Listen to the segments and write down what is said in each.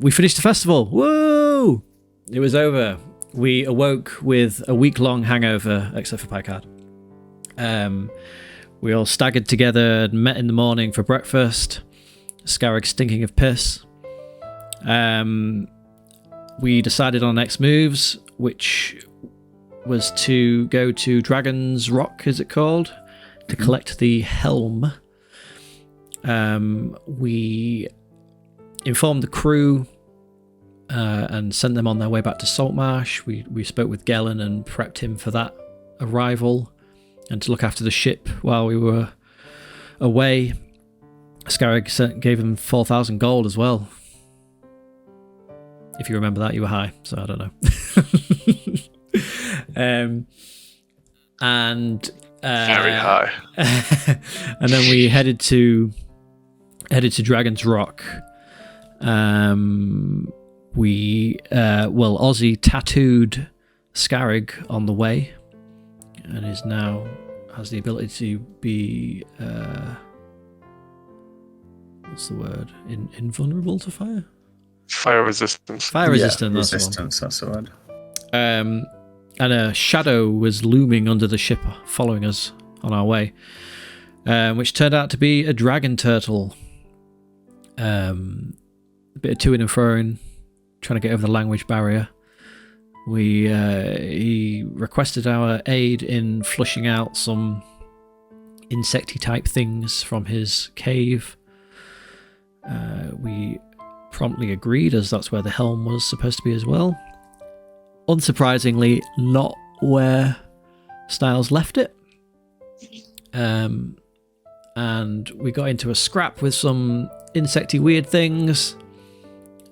we finished the festival. Woo! It was over. We awoke with a week-long hangover, except for Picard. We all staggered together and met in the morning for breakfast. Scarrig stinking of piss. We decided on next moves, which was to go to Dragon's Rock, is it called? To collect the helm. We informed the crew and sent them on their way back to Saltmarsh. We spoke with Gellin and prepped him for that arrival and to look after the ship while we were away. Scarrig gave him 4,000 gold as well. If you remember that, you were high, so I don't know. Very high. And then we headed to Dragon's Rock. Ozzy tattooed Scarrig on the way, and is now has the ability to be what's the word? Invulnerable to fire. Fire resistance. Fire resistant. Resistance. That's the word. And a shadow was looming under the ship, following us on our way, which turned out to be a dragon turtle. A bit of to and froing, trying to get over the language barrier. He requested our aid in flushing out some insecty type things from his cave. We promptly agreed, as that's where the helm was supposed to be as well. Unsurprisingly, not where Styles left it. And we got into a scrap with some insecty weird things.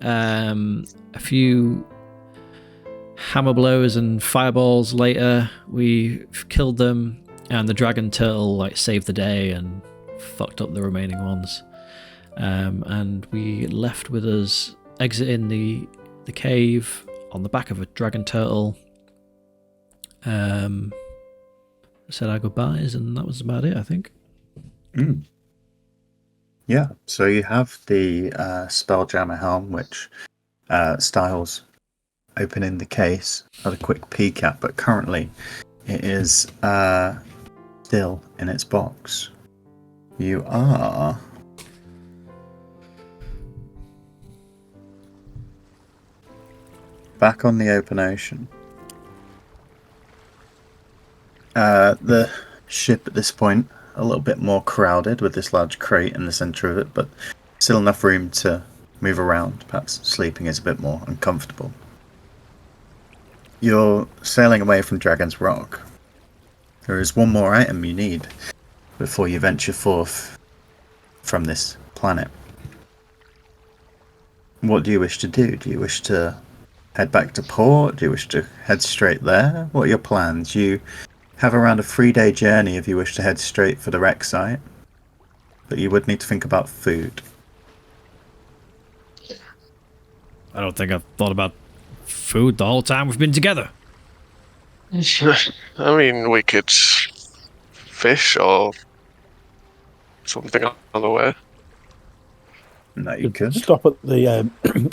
A few hammer blows and fireballs later, we killed them, and the dragon turtle saved the day and fucked up the remaining ones. And we left with us exiting the cave on the back of a dragon turtle. Said our goodbyes, and that was about it, I think. Yeah, so you have the Spelljammer helm, which Styles opening the case, had a quick peek at, but currently it is still in its box. You are back on the open ocean. The ship at this point a little bit more crowded with this large crate in the center of it, but still enough room to move around. Perhaps sleeping is a bit more uncomfortable. You're sailing away from Dragon's Rock. There is one more item you need before you venture forth from this planet. What do you wish to do? Do you wish to head back to port? Do you wish to head straight there? What are your plans? You have around a 3-day journey if you wish to head straight for the wreck site, but you would need to think about food. I don't think I've thought about food the whole time we've been together. I mean, we could fish or something on the way. No, you could. Stop at the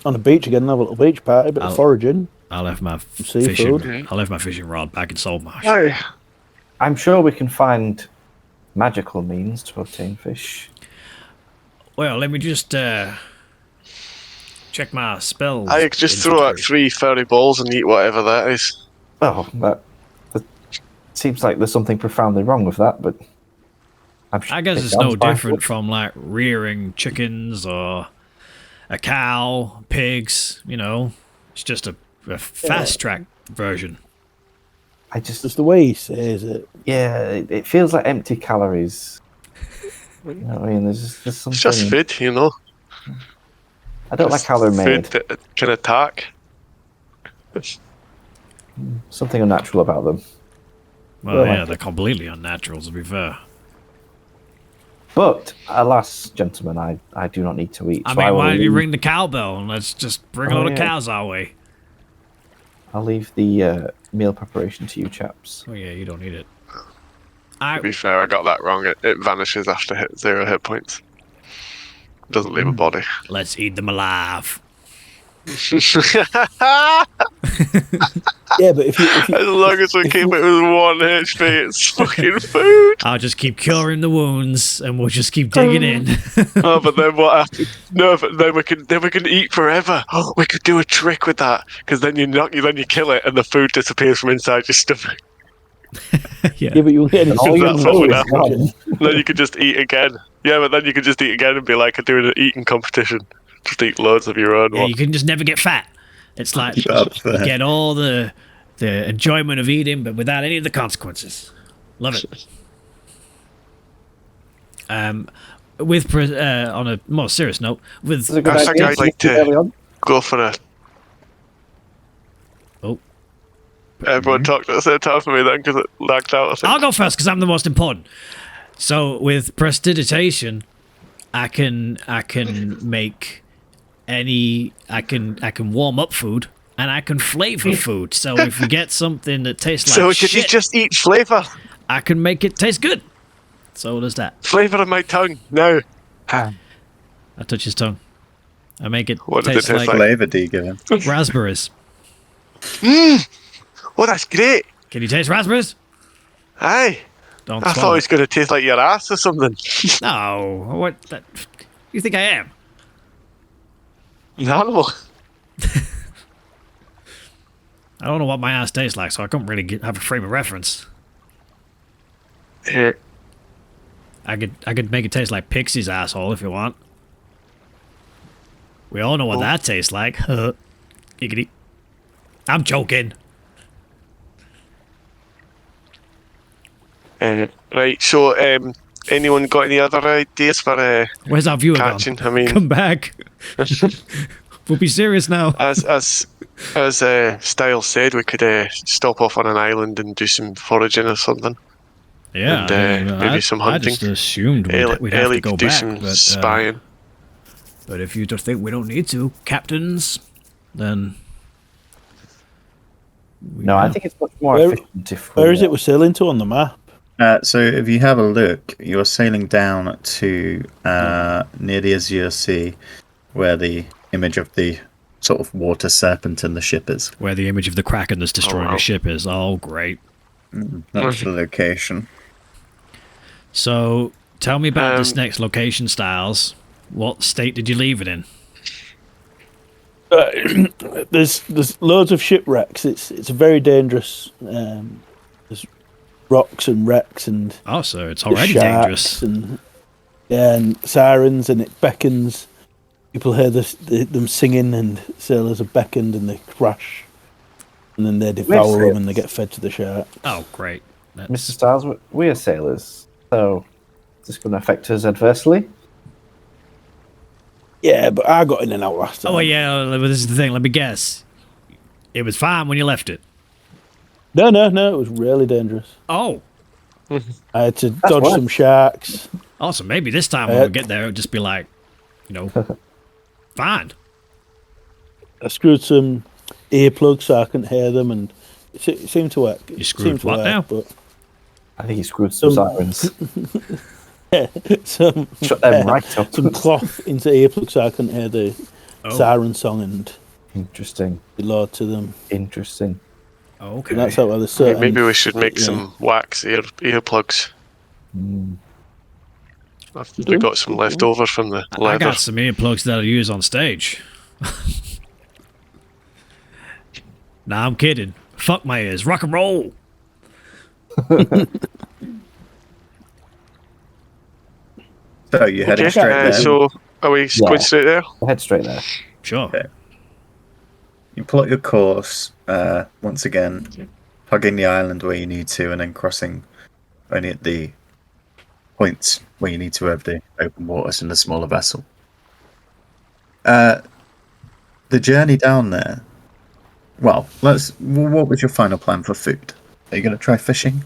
on the beach again and have a little beach party, a bit of foraging. I left my Seafood. fishing rod back in Saltmarsh. Aye. I'm sure we can find magical means to obtain fish. Well, let me just check my spells. I could just throw out 3 fairy balls and eat whatever that is. Oh, that seems like there's something profoundly wrong with that, but I guess it's no different from rearing chickens or a cow, pigs. It's just a fast track version. Just the way he says it. Yeah, it feels like empty calories. You know what I mean? There's just something. It's just food, I don't like how they're made. Food that can attack. Something unnatural about them. Well, yeah, they're completely unnatural, to be fair. But, alas, gentlemen, I do not need to eat. I mean, why don't you ring the cowbell and let's just bring a lot of cows our way? I'll leave the meal preparation to you chaps. Oh yeah, you don't need it. To be fair, I got that wrong. It vanishes after 0 hit points. Doesn't leave a body. Let's eat them alive. Yeah, but if you As long as we keep it with 1 HP, it's fucking food. I'll just keep curing the wounds, and we'll just keep digging in. Oh, but then what happens? No, but then we can eat forever. Oh, we could do a trick with that, because then you kill it, and the food disappears from inside your stomach. Yeah. yeah, but you won't get any all you That's know what would is happen. gone. Then you could just eat again. Yeah, but then you could just eat again and be like doing an eating competition. Just eat loads of your own Yeah, one. you can just never get fat. It's like That's you fair. get all the enjoyment of eating, but without any of the consequences. Love it. On a more serious note, It's a with good I think idea. I'd like Just to- early on. Go for a. Oh. Everyone talked at the same time for me then because it lagged out. I think. I'll go first because I'm the most important. So with prestidigitation, I can make I can warm up food and I can flavor food. So if we get something that tastes like So could you shit, just eat flavour? I can make it taste good. So there's that. Flavour in my tongue now. I touch his tongue. I make it What does it taste taste like like? Flavor do you give him? raspberries. Oh, that's great. Can you taste raspberries? Aye. Don't I thought swallow it was going to taste like your ass or something. No, what? That, you think I am? An animal. I don't know what my ass tastes like, so I couldn't really have a frame of reference. Yeah. I could make it taste like Pixie's asshole if you want. We all know what that tastes like. Giggity. I'm joking. Right, so anyone got any other ideas for Where's our viewer catching? gone? I mean, Come back. We'll be serious now. as Styles said, we could stop off on an island and do some foraging or something. Yeah, and, maybe some I hunting. just assumed we'd have Ellie to go could do back, some but spying. but if you just think we don't need to, captains, then No, I think it's much more Where- efficient if Where is it we're sailing to on the map? So if you have a look, you're sailing down to near the Azure Sea, where the image of the sort of water serpent in the ship is. where the image of the Kraken that's destroying wow. a ship is. Oh, great. That's the location. So tell me about this Um, next location, Styles. What state did you leave it in? There's loads of shipwrecks. It's very dangerous. There's rocks and wrecks and Oh, so it's there's already sharks dangerous. and sirens, and it beckons. People hear them singing, and sailors are beckoned, and they crash, and then they devour them, and they get fed to the sharks. Oh, great. Mr. Styles, we are sailors, so is this going to affect us adversely? Yeah, but I got in and out last time. Oh, yeah, well, this is the thing. Let me guess. It was fine when you left it. No, it was really dangerous. Oh, I had to dodge why. some sharks. awesome. Maybe this time when we get there, it'll just be like, fine. I screwed some earplugs so I couldn't hear them, and it seemed to work. You screwed what now? But I think he screwed some sirens. some Shut them right up. some cloth into earplugs so I couldn't hear the Oh. siren song and Interesting. be loud to them. Interesting. Okay. And that's how there's certain. Maybe we should make yeah. some wax earplugs. We got some left over from the I leather. got some earplugs that I use on stage. Nah, I'm kidding. Fuck my ears. Rock and roll. So you're heading Okay, straight there. so are we going straight there? We'll head straight there. Sure. Okay. You plot your course, once again, hugging the island where you need to, and then crossing only at the points where you need to over the open waters in the smaller vessel. The journey down there. Well, what was your final plan for food? Are you going to try fishing?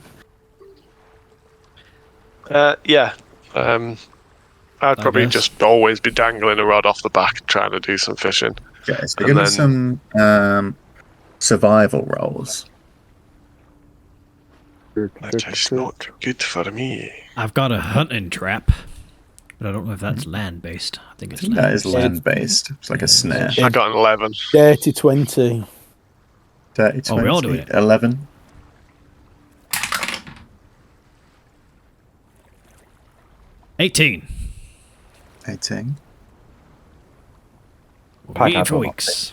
Yeah. I'd probably guess. just always be dangling a rod off the back trying to do some fishing. Okay, so And give me then- some survival rolls. That is not good for me. I've got a hunting trap But I don't know if that's land-based. I think I it's think that is land-based. land-based. It's like a snare. I got an 11. Dirty 20. 30, Oh, we're all 20, doing it. 11. 18. 18. We're eating Packard for will not weeks.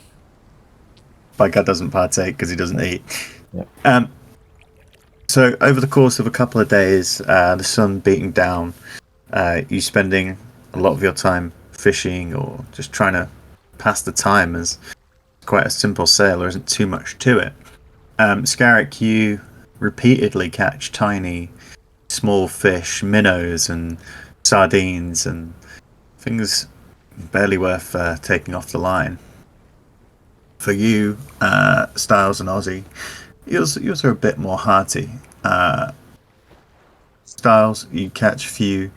Bygad doesn't partake because he doesn't eat. Yep. So over the course of a couple of days, the sun beating down, you spending a lot of your time fishing or just trying to pass the time, as quite a simple sail. There isn't too much to it. Scarrick, you repeatedly catch tiny, small fish, minnows and sardines and things barely worth taking off the line. For you, Styles and Ozzy, yours are a bit more hearty. Styles, you catch a few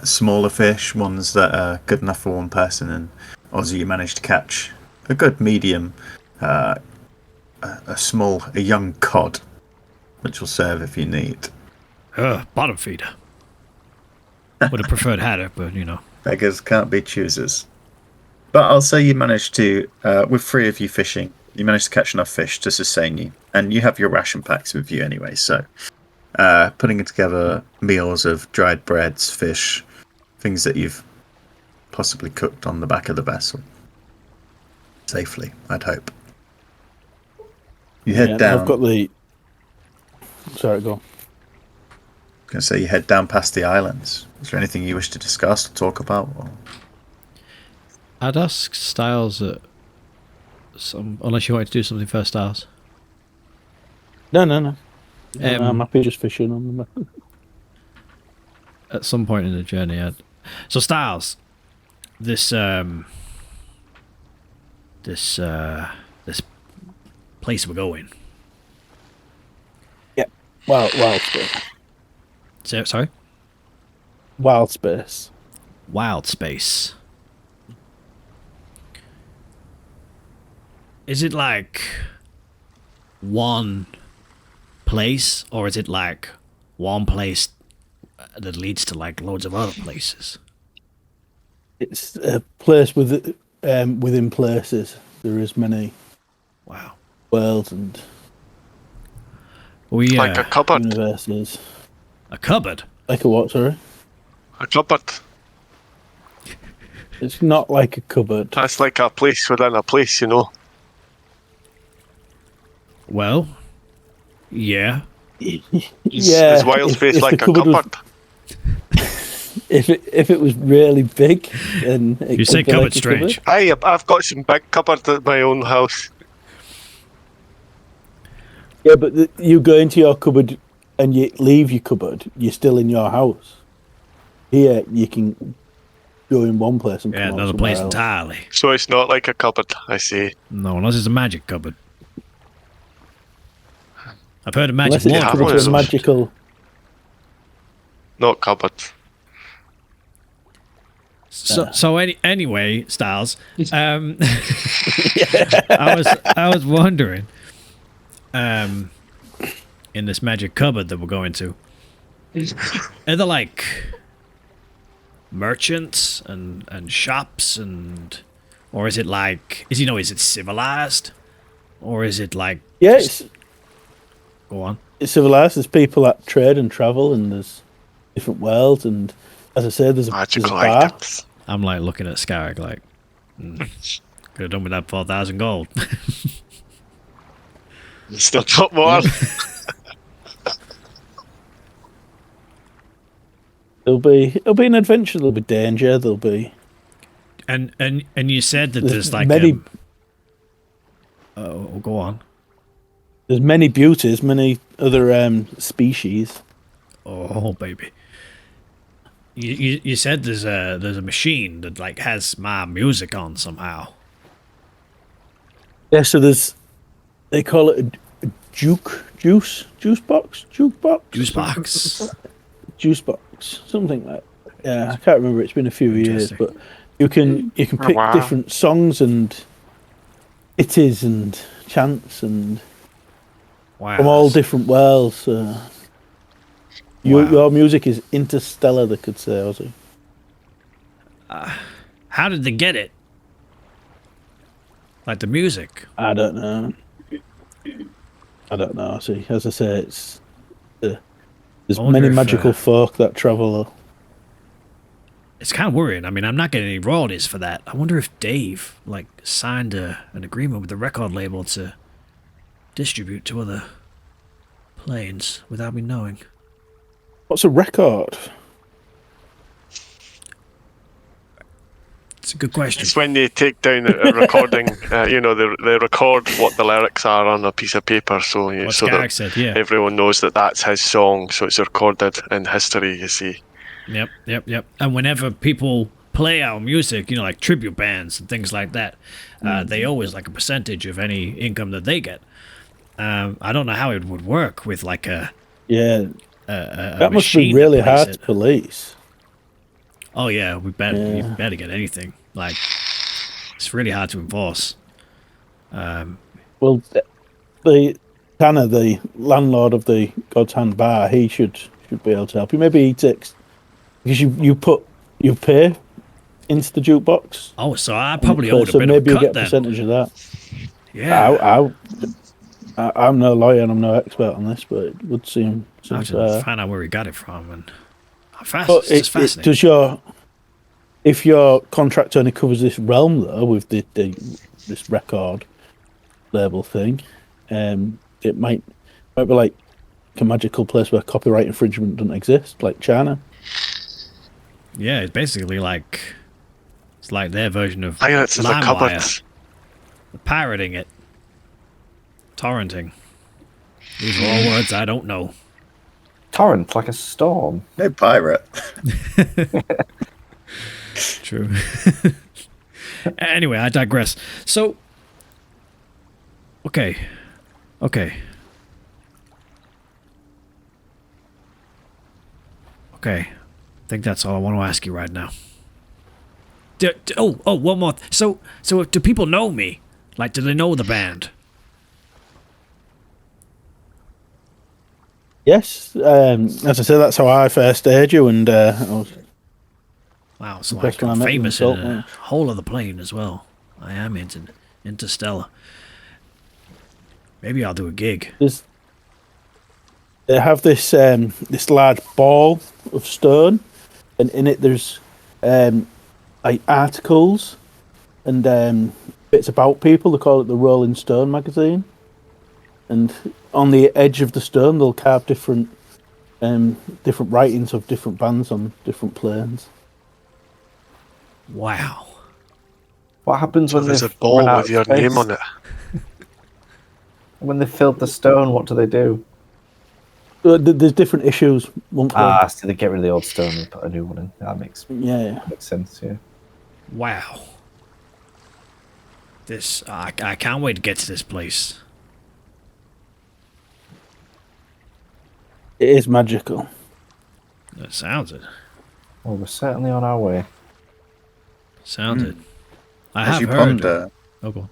smaller fish, ones that are good enough for one person, and Ozzy, you manage to catch a good medium, a young cod, which will serve if you need. Bottom feeder. Would have preferred haddock, but Beggars can't be choosers. But I'll say you managed to, with 3 of you fishing, you managed to catch enough fish to sustain you. And you have your ration packs with you anyway, so putting together meals of dried breads, fish, things that you've possibly cooked on the back of the vessel. Safely, I'd hope. You head down. I've got the... Sorry, go on. I was going to say you head down past the islands. Is there anything you wish to discuss or talk about? Or? I'd ask Styles unless you wanted to do something first, Styles. No. I'm happy just fishing on them. At some point in the journey, so Styles, this place we're going. Yeah, wild space. Sorry? Wild space. Wild space. Is it like one place, or is it like one place that leads to like loads of other places? It's a place within places. There is many worlds and Like a cupboard. universes. A cupboard? Like a what, sorry? A cupboard. It's not like a cupboard. That's like a place within a place, Well, yeah. Is wild space if like the a cupboard cupboard? If it was really big, then it You say could be cupboard like a strange. Hey, I've got some big cupboards at my own house. Yeah, but you go into your cupboard and you leave your cupboard, you're still in your house. Here, you can go in one place and come out another somewhere place else. entirely. So it's not like a cupboard, I see. No, unless it's a magic cupboard. I've heard of magic Unless it's have water. one a of those. magical. Not cupboard. Anyway, Styles, I was wondering, in this magic cupboard that we're going to, are there like merchants and shops or is it like is it civilized, or is it like go on? It's civilized. There's people that trade and travel, and there's different worlds. And as I said, there's a Magical bar. items. I'm like looking at Scarrick like, could have done with that 4,000 gold. Still got more. It'll be an adventure. There'll be danger. There'll be and you said that there's like many. go on. There's many beauties, many other species. Oh baby. You said there's a machine that like has my music on somehow. Yeah, so they call it a juice box, something like that. Yeah, I can't remember. It's been a few years, but you can pick different songs and itties and chants and from all different worlds. Your music is interstellar, they could say, Ozzy. How did they get it? Like the music? I don't know. See, as I say, there's many magical folk that travel. It's kind of worrying. I mean, I'm not getting any royalties for that. I wonder if Dave signed an agreement with the record label to distribute to other planes without me knowing. What's a record? It's a good question. It's when they take down a recording. They record what the lyrics are on a piece of paper, so Garrick said, yeah. Everyone knows that that's his song. So it's recorded in history. You see. Yep. And whenever people play our music, like tribute bands and things like that, they always a percentage of any income that they get. I don't know how it would work with a that must be really hard to police. Oh yeah, we better get anything. It's really hard to enforce. Well, the landlord of the God's Hand Bar, he should be able to help you. Maybe he takes, because you pay into the jukebox. Oh, so I probably owed a bit maybe of a cut you get then. a percentage of that. Yeah. I'm no lawyer and I'm no expert on this, but it would seem I have to find out where he got it from, and it's just fascinating. If your contract only covers this realm though, with this record label thing, it might be like a magical place where copyright infringement doesn't exist, like China. Yeah, it's basically it's like their version of Pirates in the cupboards. Pirating it. Torrenting. These are all words I don't know. Torrent, like a storm. No pirate. True. Anyway, I digress. So, okay. I think that's all I want to ask you right now. One more. So do people know me? Do they know the band? Yes, as I said, that's how I first heard you, and I was. Wow, so I'm famous in the whole of the plane as well. I am interstellar. Maybe I'll do a gig. They have this large ball of stone, and in it there's articles and bits about people. They call it the Rolling Stone magazine. And on the edge of the stone, they'll carve different writings of different bands on different planes. Wow. What happens when there's a ball with your name on it? When they filled the stone, what do they do? There's different issues. So they get rid of the old stone and put a new one in. That makes sense. Yeah. Wow. I can't wait to get to this place. It is magical. That sounds it. Well, we're certainly on our way. Sounds it. I As have you heard. Ponder, oh, go on. I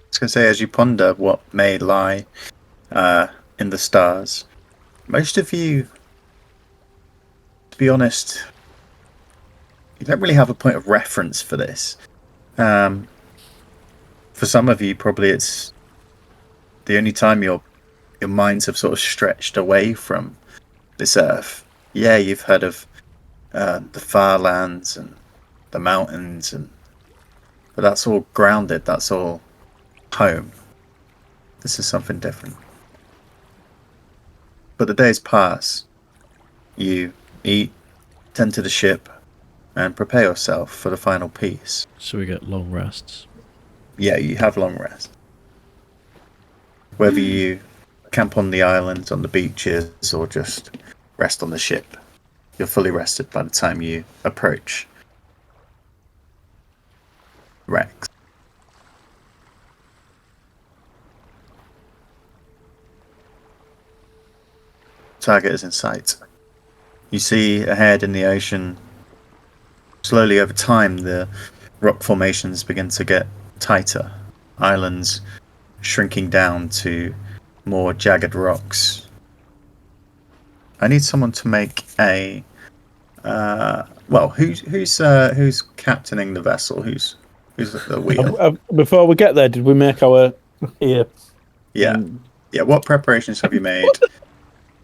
was going to say, as you ponder what may lie in the stars, most of you, to be honest, you don't really have a point of reference for this. For some of you, probably it's the only time your minds have sort of stretched away from this earth. Yeah, you've heard of the far lands and the mountains, but that's all grounded. That's all home. This is something different. But the days pass. You eat, tend to the ship, and prepare yourself for the final piece. So we get long rests. Yeah, you have long rest. Whether you camp on the islands, on the beaches, or just rest on the ship, you're fully rested by the time you approach Rex. Target is in sight. You see ahead in the ocean, slowly over time, the rock formations begin to get tighter. Islands shrinking down to more jagged rocks. I need someone to make a Well, who's captaining the vessel? Who's at the wheel? Before we get there, did we make our ear? Yeah. What preparations have you made?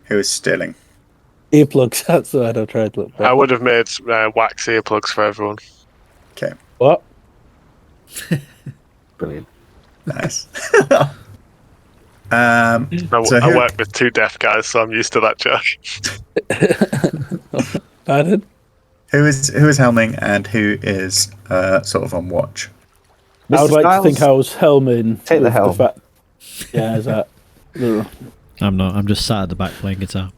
Who is stealing? Earplugs. That's what I tried to look for. I would have made wax earplugs for everyone. Okay. What? Brilliant. Nice. I work with 2 deaf guys, so I'm used to that, Josh. Pardon? Who is helming and who is sort of on watch? I would Mr. like to Styles, think I was helming. take the helm. Yeah, is that? I'm not. I'm just sat at the back playing guitar.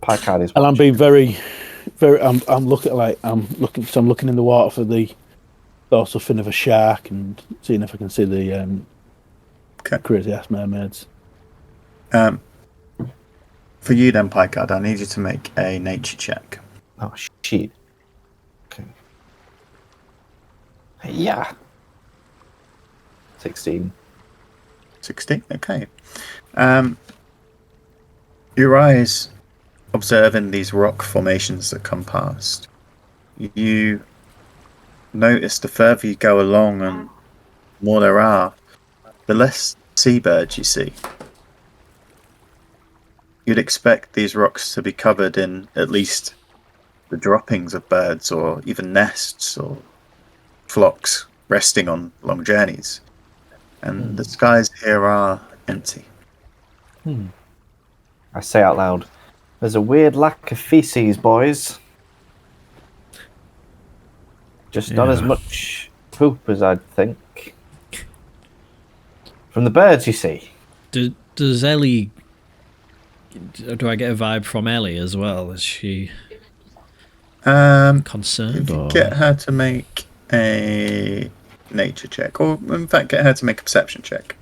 Picard is. And I'm being very. I'm looking in the water for the dorsal fin of a shark and seeing if I can see the crazy ass mermaids. For you then, Picard, I need you to make a nature check. Oh shit. Okay. Yeah. 16. 16. Okay. Your eyes observing these rock formations that come past. You notice the further you go along and more there are, the less seabirds you see. You'd expect these rocks to be covered in at least the droppings of birds or even nests or flocks resting on long journeys. And the skies here are empty. I say out loud, there's a weird lack of feces, boys. Just not as much poop as I'd think. From the birds, you see. Does Ellie... Do I get a vibe from Ellie as well? Is she concerned? If you Or... get her to make a nature check, or in fact get her to make a perception check.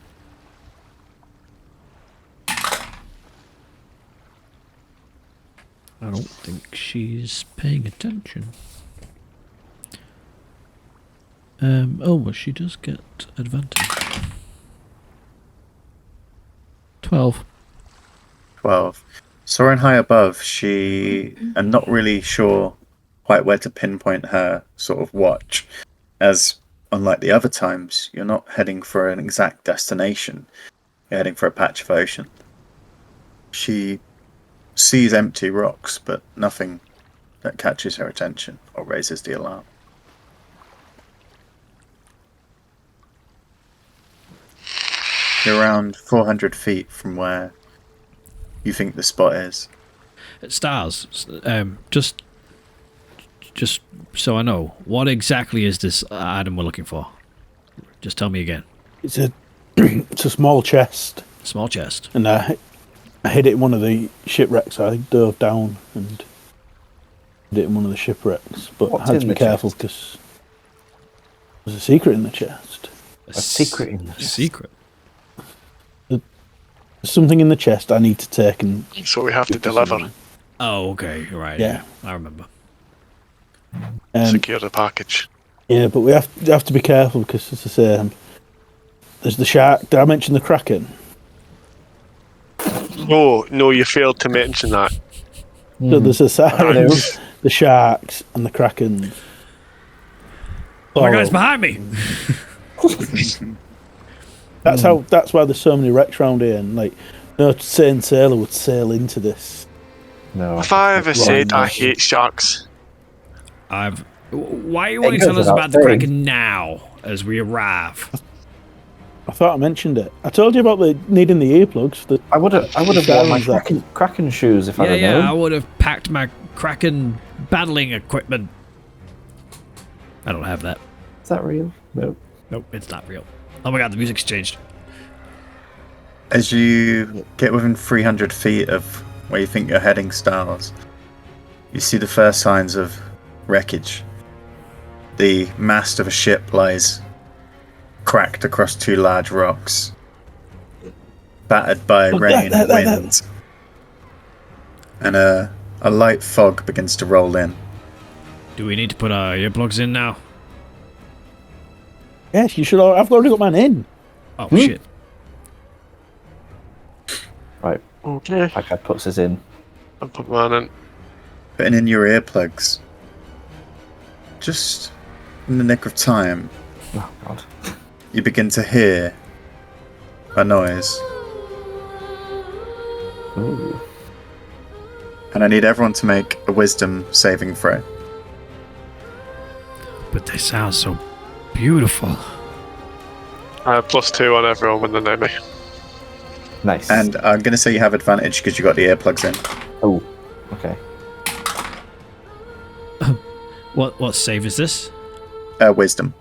I don't think she's paying attention. Well, she does get advantage. 12. 12. Soaring high above, she I'm not really sure quite where to pinpoint her sort of watch, as unlike the other times, you're not heading for an exact destination. You're heading for a patch of ocean. She sees empty rocks, but nothing that catches her attention or raises the alarm. You're around 400 feet from where you think the spot is. Stars, just so I know, what exactly is this item we're looking for? Just tell me again. It's a small chest, Small chest. and I hid it in one of the shipwrecks. I dove down and hid it in one of the shipwrecks, but What's I had to in be the careful chest? because there's a secret in the chest. A secret in the Secret. There's something in the chest I need to take and So we have to deliver. Oh, okay, right. Yeah. I remember. Secure the package. Yeah, but we have to be careful because, as I say, there's the shark. Did I mention the kraken? Oh, no, you failed to mention that. So there's the sirens, the sharks, and the kraken. Oh my guy's behind me! That's why there's so many wrecks around here, and like no sane sailor would sail into this. No. Have I ever said I hate sharks? Why are you only telling us about the Kraken now, as we arrive? I thought I mentioned it. I told you about needing the earplugs. I would have worn my Kraken shoes if I'd have known. I would have packed my Kraken battling equipment. I don't have that. Is that real? No. Nope, it's not real. Oh my god, the music's changed. As you get within 300 feet of where you think you're heading, Stars, you see the first signs of wreckage. The mast of a ship lies cracked across 2 large rocks, battered by rain and wind, and a light fog begins to roll in. Do we need to put our earplugs in now? Yes, you should. I've already got mine in. Oh shit. Right. Okay. Picard puts us in. I'll put mine in. putting in your earplugs. Just in the nick of time, Oh God. you begin to hear a noise. Ooh. And I need everyone to make a wisdom saving throw. But they sound so beautiful. +2 on everyone when they know me. Nice. And I'm going to say you have advantage because you got the earplugs in. Oh, okay. What save is this? Wisdom.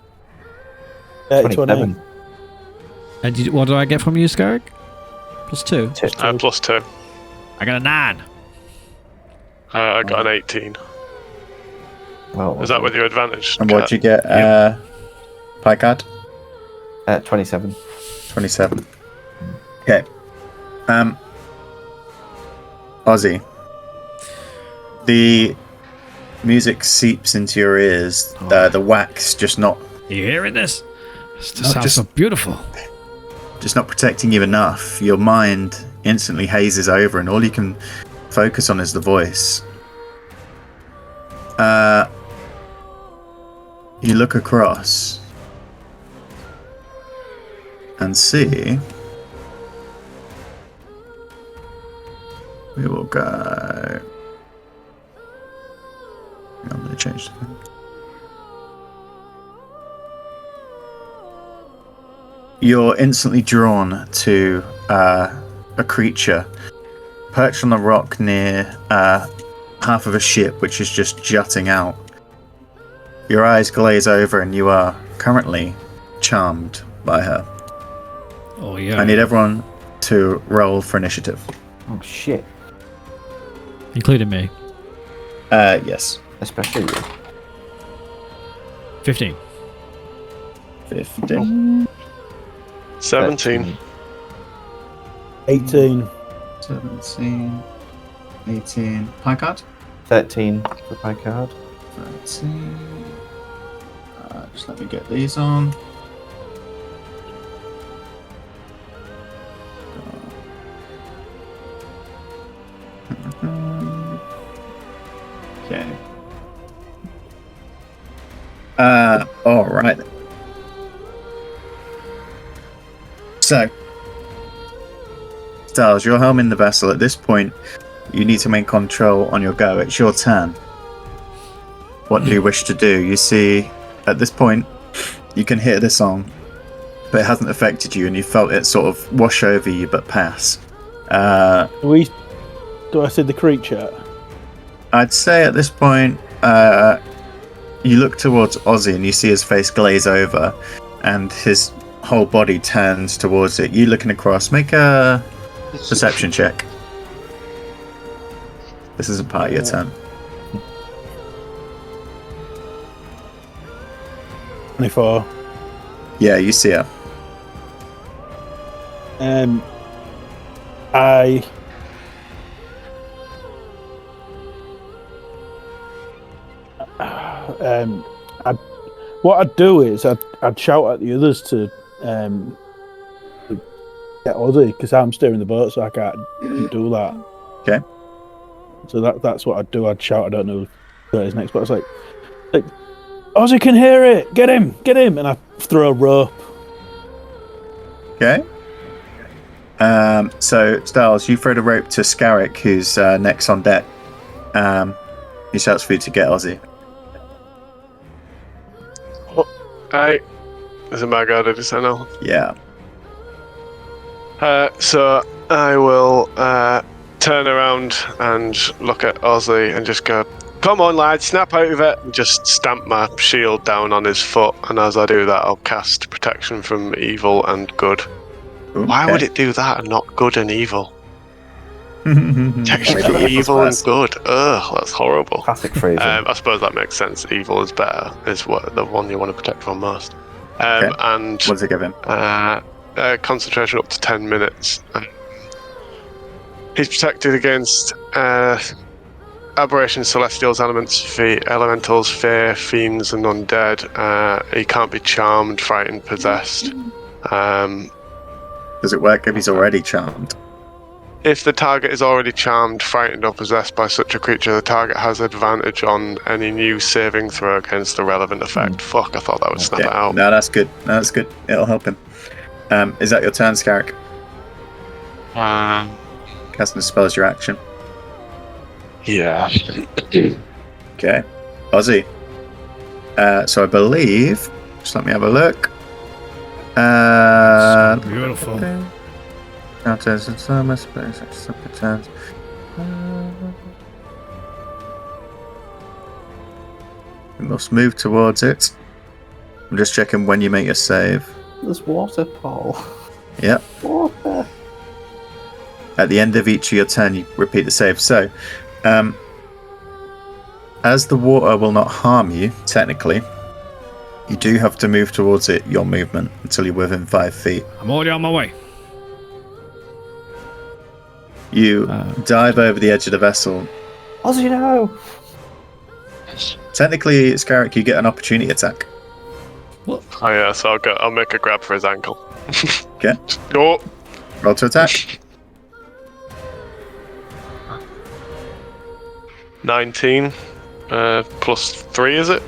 27. And what do I get from you, Scarrick? +2. +2. I got a 9. I got an 18. Well, Is that with your advantage? And what'd you get, Picard? 27. 27. Okay. Ozzy. The music seeps into your ears. The wax just not Are you hearing this? This No, sounds just- so beautiful. protecting you enough. Your mind instantly hazes over, and all you can focus on is the voice. You look across and see. We will go. I'm going to change the thing. You're instantly drawn to a creature perched on a rock near half of a ship which is just jutting out. Your eyes glaze over and you are currently charmed by her. Oh yeah. I need everyone to roll for initiative. Oh shit. Including me. Yes. Especially you. 15. 15. 17. 18. 17. 18. Pie card? 13 for my card. 13. Just let me get these on. Okay. All right. So, Styles, you're helming the vessel. At this point, you need to make control on your go. It's your turn. What do you wish to do? You see, at this point, you can hear the song, but it hasn't affected you, and you felt it sort of wash over you, but pass. Do I see the creature? I'd say at this point, you look towards Ozzy and you see his face glaze over, and his whole body turns towards it. You looking across, make a perception check. This isn't part of your turn. 24. Yeah, you see her. What I'd do is I'd shout at the others to get Ozzy, because I'm steering the boat, so I can't do that. Okay. So that's what I'd do. I'd shout. I don't know what is next, but it's like Ozzy can hear it. Get him, and I throw a rope. Okay. So, Styles, you throw the rope to Scarrick, who's next on deck. He shouts for you to get Ozzy. Is it my go? Did you say no? Yeah. So I will turn around and look at Ozzy and just go, "Come on, lad, snap out of it!" And just stamp my shield down on his foot. And as I do that, I'll cast protection from evil and good. Ooh, Why okay. would it do that and not good and evil? Protection from evil and good. Ugh, that's horrible. Classic phrasing. I suppose that makes sense. Evil is better. Is what the one you want to protect from most. Okay. And What does it give him? concentration up to 10 minutes. He's protected against aberrations, celestials, elementals, fear, fiends, and undead. He can't be charmed, frightened, possessed. Does it work if he's already charmed? If the target is already charmed, frightened, or possessed by such a creature, the target has advantage on any new saving throw against the relevant effect. Fuck, I thought that would snap it out. No, that's good. No, that's good. It'll help him. Is that your turn, Scarrick? Casting a spell as your action. Yeah. Okay. Ozzy. So I believe... Just let me have a look. Beautiful. Now turns and summer space. Turns. You must move towards it. I'm just checking when you make your save. There's water, Paul. Yep. Water. At the end of each of your turn, you repeat the save. So, as the water will not harm you, technically, you do have to move towards it, your movement, until you're within 5 feet. I'm already on my way. You dive over the edge of the vessel. Ozzy, no! Technically, Scarrick, you get an opportunity attack. What? Oh yeah, so I'll make a grab for his ankle. Okay. Go. Roll to attack. 19 plus 3, is it?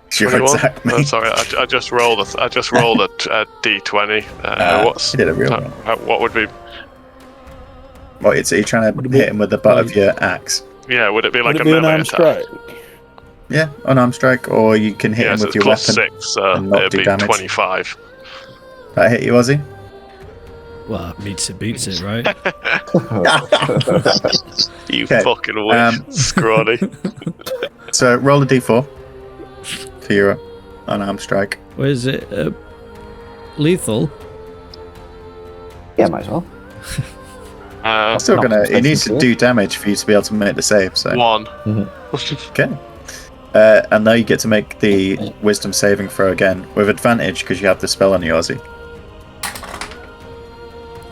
It's your 21? attack, mate. Oh, sorry, I just rolled a d20. What's you did a real roll. what would be? What? Are you trying to hit him with the butt of your axe? Yeah, would it be like Would a it be an melee arm attack? strike? Yeah, unarmed strike, or you can hit Yeah, him so with it's your plus weapon. 6, so and not it'd do be damage. 25. That hit you, Ozzy? Well, beats it, right? You Okay, fucking wish, scrawny. So roll a d4 for your unarmed strike. Or is it lethal? Yeah, might as well. Still not gonna. It needs to expecting do damage for you to be able to make the save. So 1. okay. And now you get to make the wisdom saving throw again with advantage because you have the spell on you, Ozzy.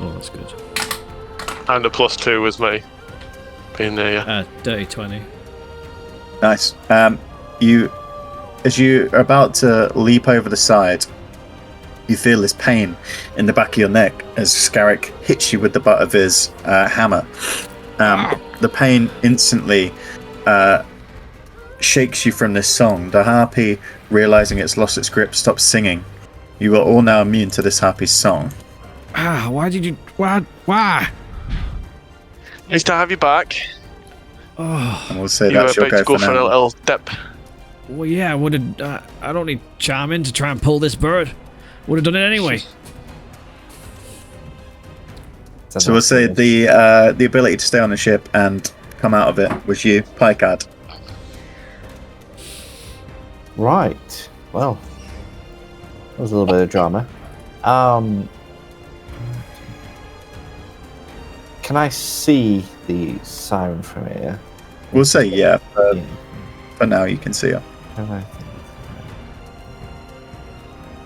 Oh, that's good. And a plus 2 was me. Being there, yeah. Dirty 20. Nice. You, as you are about to leap over the side, you feel this pain in the back of your neck as Scarrick hits you with the butt of his hammer. The pain instantly shakes you from this song. The harpy, realizing it's lost its grip, stops singing. You are all now immune to this harpy's song. Why did you... Why? Nice to have you back. Oh, And we'll say You that's your about to go go for for a now. little dip. well, yeah, I don't need charming to try and pull this bird. Would have done it anyway. So we'll say the ability to stay on the ship and come out of it was you, Picard. Right. Well, that was a little bit of drama. Can I see the siren from here? We'll say yeah. Yeah. For now, you can see her. Can I-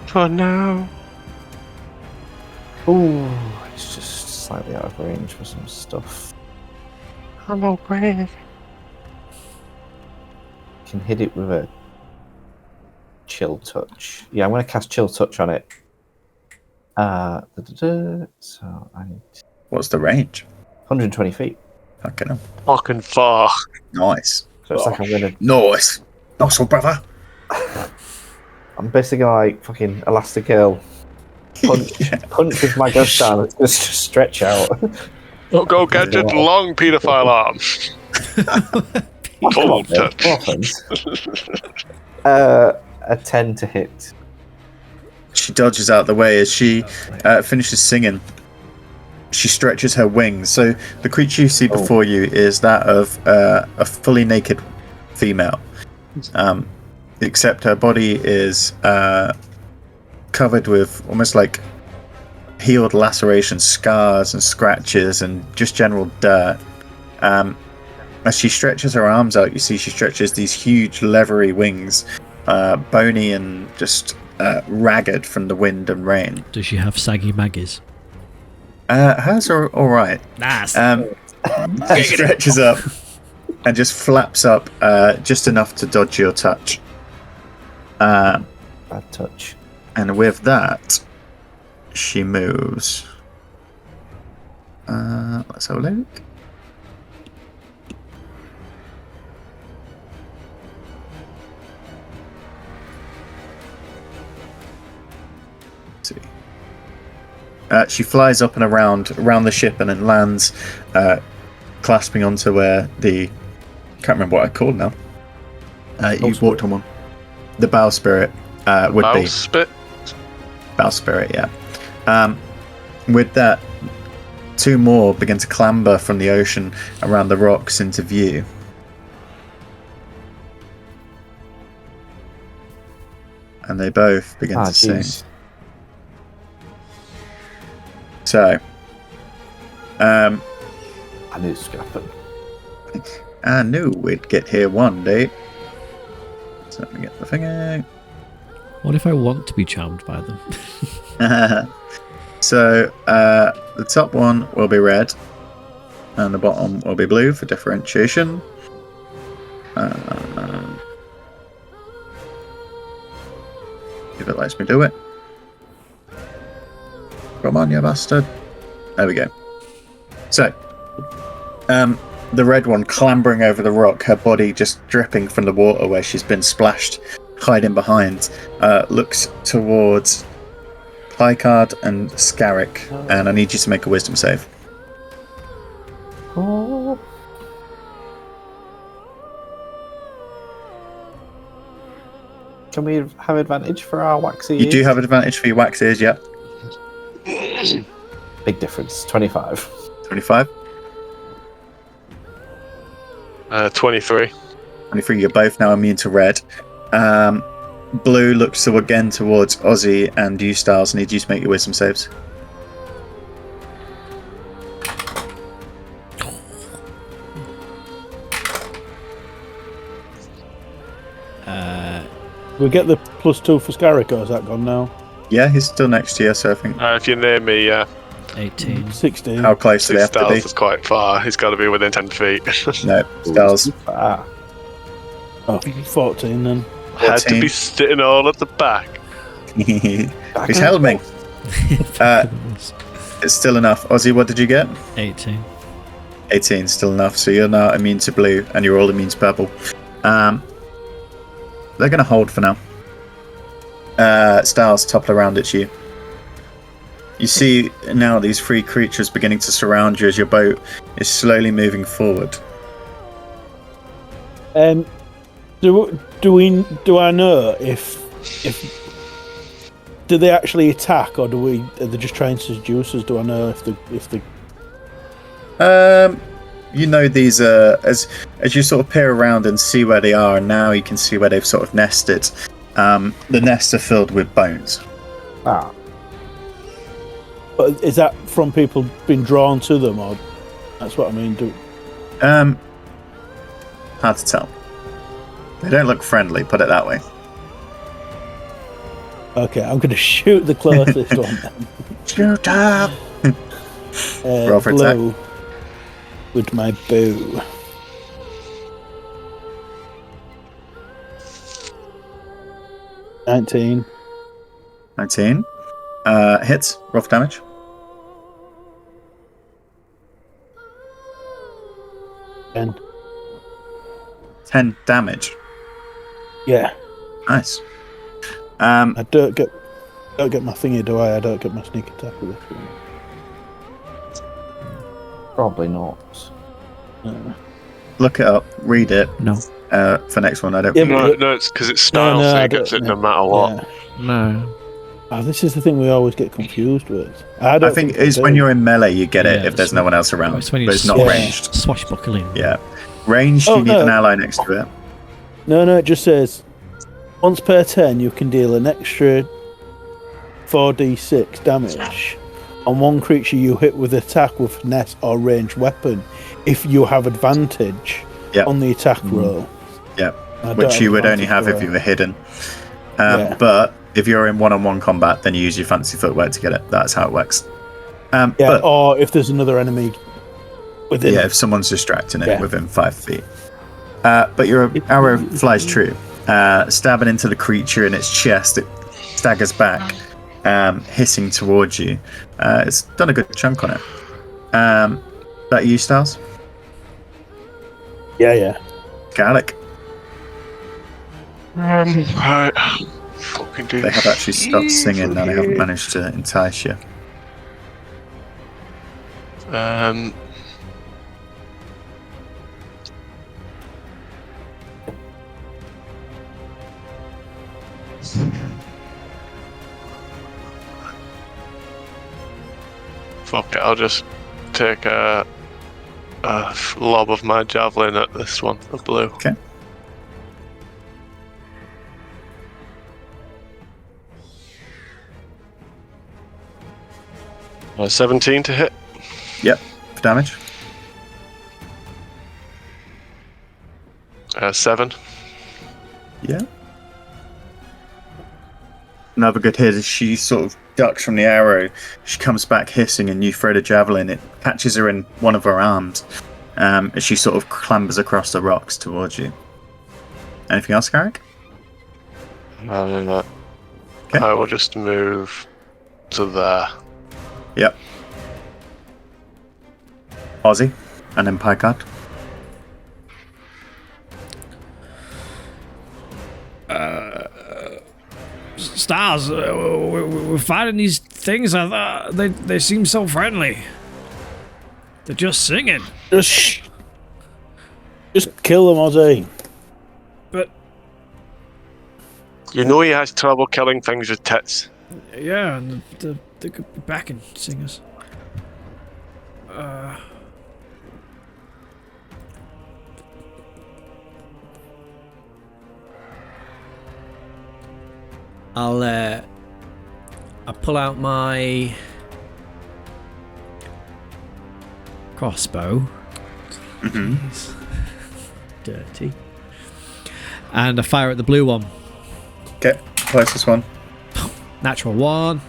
For now. Ooh, it's just slightly out of range for some stuff. I'm okay. Can hit it with a chill touch. Yeah, I'm going to cast chill touch on it. So I need What's the range? 120 feet. Fucking hell. Fucking far. Nice. So it's like I'm going to. Nice. Nice one, brother. I'm basically gonna like fucking Elastigirl punch with my gun down. It's just stretch out. Go gadget, long paedophile arm. Full touch. A 10 to hit. She dodges out the way as she finishes singing. She stretches her wings. So the creature you see before you is that of a fully naked female. Except her body is covered with almost like healed lacerations, scars and scratches and just general dirt. As she stretches her arms out, you see she stretches these huge leathery wings, bony and just ragged from the wind and rain. Does she have saggy maggies? Hers are all right. Nice. She stretches up and just flaps up just enough to dodge your touch. Bad touch. And with that, she moves Let's have a look. Let's see. She flies up and around the ship and then lands, clasping onto where the... can't remember what I called now. You walked on one. The bowsprit would be... Bowsprit? Bowsprit, yeah. With that, 2 more begin to clamber from the ocean around the rocks into view. And they both begin to sing. So, I knew this was going to happen. I knew we'd get here one day. So let me get the thing out. What if I want to be charmed by them? So, the top one will be red, and the bottom will be blue for differentiation. If it lets me do it. Come on, you bastard. There we go. So, the red one clambering over the rock, her body just dripping from the water where she's been splashed, hiding behind, looks towards Picard and Scarrick, and I need you to make a wisdom save. Oh. Can we have advantage for our waxy You do ears? have advantage for your wax ears, yeah. Big difference. 25. 25. 23. 23, you're both now immune to red. Blue looks again towards Ozzy and you, Styles. Need you to make your wisdom saves. We get the +2 for Scarrick, or is that gone now? Yeah, he's still next to you, so I think... If you're near me, 18. 16. How close do they have to be? Styles is quite far. He's got to be within 10 feet. No, Styles. Ah. Oh, 14 then. Had to be sitting all at the back. He's held me. It's still enough. Ozzy, what did you get? 18. 18, still enough. So you're now immune to blue, and you're all immune to purple. They're going to hold for now. Styles, topple around at you. You see now these 3 creatures beginning to surround you as your boat is slowly moving forward. Do I know if do they actually attack, or are they just trying to seduce us? Do I know if the You know, these as you sort of peer around and see where they are, and now you can see where they've sort of nested. The nests are filled with bones. Ah. But is that from people being drawn to them, or that's what I mean? Hard to tell. They don't look friendly, put it that way. Okay, I'm going to shoot the closest one then. Shoot up! Roll for attack. Blue with my bow. $19. 19. Hits. Roll for damage. 10. 10 damage. Yeah. Nice. I don't get my thingy, do I? I don't get my sneak attack with this one. Probably not. Look it up. Read it. No. For next one, I don't Yeah, think. No, it's because it's Styles, so he gets it no matter what. Yeah. No. Oh, this is the thing we always get confused with. I I think it's when you're in melee you get it Yeah, if there's no one else around. It's when But you it's not Yeah. ranged. swashbuckling. Yeah. Ranged, Oh, you need no. an ally next to it. No, it just says once per turn you can deal an extra 4d6 damage on one creature you hit with attack with finesse or ranged weapon if you have advantage Yeah. on the attack roll. Yeah. I don't Which you would only advantage have for if it. you were hidden. Yeah. But if you're in one-on-one combat, then you use your fancy footwork to get it. That's how it works. Yeah, But or if there's another enemy within. yeah, if someone's distracting it Yeah. within 5 feet. But your arrow flies true, stabbing into the creature in its chest. It staggers back, hissing towards you. It's done a good chunk on it. That you, Stars? Yeah. Garlic. Right. Fucking do. They have actually stopped singing and I haven't managed to entice you. Fuck it, I'll just take a lob of my javelin at this one, the blue. Okay. Uh, 17 to hit. Yep. For damage. 7. Yeah. Another good hit as she sort of ducks from the arrow. She comes back hissing and you throw the javelin. It catches her in one of her arms as she sort of clambers across the rocks towards you. Anything else, Garrick? Okay. I will just move to there. Yep. Ozzy, and then Picard. Stars, we're fighting these things. I thought they seem so friendly. They're just singing. Just kill them, Ozzy. But You know he has trouble killing things with tits. yeah, and they could be back and sing us. I'll pull out my crossbow. Jeez. Dirty. And I fire at the blue one. Okay, closest one. Natural 1.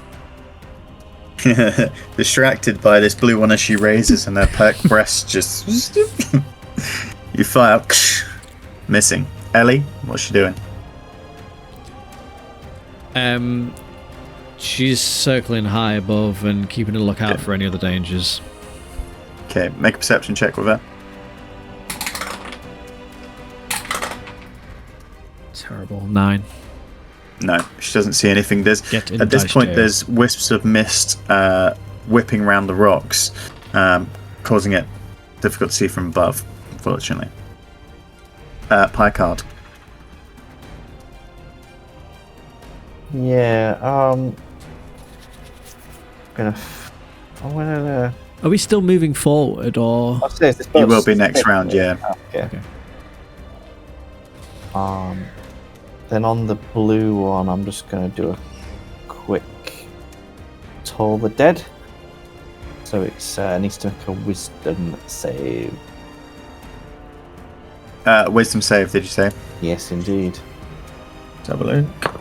Distracted by this blue one as she raises and her perk breast just... You fire. Missing. Ellie, what's she doing? She's circling high above and keeping a lookout for any other dangers. Okay, make a perception check with her. Terrible. 9. No, she doesn't see anything. There's Get in at this dice point jail. there's wisps of mist whipping around the rocks, causing it difficult to see from above, unfortunately. Picard. Yeah, I'm gonna. Are we still moving forward, or? I'll say this You will be next round, yeah. Okay. Then on the blue one, I'm just gonna do a quick Toll the Dead. So it's needs to make a Wisdom save. Wisdom save, did you say? Yes, indeed. Let's have a look.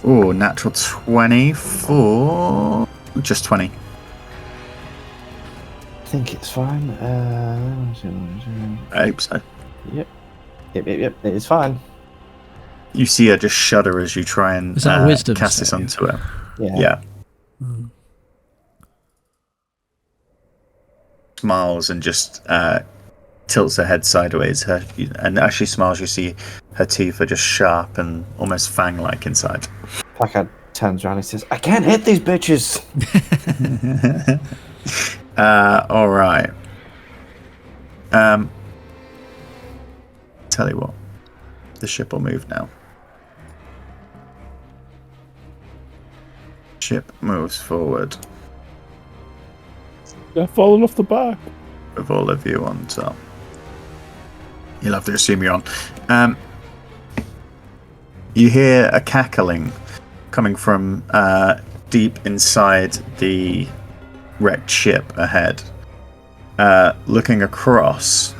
Ooh, natural 20 for... Just 20. I think it's fine. I hope so. Yep. It is fine. You see her just shudder as you try and Is that a wisdom cast this save? onto her. Yeah. Yeah. Smiles and just tilts her head sideways. And as she smiles, you see her teeth are just sharp and almost fang-like inside. Packard turns around and says, "I can't hit these bitches." All right. Tell you what, the ship will move now. Ship moves forward They're falling off the back. with all of you on top. You'll have to assume you're on. You hear a cackling coming from deep inside the wrecked ship ahead. Looking across,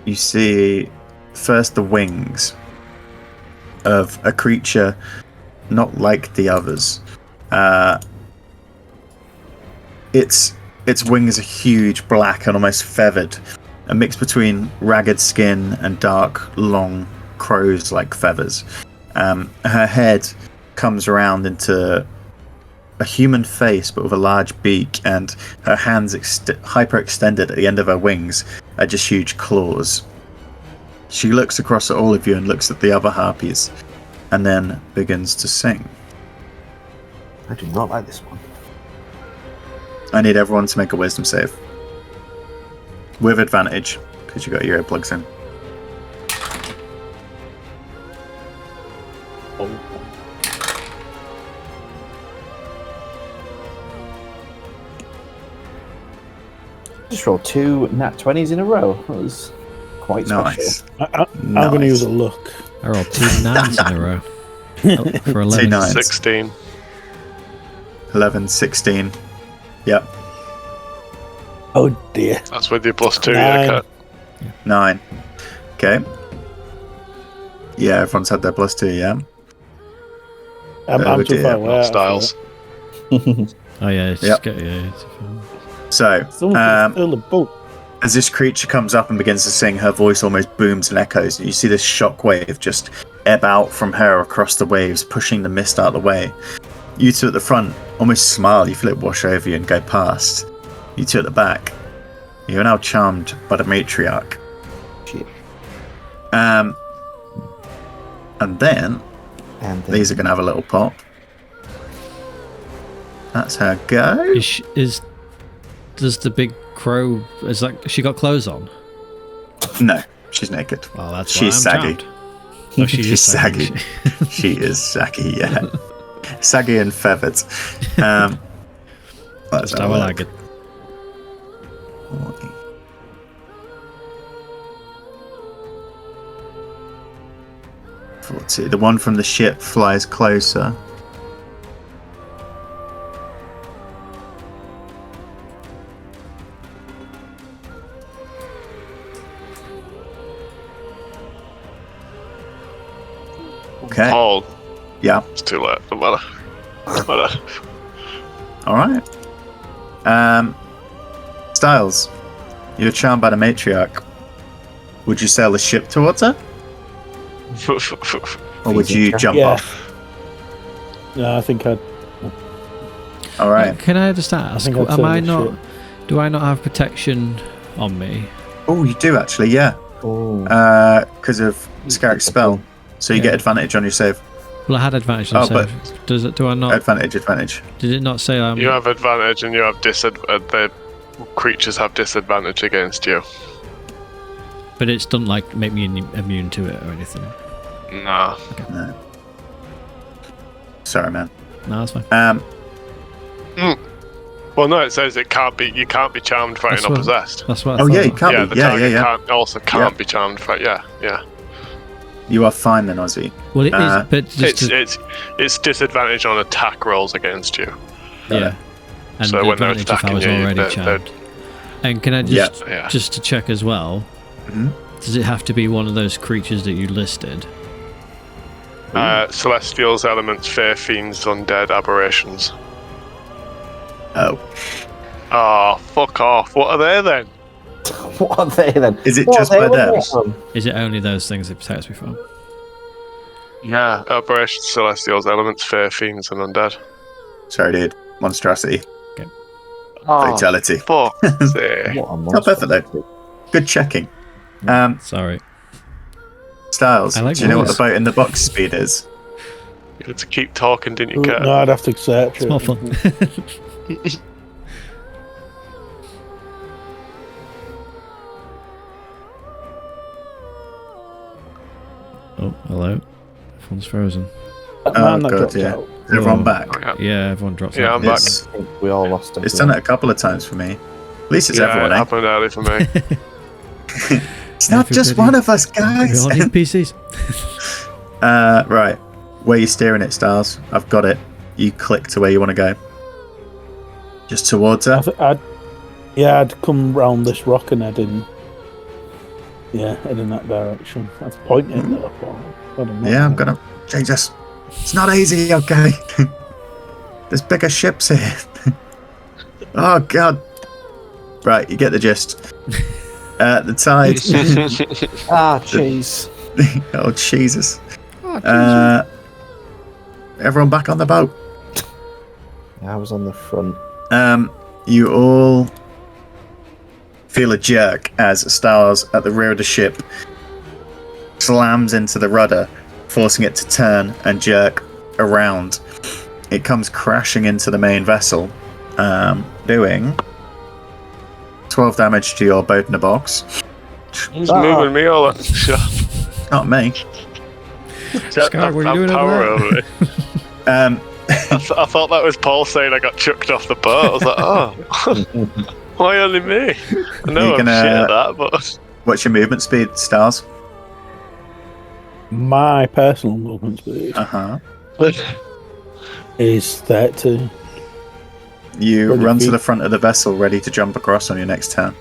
you see first the wings of a creature not like the others. Its wings are huge, black, and almost feathered, a mix between ragged skin and dark, long crows-like feathers. Her head comes around into a human face, but with a large beak, and her hands hyperextended at the end of her wings are just huge claws. She looks across at all of you and looks at the other harpies, and then begins to sing. I do not like this one. I need everyone to make a wisdom save. With advantage, because you got your earplugs in. Just rolled 2 nat 20s in a row. That was quite special. Nice. I'm going to use a look. I rolled 2 9s in a row. For 11. 2 9s. 16. 11, 16. Yep. Oh dear. That's with your +2, 9. yeah, Kat. 9. Okay. Yeah, everyone's had their +2, yeah? I'm too dear. far away. Not Styles. Oh yeah, it's Yep. it's So, Someone fill the boat. as this creature comes up and begins to sing, her voice almost booms and echoes. You see this shockwave just ebb out from her across the waves, pushing the mist out of the way. You two at the front almost smile. You feel it wash over you and go past. You two at the back, you are now charmed by the matriarch. Shit. And then And these are going to have a little pop. That's her go. does the big crow she got clothes on? No, she's naked. Well, that's She's why I'm saggy. charmed. Oh, she She's is saggy. She is saggy, yeah. Saggy and feathered. Let's That's have how a I look. like it. 40. The one from the ship flies closer. Okay. Paul, Yeah. it's too late. Don't matter. Don't matter. All right. Styles, you're charmed by the matriarch. Would you sail the ship towards her, or would you jump Yeah. off? No, I think I'd. All right. Can I just ask? think I'd Am turn I the not? ship. Do I not have protection on me? Oh, you do actually, yeah. Oh, Because of Scaric's spell, so you Yeah. get advantage on your save. Well, I had advantage. Oh, On save. Does it? Do I not? Advantage. Did it not say You have advantage and you have the creatures have disadvantage against you. But it's doesn't like make me immune to it or anything. Nah. No. Sorry, man. No, that's fine. Well, no, it says it can't be. You can't be charmed, frightened, or what- possessed. That's what. I Oh thought. yeah, you can't Yeah, be. the target Yeah. can't Yeah. be charmed. Yeah. You are fine then, Ozzy. Well, it is, Uh, but just It's disadvantage on attack rolls against you. yeah. And So the when they're advantage if I attacking was you, already they're- charmed. And can I Yeah. just to check as well? Mhm. Does it have to be one of those creatures that you listed? Celestials, elements, fae, fiends, undead, aberrations. Oh, Oh, fuck off! What are they then? what are they then? is it What just are by they? Where are them? they from? Is it only those things it protects me from? Yeah, aberrations, celestials, elements, fae, fiends, and undead. Sorry, dude. Monstrosity. Oh, Fatality. Fuck. sake. what a Not monster. perfect though. Good checking. Sorry. Styles, I like do you know what the voice. boat in the box speed is? You had to keep talking, didn't you, Kat? No, I'd have to search It's it. more fun. Oh, hello. Everyone's frozen. That Oh, man that God, dropped yeah. out. Is everyone Oh. back? Yeah. Yeah, everyone drops Yeah, out. I'm back. It's, I think we all lost him. it's done it a couple of times for me. At least it's Yeah, everyone, it eh? happened early for me. It's not just Everybody- one of us, guys. We're all new PCs. Right. Where you steering it, Styles? I've got it. You click to where you want to go. Just towards her? I'd come round this rock and head in. Yeah, head in that direction. That's pointing at that. Yeah, I'm gonna change this. It's not easy, okay? There's bigger ships here. Oh god. Right, you get the gist. The tide. Ah, jeez. Oh Jesus. Everyone back on the boat. I was on the front. You all feel a jerk as Styles at the rear of the ship slams into the rudder, forcing it to turn and jerk around. It comes crashing into the main vessel, doing 12 damage to your boat in the box. Who's moving me all that shit? Not me. Scar, what are you doing over there? I thought that was Paul saying I got chucked off the boat. I was like, oh, why only me? I know I'm shit at that, but... What's your movement speed, Stars? My personal movement speed is 30. You run to the front of the vessel, ready to jump across on your next turn.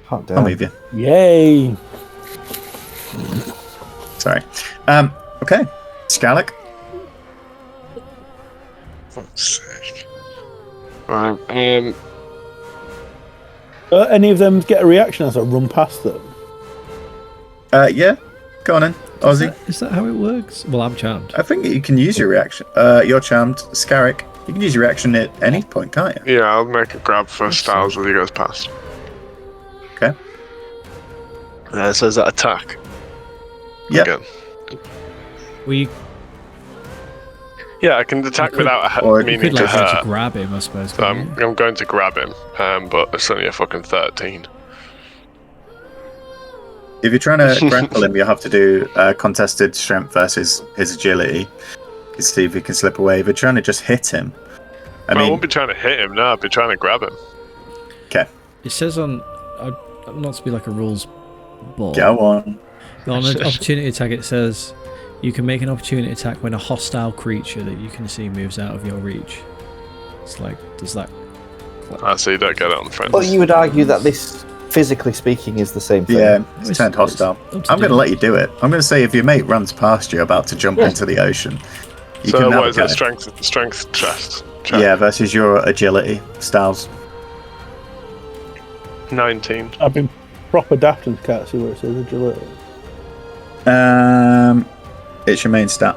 Hot damn. I'll move you. Yay! Sorry. Okay. Scarlick. Fuck's sake. Right. Any of them get a reaction as I run past them? Yeah. Go on in, Ozzy. Is that how it works? Well, I'm charmed. I think you can use your reaction. You're charmed. Scarrick. You can use your reaction at any point, can't you? Yeah, I'll make a grab for Styles as he goes past. Okay. So is that attack? Yeah. Again. We Yeah, I can attack without or could meaning to like try to hurt. grab him, I suppose. So I'm going to grab him, but it's only a fucking 13. If you're trying to grapple him, you have to do contested strength versus his agility. To see if he can slip away. If you're trying to just hit him, I won't be trying to hit him, no, I'll be trying to grab him. Okay. It says on, not to be like a rules board. Go on. On an opportunity attack, it says you can make an opportunity attack when a hostile creature that you can see moves out of your reach. It's like, does that? I see, you don't get it on friends. Well, you would argue that this, physically speaking, is the same thing. Yeah, it's turned hostile. I'm going to let you do it. I'm going to say if your mate runs past you about to jump into the ocean, you so can what is it? navigate. Strength test? Yeah, versus your agility, Styles. 19. I've been proper daft and can't see where it says agility. It's your main stat.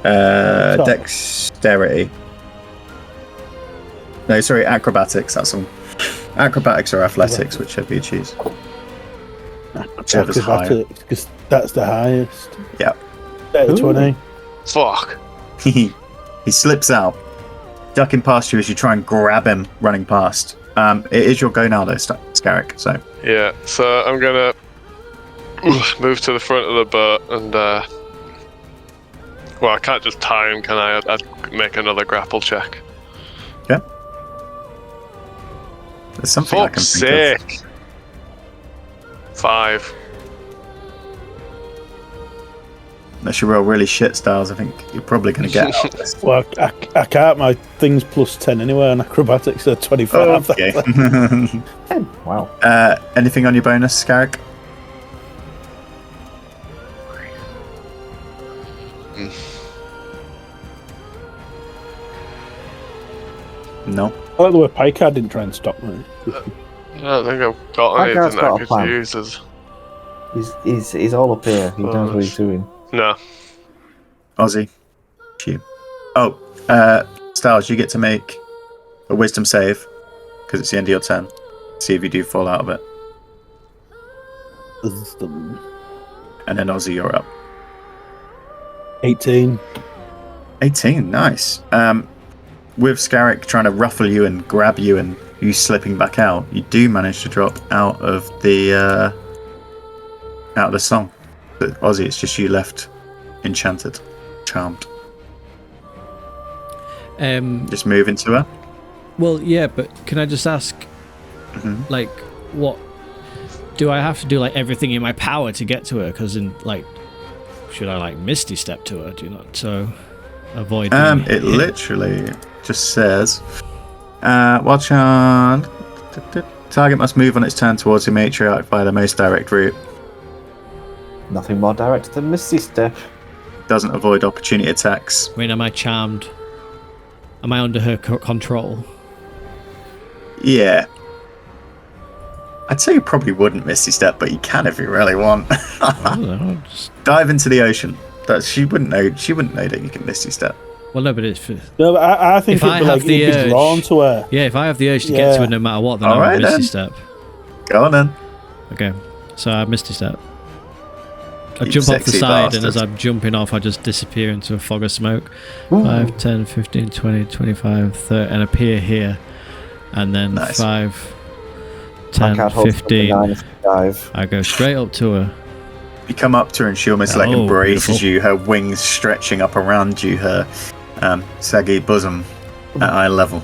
Dexterity. No, sorry, acrobatics. That's all. Acrobatics or athletics, whichever you choose. Whichever's higher. Because that's the highest. Yeah. 20. Fuck. He slips out, ducking past you as you try and grab him running past. It is your go now though, Scarrick, so. Yeah, so I'm gonna move to the front of the boat and well, I can't just tie him, can I? I'd make another grapple check. Yeah. There's something I can Fuck's think sake. 5. Unless you roll really shit, Styles, I think you're probably going to get out of this. Well, I can't. My thing's plus 10 anyway, and acrobatics are 25. Okay. Wow. Anything on your bonus, Scarrick? No. I like the way Picard didn't try and stop me. I don't think I've got That guy's anything got I a could plan. use as... He's all up here. He knows what he's doing. No. Ozzy. You. Oh, Styles, you get to make a wisdom save, because it's the end of your turn. See if you do fall out of it. Wisdom. And then Ozzy, you're up. 18. 18, nice. With Scarrick trying to ruffle you and grab you and you slipping back out, you do manage to drop out of the song. But Ozzy, it's just you left enchanted, charmed. Just move into her. Well, yeah, but can I just ask, like, what do I have to do? Like everything in my power to get to her? Because should I like Misty Step to her? Do you not so avoid? It literally just says, while charmed, target must move on its turn towards the matriarch by the most direct route. Nothing more direct than Misty Step. Doesn't avoid opportunity attacks. I mean, am I charmed? Am I under her control? Yeah. I'd say you probably wouldn't Misty Step, but you can if you really want. I don't know. Dive into the ocean. She wouldn't know that you can Misty Step. Well, no, but it's. No, but I think If I it'd have be, the like, it'd be drawn urge- to her. Yeah, if I have the urge to get to her no matter what, then All I right, will Misty then. Step. Go on then. Okay, so I Misty Step. I You jump off the sexy side, and as bastard. I'm jumping off, I just disappear into a fog of smoke. 5, 10, 15, 20, 25, 30, and appear here. And then Nice. 5, I 10, can't hold 15. 9 if you dive. I go straight up to her. You come up to her and she almost like Oh, embraces beautiful. you, her wings stretching up around you, her saggy bosom at eye level.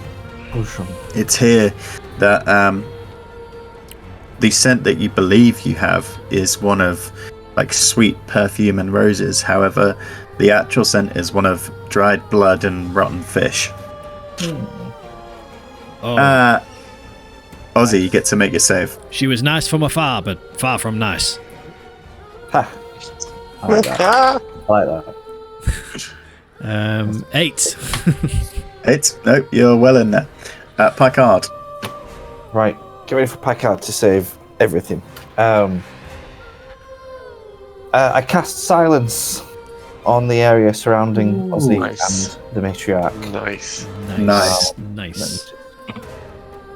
It's here that the scent that you believe you have is one of like sweet perfume and roses. However, the actual scent is one of dried blood and rotten fish. Oh, Ozzy, you get to make your save. she was nice from afar, but far from nice. Ha! I like that. I like that. 8. 8? Nope, you're well in there. Packard. Right, get ready for Packard to save everything. I cast silence on the area surrounding Ozzy nice. and the matriarch. Nice. Nice. Nice.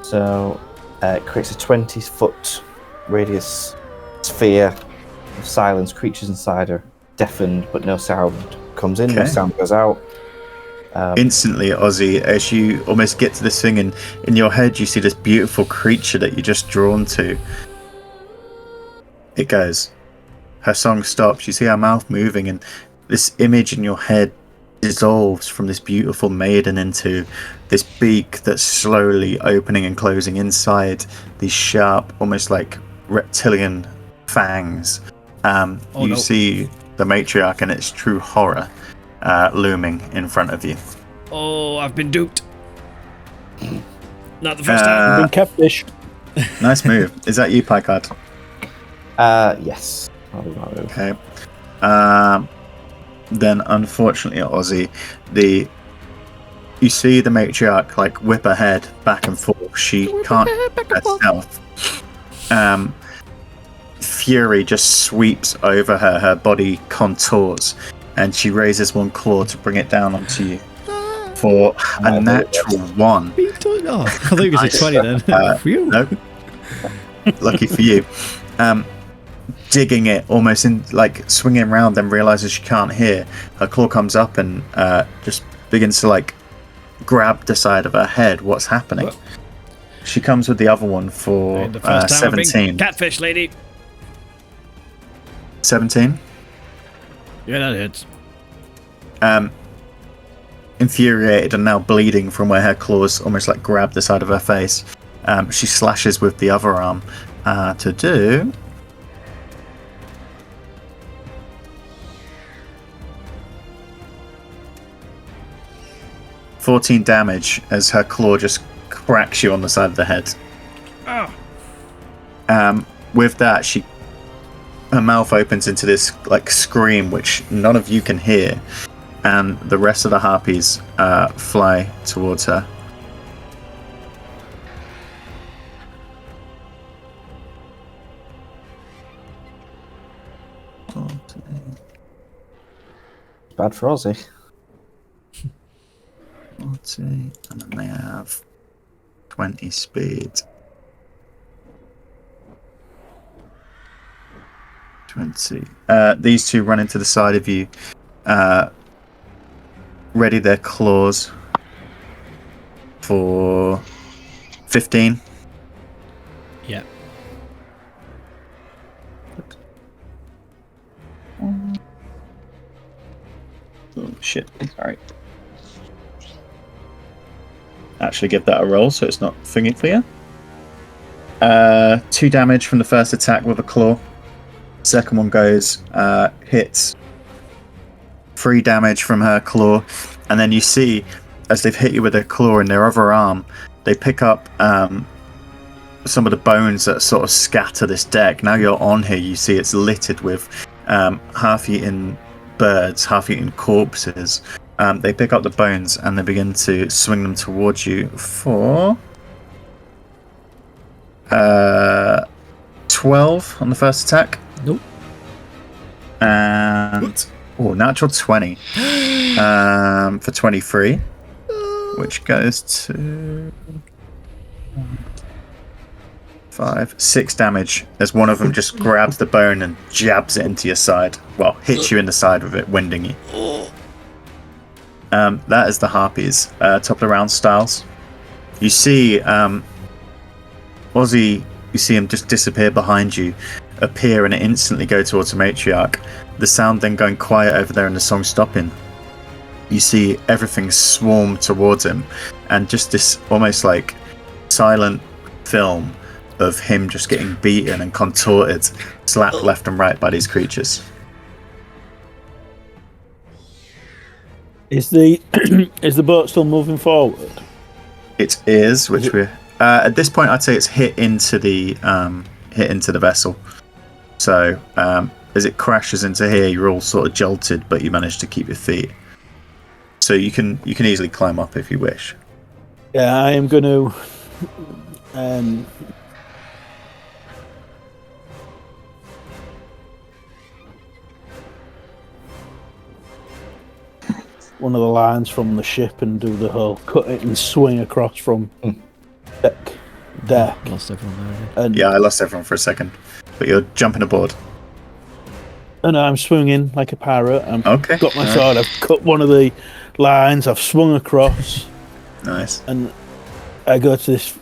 So it creates a 20-foot radius sphere of silence. Creatures inside are deafened, but no sound comes in, no Okay. sound goes out. Instantly, Ozzy, as you almost get to this thing, and in your head you see this beautiful creature that you're just drawn to. It goes. Her song stops. You see her mouth moving, and this image in your head dissolves from this beautiful maiden into this beak that's slowly opening and closing inside these sharp, almost like reptilian fangs. You no. see the matriarch and its true horror looming in front of you. Oh, I've been duped. Not the first time. Been catfish. Nice move. Is that you, Packard? Yes. I'll do that move. Okay. Then, unfortunately, Ozzy, you see the matriarch like whip her head back and forth. She can't herself. Fury just sweeps over her. Her body contours, and she raises one claw to bring it down onto you for a natural 1. Oh, I thought it was a 20 then. Phew. No. Lucky for you. Digging it almost in, like swinging around, then realizes she can't hear. Her claw comes up and just begins to like grab the side of her head. What's happening? What? She comes with the other one for The first time I've been 17. catfish, lady. 17. Yeah, that hits. Infuriated and now bleeding from where her claws almost like grab the side of her face. She slashes with the other arm to do 14 damage as her claw just cracks you on the side of the head. With that, her mouth opens into this like scream, which none of you can hear, and the rest of the harpies fly towards her. Bad for Ozzy. 40, and then they have 20 speed. 20. These two run into the side of you, ready their claws for 15. Yeah. Oh shit, sorry. Actually give that a roll so it's not thingy for you. 2 damage from the first attack with a claw. Second one goes, hits. 3 damage from her claw. And then you see, as they've hit you with their claw in their other arm, they pick up some of the bones that sort of scatter this deck. Now you're on here, you see it's littered with half-eaten birds, half-eaten corpses. They pick up the bones and they begin to swing them towards you for 12 on the first attack. Nope. And natural 20. for 23, which goes to 6 damage as one of them just grabs the bone and jabs it into your side. Well, hits you in the side with it, winding you. That is the harpies. Top of the round, Styles. You see Ozzy, you see him just disappear behind you, appear and instantly go towards the matriarch. The sound then going quiet over there and the song stopping. You see everything swarm towards him, and just this almost like silent film of him just getting beaten and contorted, slapped left and right by these creatures. Is the is the boat still moving forward? It is, which we're at this point I'd say it's hit into the vessel. So as it crashes into here, you're all sort of jolted, but you manage to keep your feet. So you can easily climb up if you wish. Yeah, I am going to. One of the lines from the ship and do the whole cut it and swing across from deck. Lost everyone there. And Yeah, I lost everyone for a second, but you're jumping aboard. and I'm swinging like a pirate. I've Okay. got my All sword. I've cut one of the lines. I've swung across, Nice. and I go to this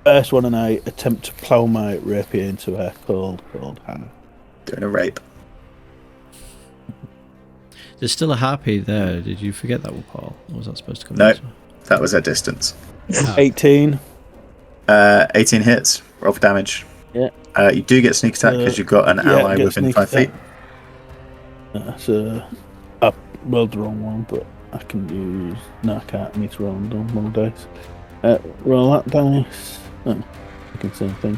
first one and I attempt to plough my rapier into her cold hand. Doing a rape. There's still a harpy there. Did you forget that one, Paul? Or was that supposed to come No. later? That was at distance. 18. 18 hits. Roll for damage. Yeah. You do get sneak attack because you've got an ally get within sneak 5 feet. attack. So I rolled the wrong one, but I can use. No, I can't. I need to roll normal dice. Roll that dice. Oh, I can same thing.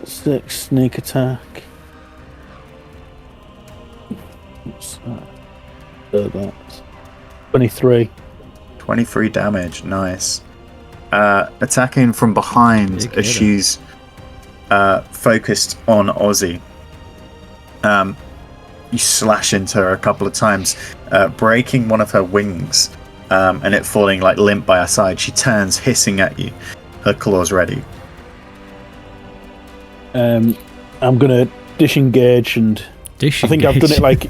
6 sneak attack. So that's 23. 23 damage. Nice. Attacking from behind Big as hitter. she's focused on Ozzy. You slash into her a couple of times, breaking one of her wings, and it falling like limp by her side. She turns, hissing at you, her claws ready. I'm gonna disengage and. I think I've done it like.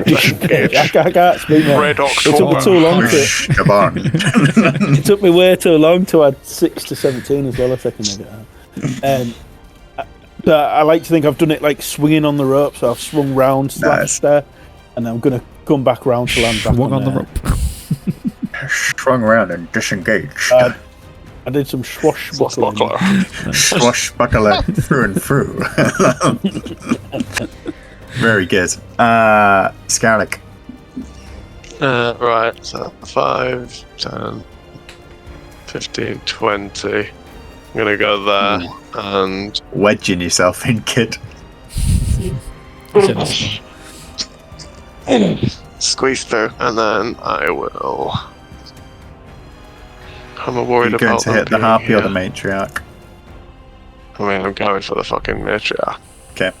disengage. I can't speak now. Red It took me October. too long to. Push the barn. It took me way too long to add 6 to 17 as well, if I can make it out. I like to think I've done it like swinging on the rope, so I've swung round, slashed there, and I'm going to come back round to land back Swung on the there. rope. Swung around and disengaged. I did some swashbuckling. Swashbuckler. Swashbuckler through and through. Very good. Scarlick. Right, so 5, 10, 15, 20. I'm gonna go there and Wedging yourself in, kid. squeeze through, and then I will. I'm worried You're going about to them hit the being harpy or the here. matriarch. I mean, I'm going for the fucking matriarch. Okay.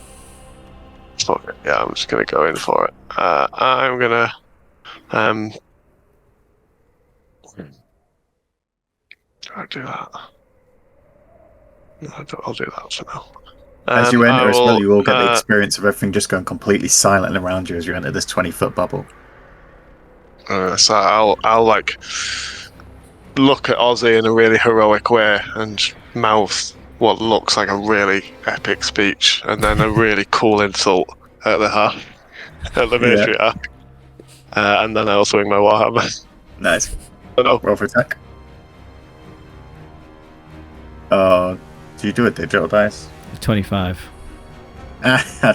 Fuck it. Yeah, I'm just gonna go in for it. I'm gonna I'll do that. No, I'll do that for now. As you enter as well, you all get the uh, experience of everything just going completely silent around you as you enter this 20-foot bubble. So I'll like look at Ozzy in a really heroic way and mouth what looks like a really epic speech, and then a really cool insult at the matriarch. And then I'll swing my warhammer. Nice. Oh, no. Roll for attack. Do you do a digital dice? 25.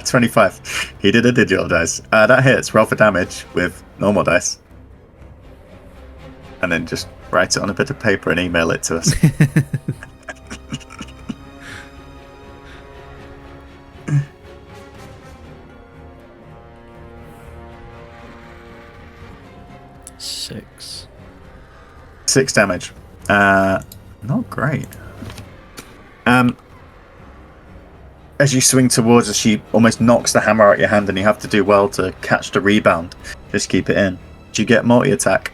25. He did a digital dice. That hits. Roll for damage with normal dice. And then just write it on a bit of paper and email it to us. Six. 6 damage. Not great. As you swing towards her, she almost knocks the hammer out your hand, and you have to do well to catch the rebound. Just keep it in. Do you get multi-attack?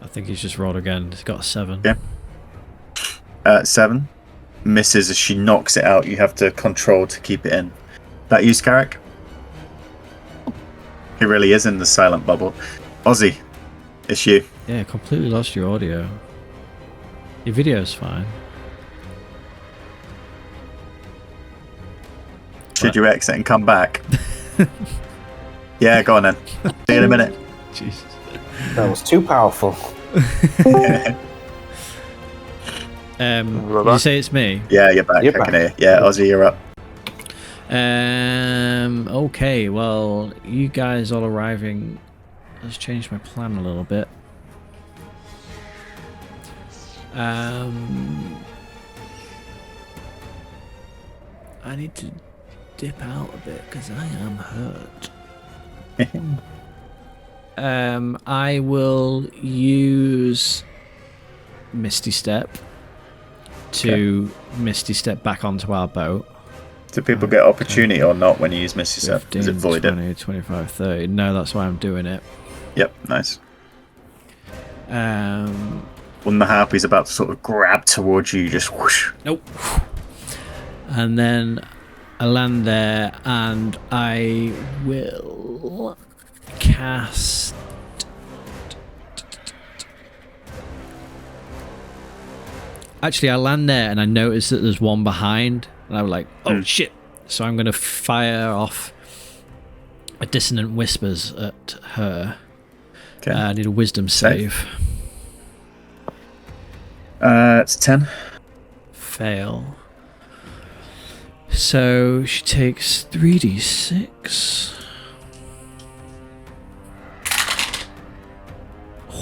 I think he's just rolled again. He's got a 7. Yeah. 7. Misses as she knocks it out. You have to control to keep it in. That you, Scarrick? He really is in the silent bubble. Ozzy, it's you. Yeah, completely lost your audio. Your video's fine. Should you exit and come back? Yeah, go on then. See you in a minute. Jesus. That was too powerful. You say it's me? Yeah, you're back. You're I can back. hear. Yeah, Ozzy, you're up. Okay, well, you guys all arriving has changed my plan a little bit. I need to dip out a bit because I am hurt. I will use Misty Step to Misty Step back onto our boat. Do people get opportunity or not when you use Misty Step? 15, Is it voided? 20, 25, 30. No, that's why I'm doing it. Yep, nice. Um, When the harpy's about to sort of grab towards you, you just whoosh. Nope. And then I land there and I will cast... Actually, I land there and I notice that there's one behind. And I'm like, oh shit. So I'm going to fire off a Dissonant Whispers at her. Okay. I need a Wisdom save. It's 10. Fail. So she takes 3d6.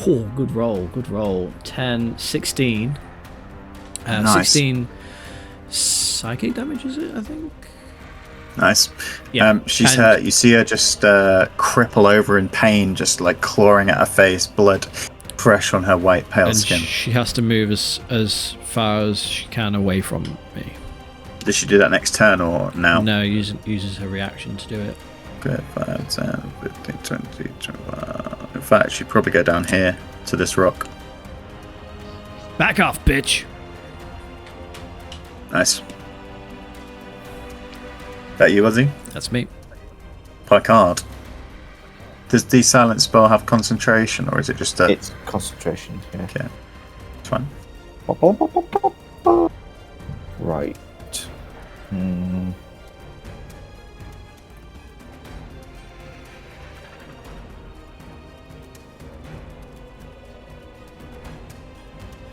Oh, good roll, good roll. 10, 16. Nice. 16 psychic damage, is it, I think? Nice. Yeah. She's and- hurt. You see her just cripple over in pain, just like clawing at her face, blood fresh on her white, pale And skin. she has to move as far as she can away from me. Does she do that next turn or now? No, uses her reaction to do it. Good, 5, 10, 15, 20, 21. In fact, she'd probably go down here to this rock. Back off, bitch! Nice. That you, Ozzy? That's me. Picard. Does the silent spell have concentration, or is it just a... It's concentration. Yeah. Okay. It's fine. Right.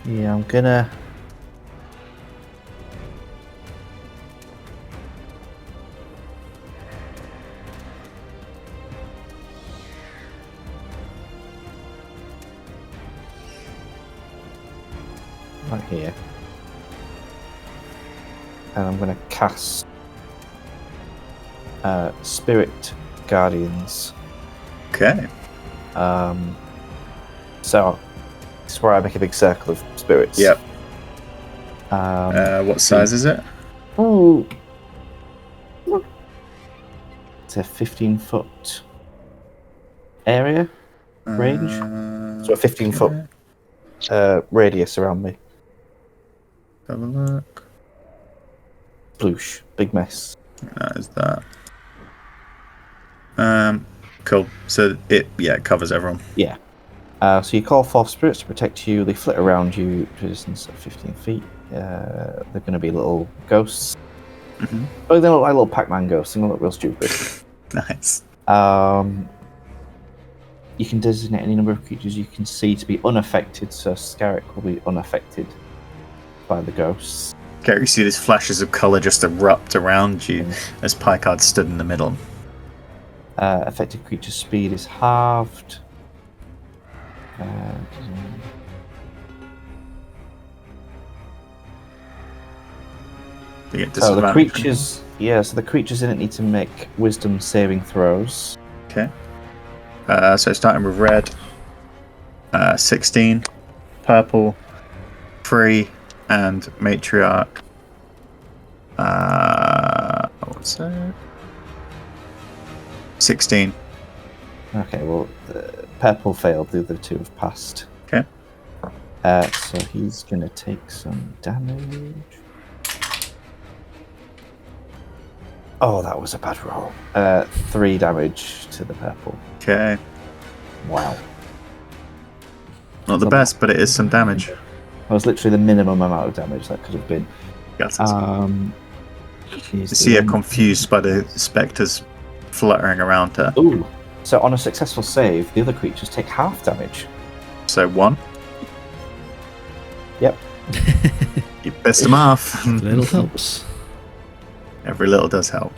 Yeah, I'm gonna... right here. And I'm gonna cast Spirit Guardians. Okay. So this is where I make a big circle of spirits. Yep. Um, What size is it? oh, it's a 15-foot area range. So a 15-foot radius around me. Have a look. Sploosh. Big mess. That is that. Cool. So it covers everyone. Yeah. So you call forth spirits to protect you. They flit around you to a distance of 15 feet. They're going to be little ghosts. Mm-hmm. Oh, they look like little Pac-Man ghosts. They look real stupid. Nice. You can designate any number of creatures you can see to be unaffected. So Scarrick will be unaffected by the ghosts. Okay, you see these flashes of colour just erupt around you as Picard stood in the middle. Affected creature's speed is halved. You get So the disadvantage. creatures, so the creatures in it need to make wisdom saving throws. Okay. So starting with red, 16, purple, 3, and matriarch. What's that? 16. Okay, well, purple failed. The other two have passed. Okay. So he's going to take some damage. Oh, that was a bad roll. 3 damage to the purple. Okay. Wow. Not the best, but it is some damage. That was literally the minimum amount of damage that could have been. Got it. You He's see her doing- confused by the spectres fluttering around her. Ooh. So on a successful save, the other creatures take half damage. So 1. Yep. You pissed them off. Little helps. Every little does help.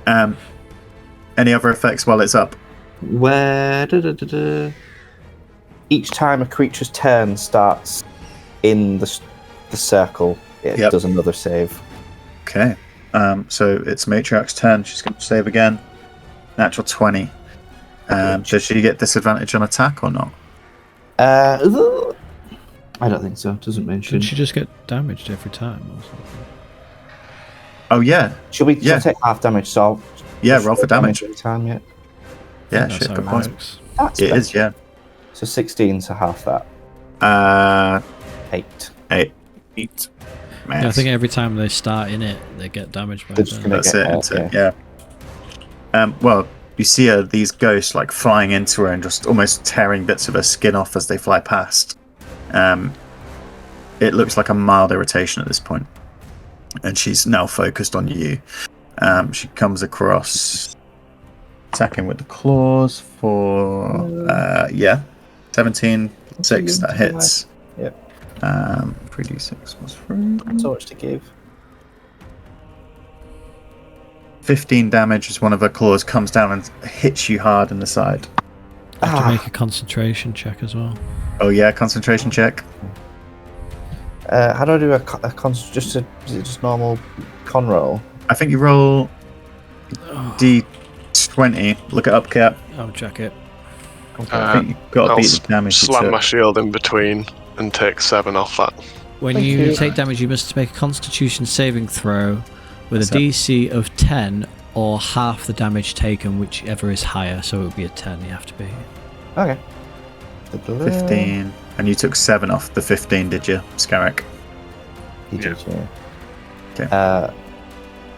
Any other effects while it's up? Where each time a creature's turn starts in the circle, it Yep. does another save. Okay. So it's Matriarch's turn. She's going to save again. Natural 20. Does she get disadvantage on attack or not? I don't think so. It doesn't mention. Didn't she just get damaged every time or something? Oh yeah. She'll Yeah. take half damage, so I'll Yeah, roll for damage. every time. Yeah, Yeah, That's shit, how good it point. works. that's It better. is, yeah. So 16 to half that. 8. 8. 8. Yeah, I think every time they start in it, they get damaged by They're just it. gonna That's get it. hurt, That's it. Yeah. Well, you see her, these ghosts like flying into her and just almost tearing bits of her skin off as they fly past. It looks like a mild irritation at this point, and she's now focused on you. She comes across, attacking with the claws for 17, 6. That hits. Yep. 3d6 plus 3. So much to give. 15 damage as one of her claws comes down and hits you hard in the side. You have to make a concentration check as well. Oh yeah, concentration check. How do I do is it just normal con roll? I think you roll d20. Look it up, Cap. I'll check it. I think you've got to I'll beat the damage. you Slam took. my shield in between and take 7 off that. When Thank you you. take damage, you must make a Constitution saving throw with What's a that? DC of 10 or half the damage taken, whichever is higher. So it would be a 10. You have to be. Okay. 15. And you took 7 off the 15, did you, Scarrick? He did, yeah. Okay.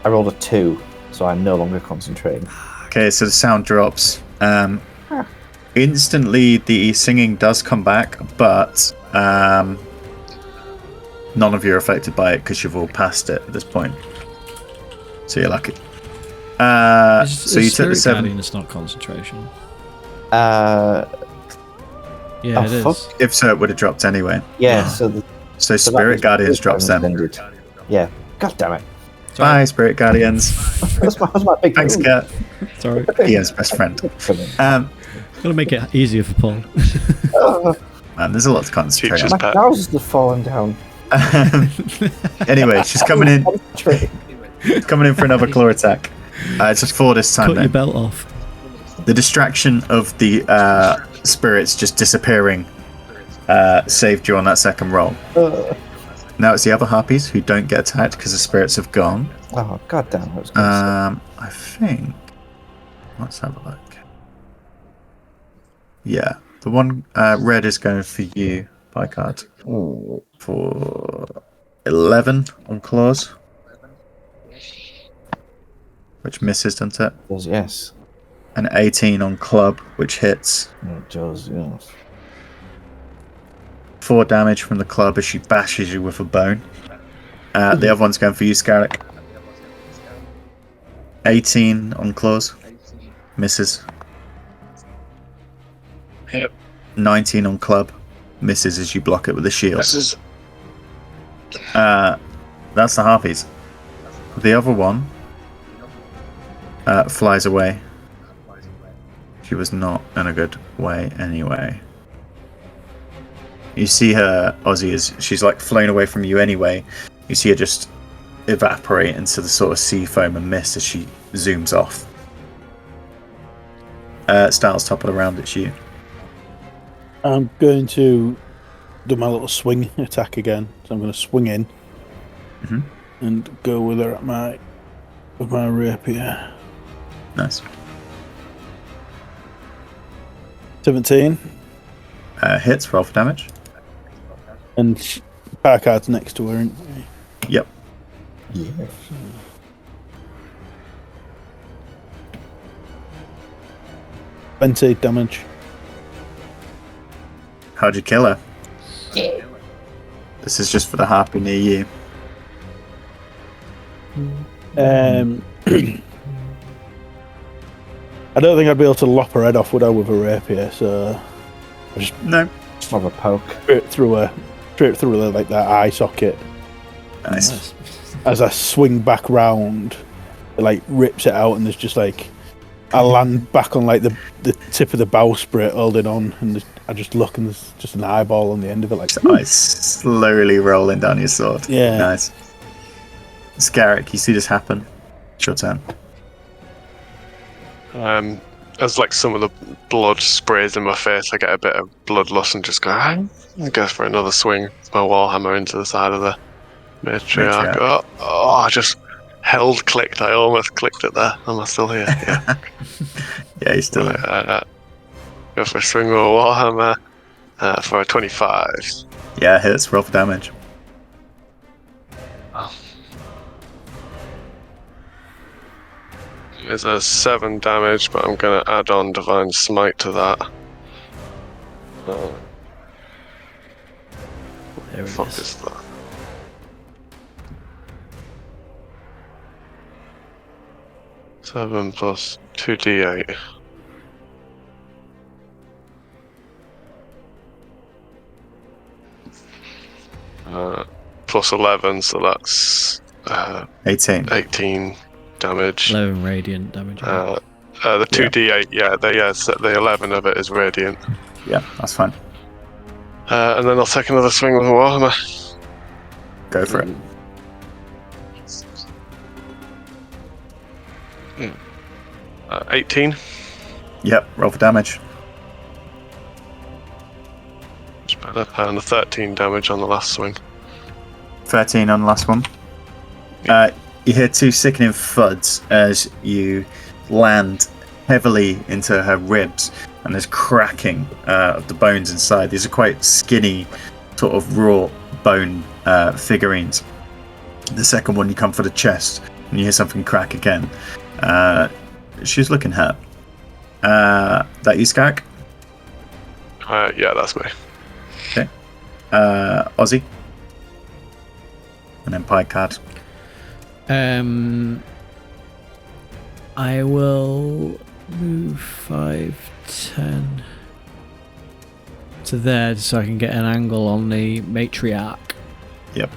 I rolled a 2, so I'm no longer concentrating. Okay, so the sound drops. Instantly, the singing does come back, but none of you are affected by it because you've all passed it at this point. So you're lucky. So you took the 7. Guardian, it's not concentration. Uh, Yeah, Oh, it is. fuck. If so, it would have dropped anyway. yeah, Oh. so the So so that Spirit was- Guardians drops them. ended. Yeah. God damn it. Bye, Spirit Guardians. That's my big Thanks, move. Cat. Sorry. Ian's best friend. Excellent. Gotta make it easier for Paul. Man, there's a lot to concentrate Teachers. on. My trousers have fallen down. Anyway, she's coming in for another claw attack. It's just 4 this time. Cut your Then. belt off. The distraction of the spirits just disappearing saved you on that second roll. Now it's the other harpies who don't get attacked because the spirits have gone. Oh, god damn. That was gonna I think. Let's have a look. Yeah, the one red is going for you by card say. Ooh. for 11 on claws, which misses, doesn't it? Does, yes. And 18 on club, which hits. It does, yes. 4 damage from the club as she bashes you with a bone. The other one's going for you, Scarrick. 18 on claws. Misses. Yep. 19 on club. Misses as you block it with a shield. This is That's the harpies. The other one flies away. She was not in a good way anyway. You see her, Ozzy, as she's like flown away from you anyway. You see her just evaporate into the sort of sea foam and mist as she zooms off. Styles, top of the round, it's you. I'm going to do my little swing attack again. So I'm going to swing in Mhm. and go with her with my rapier. Nice. 17. Hits, roll for damage. And Parkard's next to her, isn't he? Yep. Yeah. 20 damage. How'd you kill her? This is just for the harpy near you. I don't think I'd be able to lop her head off, would I, with a rapier? So I just No. Just have a poke. straight through her, like that eye socket. Nice. As I swing back round, it like rips it out, and there's just like I land back on like the tip of the bowsprit holding on, and I just look, and there's just an eyeball on the end of it, like Eyes slowly rolling down your sword. Yeah. Nice. Scarrick, you see this happen. It's your turn. As like some of the blood sprays in my face, I get a bit of bloodlust and just go, I go for another swing with my warhammer into the side of the matriarch. Matriarch. I just held clicked. I almost clicked it there. Am I still here? Yeah. Yeah, he's still there. Right, go for a swing with a warhammer for a 25. Yeah, hits, roll for damage. It's a 7 damage, but I'm going to add on Divine Smite to that. There it Fuck is. is that? Seven plus 2d8. Plus 11, so that's 18. 18 damage. 11 radiant damage. The 2d8, so the 11 of it is radiant. Yeah, that's fine. And then I'll take another swing with a warhammer. Go for it. 18. Yep, roll for damage. Much better. And a 13 damage on the last swing. 13 on the last one. You hear two sickening thuds as you land heavily into her ribs, and there's cracking of the bones inside. These are quite skinny, sort of raw bone figurines. The second one, you come for the chest, and you hear something crack again. She's looking hurt. That you, Skak? Yeah, that's me. Okay. Ozzy? And then Picard. I will move 5, 10 to there so I can get an angle on the matriarch. Yep.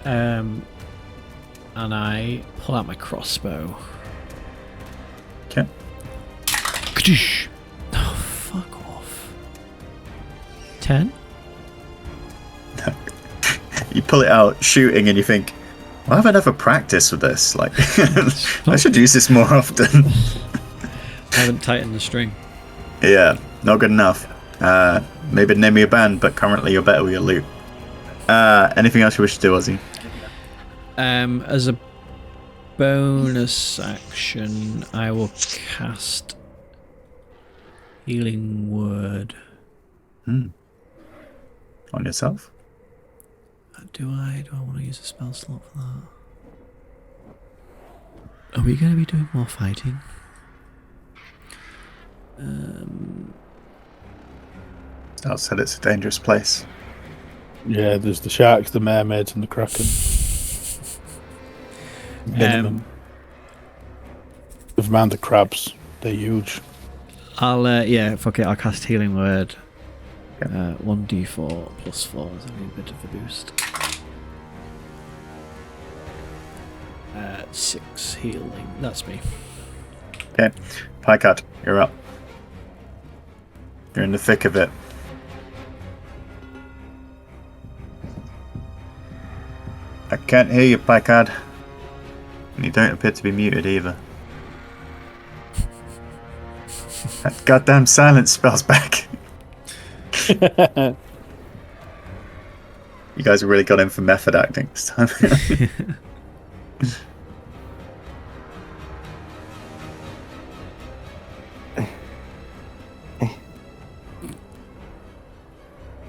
And I pull out my crossbow. Okay. Kadoosh! Oh, fuck off. 10? You pull it out, shooting, and you think, why have I never practiced with this? Like, I should use this more often. I haven't tightened the string. Yeah, not good enough. Maybe name me a band, but currently you're better with your loot. Anything else you wish to do, Ozzy? As a bonus action, I will cast Healing Word. On yourself? Do I want to use a spell slot for that? Are we going to be doing more fighting? Stout said it's a dangerous place. Yeah, there's the sharks, the mermaids, and the kraken. Never mind the crabs; they're huge. I'll fuck it. I'll cast Healing Word. 1d4 plus 4 is only a bit of a boost. 6 healing. That's me. Okay, Picard, you're up. You're in the thick of it. I can't hear you, Picard. And you don't appear to be muted either. That goddamn silence spells back. You guys have really got in for method acting this time.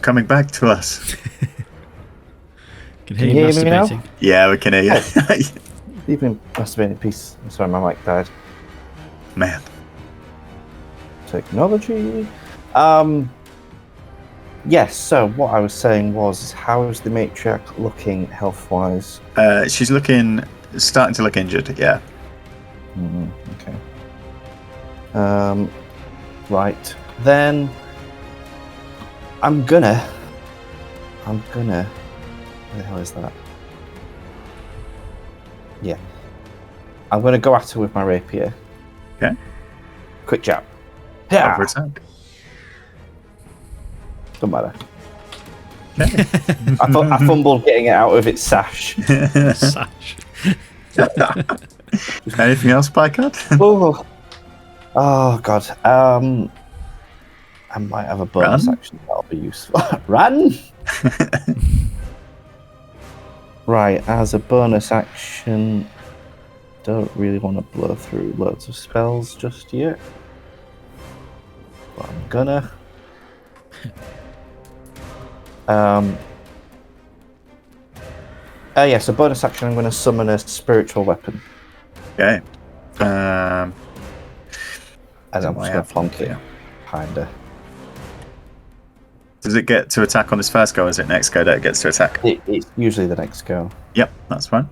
coming back to us. Can hear you me now? masturbating. Yeah, we can hear you. You've been masturbating in peace. I'm sorry, my mic died. Man. Technology. Yes, so what I was saying was, how is the matriarch looking health-wise? She's starting to look injured, yeah. Okay. Right. Then I'm gonna. Where the hell is that? Yeah. I'm gonna go at her with my rapier. Okay. Quick jab. Over attack. Don't matter. Okay. I fumbled getting it out of its sash. Sash. Anything else, Bycard? Oh god. I might have a bonus action that'll be useful. Run! Right, as a bonus action, don't really want to blow through loads of spells just yet. But I'm gonna. Yes, a bonus action, I'm going to summon a spiritual weapon. Okay. And I'm just going to plonk it behind her. Does it get to attack on its first go, or is it next go that it gets to attack? It's usually the next go. Yep, that's fine.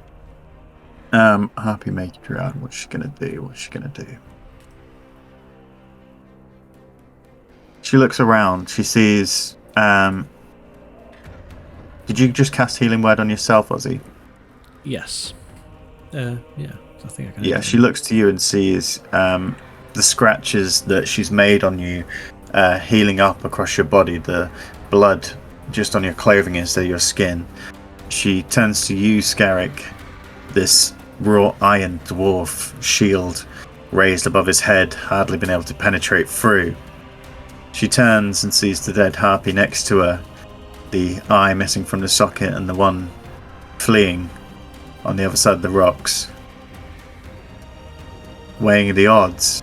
Harpy Matriarch, what's she gonna do? She looks around, she sees did you just cast Healing Word on yourself, Ozzy? Yes. Yeah, I think I can. Yeah, she looks to you and sees the scratches that she's made on you healing up across your body, the blood just on your clothing instead of your skin. She turns to you, Scarrick, this wrought iron dwarf shield raised above his head, hardly been able to penetrate through. She turns and sees the dead harpy next to her, the eye missing from the socket and the one fleeing on the other side of the rocks. Weighing the odds,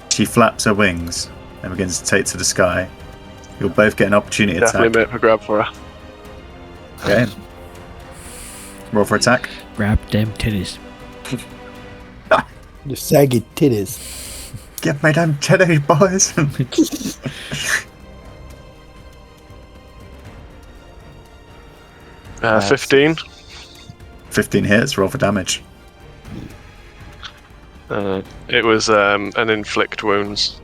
she flaps her wings and begins to take to the sky. You'll both get an opportunity attack. Definitely make a grab for her. Okay. Roll for attack. Grab them titties. The saggy titties. Get my damn teddy, boys. 15. 15 hits. Roll for damage. It was an inflict wounds.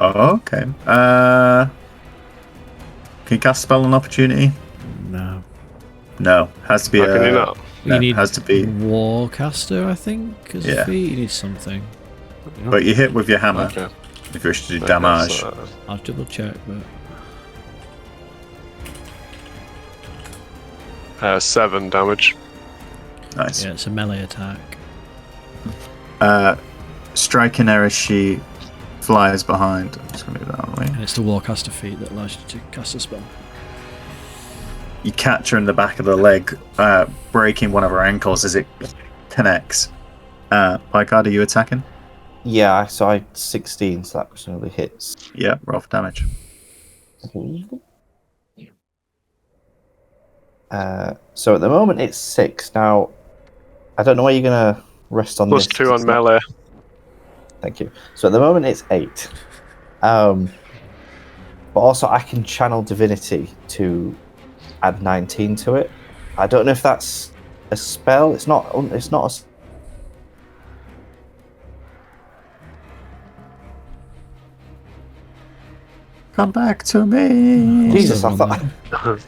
Oh, okay. Can you cast spell on opportunity? No. Has to be How can you not? No, You need has to be. Warcaster, I think, as a feat. You need something. But you hit with your hammer Okay. if you wish to do damage. So, I'll double check, but 7 damage. Nice. yeah, it's a melee attack. Striking her as she flies behind. I'm just going to move that out of the way. And it's the Warcaster feat that allows you to cast a spell. You catch her in the back of the leg, breaking one of her ankles as it connects. Picard, are you attacking? Yeah, so I 16, so that presumably hits. Yeah, roll for damage. So at the moment it's 6. Now, I don't know where you're going to rest on Plus this. 2 on melee. Thank you. So at the moment it's 8. But also I can channel divinity to add 19 to it. I don't know if that's a spell. It's not a Come back to me. Jesus, I thought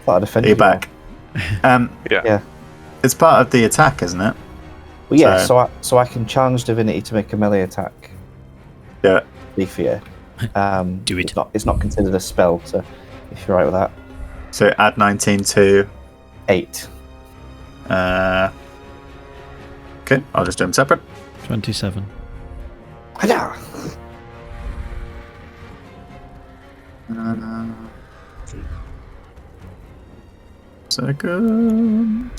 I'd offended You're you. back. Yeah. It's part of the attack, isn't it? Well, yeah. So I can challenge divinity to make a melee attack. Yeah. Beefier. Do it. It's not considered a spell. So if you're right with that. So add 19 to 8. Okay, I'll just do them separate. 27. Yeah. Second.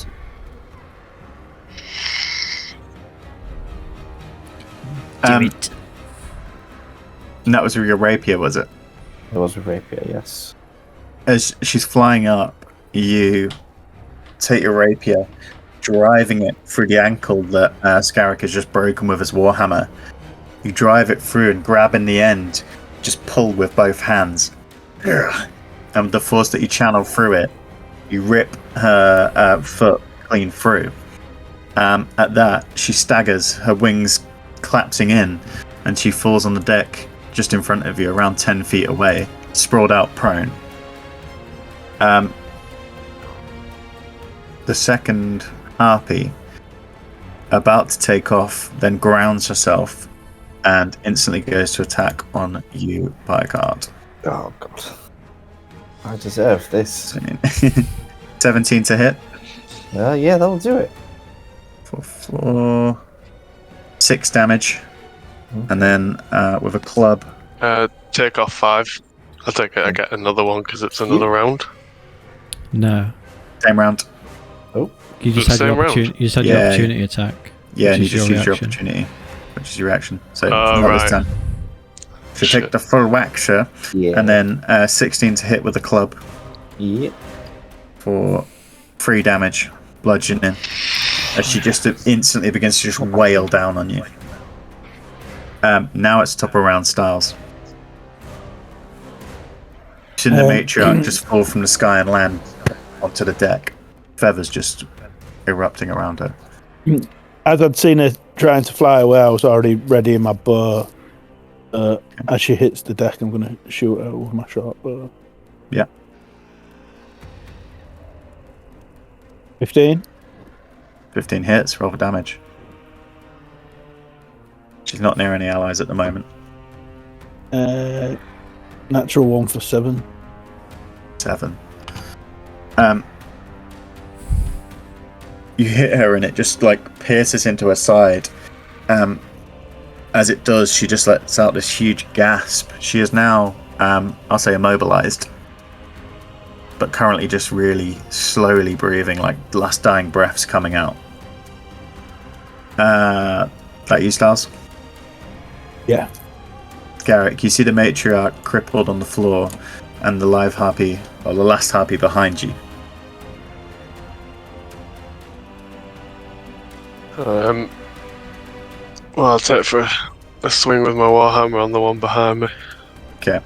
Do it. And that was with your rapier, was it? It was with rapier, yes. as she's flying up, you take your rapier, driving it through the ankle that Scarrick has just broken with his warhammer. You drive it through and grab in the end, just pull with both hands. And the force that you channel through it, you rip her foot clean through. At that, she staggers, her wings collapsing in, and she falls on the deck just in front of you, around 10 feet away, sprawled out prone. The second harpy, about to take off, then grounds herself and instantly goes to attack on you, Picard. Oh god. I deserve this. 17 to hit. Yeah, that'll do it. For 6 damage. And then with a club. Take off 5. I take it I get another one because it's another round. No. Same round. You just had your opportunity attack. Yeah, and you just use your opportunity, which is your action. So not right. this time. So take the full whack, sure. Yeah. And then 16 to hit with a club. Yep. For 3 damage, bludgeoning. As she just instantly begins to just wail down on you. Now it's top of round, Styles. Seeing the matriarch just fall from the sky and land onto the deck. Feathers just erupting around her. As I'd seen her trying to fly away, I was already ready in my bow. As she hits the deck, I'm going to shoot her with my short bow. Yeah. 15. 15 hits, roll for damage. She's not near any allies at the moment. Natural 1 for 7. 7. You hit her and it just like pierces into her side. As it does, she just lets out this huge gasp. She is now, I'll say, immobilized, but currently just really slowly breathing, like last dying breaths coming out. That you, Styles? Yeah. Garrick, you see the matriarch crippled on the floor and the live harpy, or the last harpy behind you. Well, I'll take for a swing with my warhammer on the one behind me. Okay.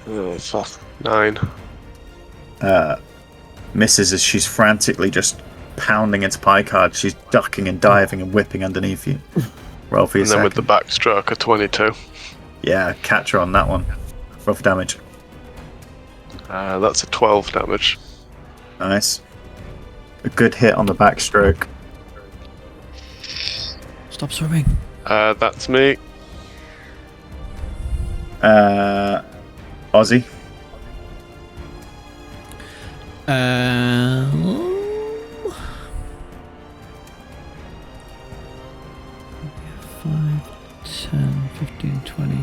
9. Misses as she's frantically just pounding into Picard. She's ducking and diving and whipping underneath you. Roll for your And then second. with the backstroke, a 22. Yeah, catch her on that one. Roll for damage. That's a 12 damage. Nice. A good hit on the backstroke. Stop swimming. That's me. Ozzy. 5, 10, 15, 20,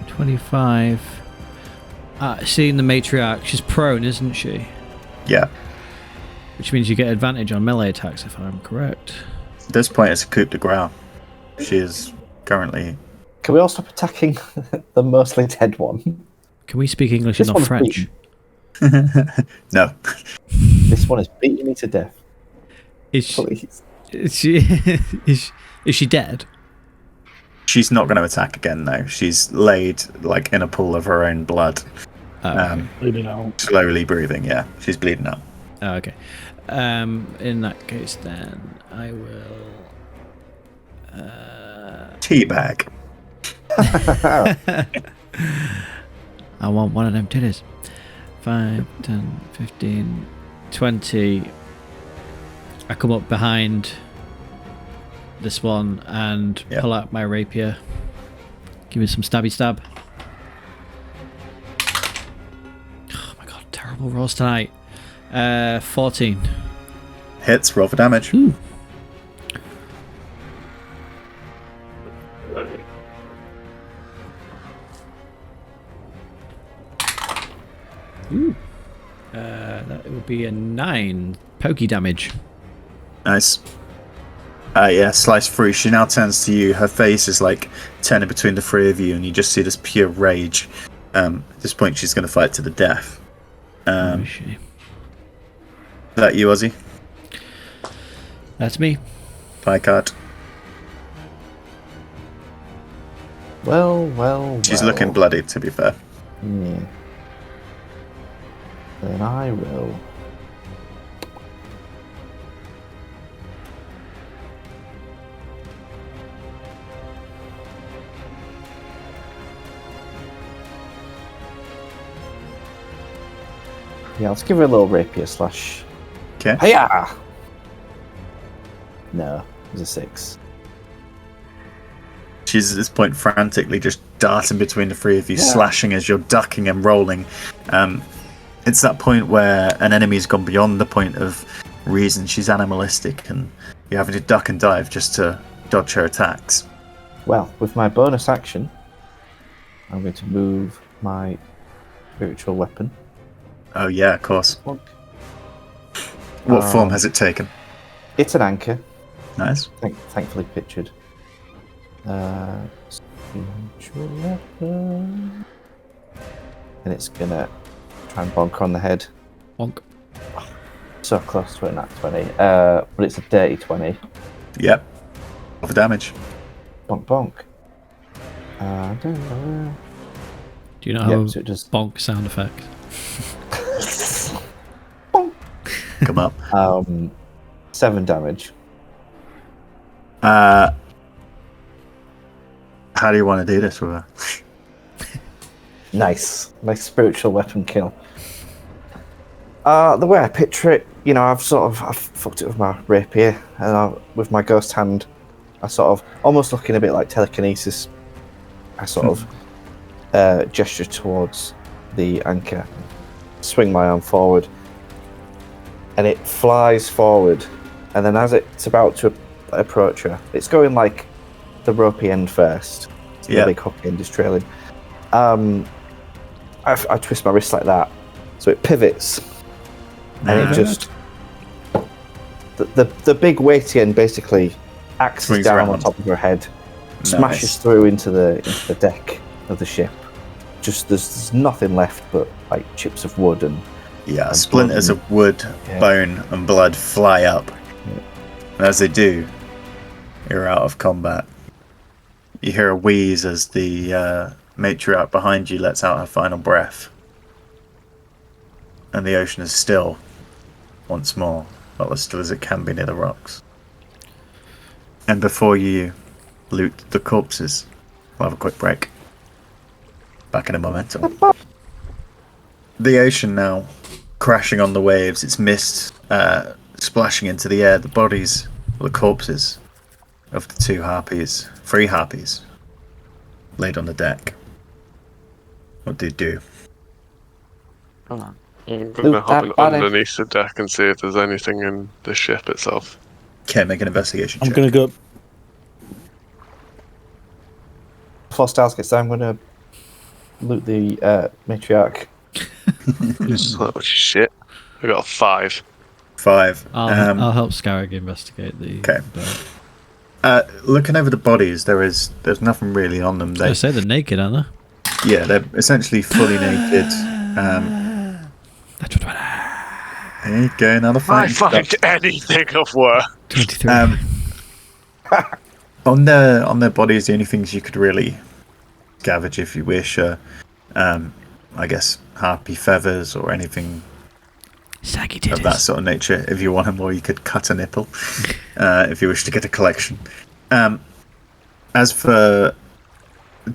25. Seeing the matriarch, she's prone, isn't she? Yeah. Which means you get advantage on melee attacks, if I'm correct. At this point, it's a coup de grace. She is currently... Can we all stop attacking the mostly dead one? Can we speak English and not French? No. This one is beating me to death. Is she is she dead? She's not going to attack again, though. She's laid like in a pool of her own blood. Bleeding out. Slowly breathing, yeah. She's bleeding out. Oh, okay. In that case, then I will. Teabag. I want one of them titties. 5, 10, 15, 20. I come up behind this one and pull out my rapier. Give me some stabby stab. Oh my god, terrible rolls tonight. 14. Hits, roll for damage. Ooh. Ooh. That would be a 9 pokey damage. Nice. Yeah, slice through. She now turns to you. Her face is like turning between the three of you, and you just see this pure rage At this point, she's going to fight to the death. Where is she? Is that you, Ozzy? That's me. Pie card. Well. She's looking bloody, to be fair. Yeah. Then I will. Yeah, let's give her a little rapier slash. Okay. Hiya! No, it was a 6. She's at this point frantically just darting between the three of you, slashing as you're ducking and rolling. It's that point where an enemy's gone beyond the point of reason. She's animalistic, and you're having to duck and dive just to dodge her attacks. Well, with my bonus action, I'm going to move my spiritual weapon. Oh yeah, of course. What form has it taken? It's an anchor. Nice. Thankfully pictured. Spiritual weapon. And it's gonna try and bonk on the head. Bonk. So close to a nat 20. But it's a dirty 20. Yep. For damage. Bonk bonk. Do you know how so it does bonk sound effect? Come up. 7 damage. How do you want to do this with her? Nice spiritual weapon kill. The way I picture it, I've fucked it with my rapier, and with my ghost hand, I sort of, almost looking a bit like telekinesis, I sort of gesture towards the anchor, swing my arm forward, and it flies forward, and then as it's about to approach her, it's going like the ropey end first, so the big hook end is trailing. I twist my wrist like that, so it pivots, and it just the big weighty end basically axes Swings down around on top of her head, Nice. smashes through into the deck of the ship. Just there's nothing left but like chips of wood and splinters of wood, bone, and blood fly up. Yeah. And as they do, you're out of combat. You hear a wheeze as the matriarch behind you lets out her final breath. And the ocean is still once more, well as still as it can be near the rocks. And before you loot the corpses, we'll have a quick break. Back in a momentum. The ocean now crashing on the waves, its mist splashing into the air, the bodies, the corpses of the 3 harpies, laid on the deck. What do you do? Hold on. I'm gonna hop underneath the deck and see if there's anything in the ship itself. Okay, make an investigation I'm check. going to go. before Styles gets there, I'm gonna loot the matriarch. Oh shit! I got a 5. 5. I'll help Scarrig investigate the Okay. bird. Looking over the bodies, there's nothing really on them. I say they're naked, aren't they? Yeah, they're essentially fully naked. That's what There you go, another I fight. find anything of worth. 23. On their bodies, the only things you could really scavenge if you wish are, I guess, harpy feathers or anything Saggy of that sort of nature. If you want them, or you could cut a nipple if you wish to get a collection. As for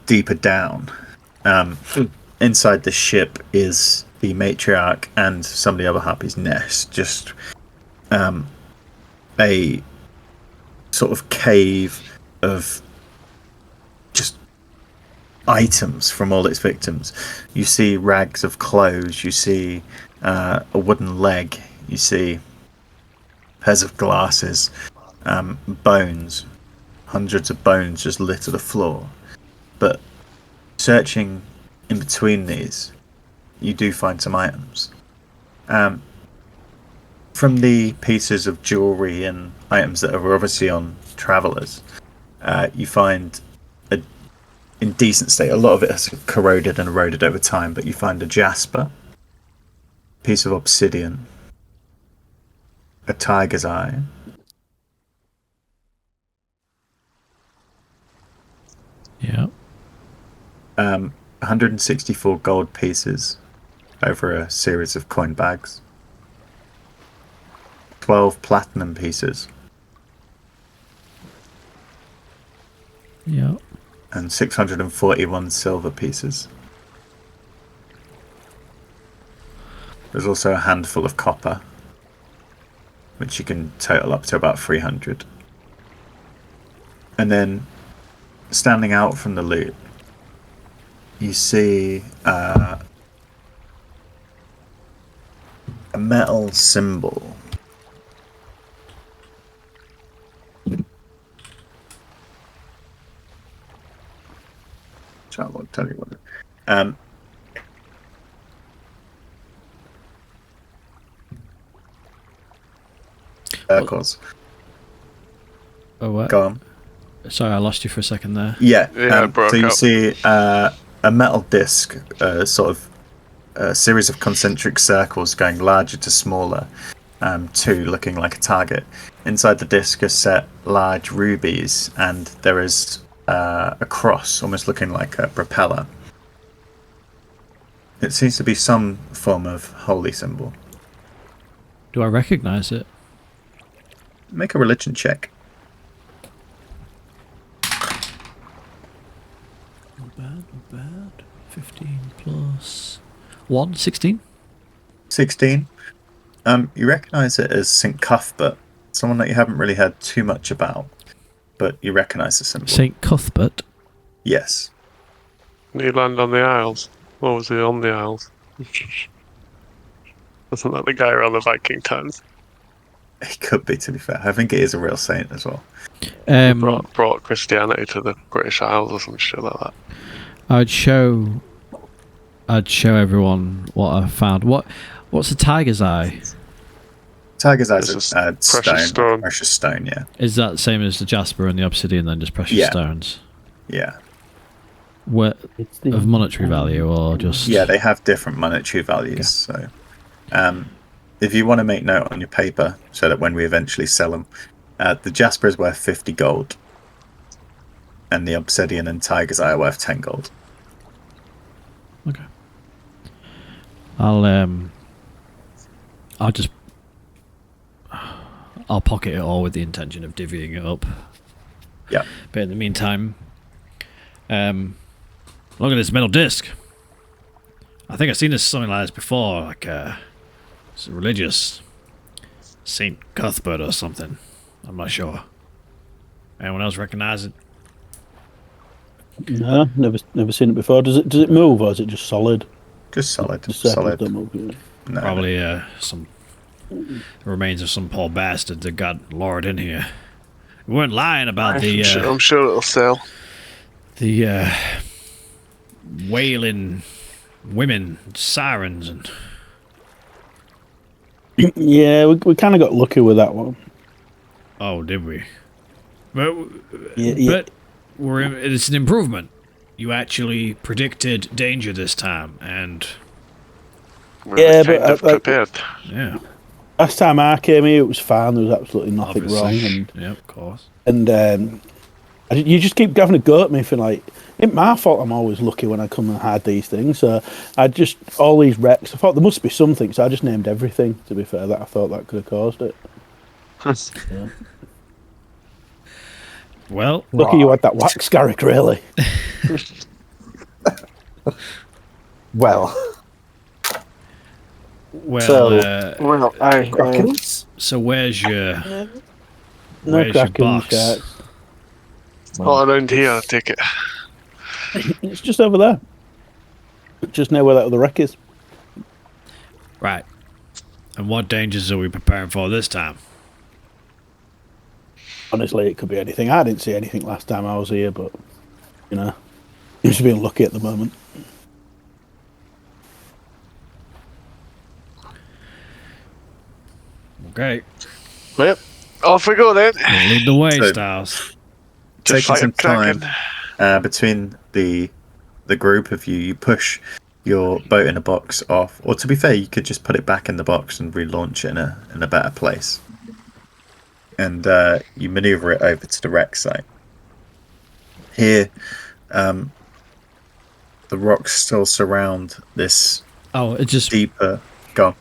deeper down, inside the ship is the matriarch and some of the other harpies' nest. Just a sort of cave of just items from all its victims. You see rags of clothes, you see a wooden leg, you see pairs of glasses, bones, hundreds of bones just litter the floor. But searching in between these, you do find some items. From the pieces of jewellery and items that are obviously on travellers, you find in decent state. A lot of it has corroded and eroded over time, but you find a jasper, piece of obsidian, a tiger's eye, Yeah. 164 gold pieces over a series of coin bags, 12 platinum pieces, Yeah. and 641 silver pieces. There's also a handful of copper, which you can total up to about 300. And then, standing out from the loot, you see a metal symbol. I won't tell you what. Circles. Oh, what? Go on. Sorry, I lost you for a second there. Yeah. It broke so you up. see a metal disc, sort of a series of concentric circles going larger to smaller, two looking like a target. Inside the disc are set large rubies, and there is a cross, almost looking like a propeller. It seems to be some form of holy symbol. Do I recognize it? Make a religion check. Not bad, not bad. 15 plus 1, 16. 16. You recognise it as St. Cuthbert, someone that you haven't really heard too much about, but you recognise the symbol. St. Cuthbert. Yes. You land on the Isles. What was he on the Isles? Wasn't that the guy around the Viking times? It could be, to be fair. I think it is a real saint as well. Brought Christianity to the British Isles or some shit like that. I'd show everyone what I found. What's a tiger's eye? Tiger's eyes It's are a precious stone. Precious stone, yeah. Is that the same as the jasper and the obsidian then, just precious Yeah. stones? Yeah. What, It's the of monetary value or just... Yeah, they have different monetary values. Okay. So, if you want to make note on your paper, so that when we eventually sell them, the jasper is worth 50 gold, and the obsidian and tiger's eye are worth 10 gold. Okay. I'll pocket it all with the intention of divvying it up. Yeah. But in the meantime, look at this metal disc. I think I've seen this something like this before, like it's a religious Saint Cuthbert or something. I'm not sure. Anyone else recognize it? No, never seen it before. Does it move or is it just solid? Just solid. The circles Solid. don't move, yeah. No, Probably some remains of some poor bastard that got lured in here. We weren't lying about I'm sure it'll sell. the wailing women, sirens, and Yeah, we kind of got lucky with that one. oh, did we? But Yeah. it's an improvement. You actually predicted danger this time, and We're but, kind of prepared. yeah, Last time I came here, it was fine. There was absolutely nothing obviously. wrong, Yeah, of course. and you just keep having a go at me for like. It's my fault. I'm always lucky when I come and hide these things. So I just all these wrecks. I thought there must be something, so I just named everything. To be fair, that I thought that could have caused it. Yeah. Well, Lucky you had that wax, Garrick. Really. Well, Well, I Krakens? so where's your No where's your cracking box? sharks. All around here, I take it. It's just over there. Just know where that other wreck is. Right. And what dangers are we preparing for this time? Honestly, it could be anything. I didn't see anything last time I was here, but you know, I'm just being lucky at the moment. Okay. Yep. Off we go then. We'll lead the way, So- Styles. Just Taking fight some a kraken. between the group of you, you push your boat in a box off. Or to be fair, you could just put it back in the box and relaunch it in a better place. And you maneuver it over to the wreck site. Here, the rocks still surround this it just deeper. Go.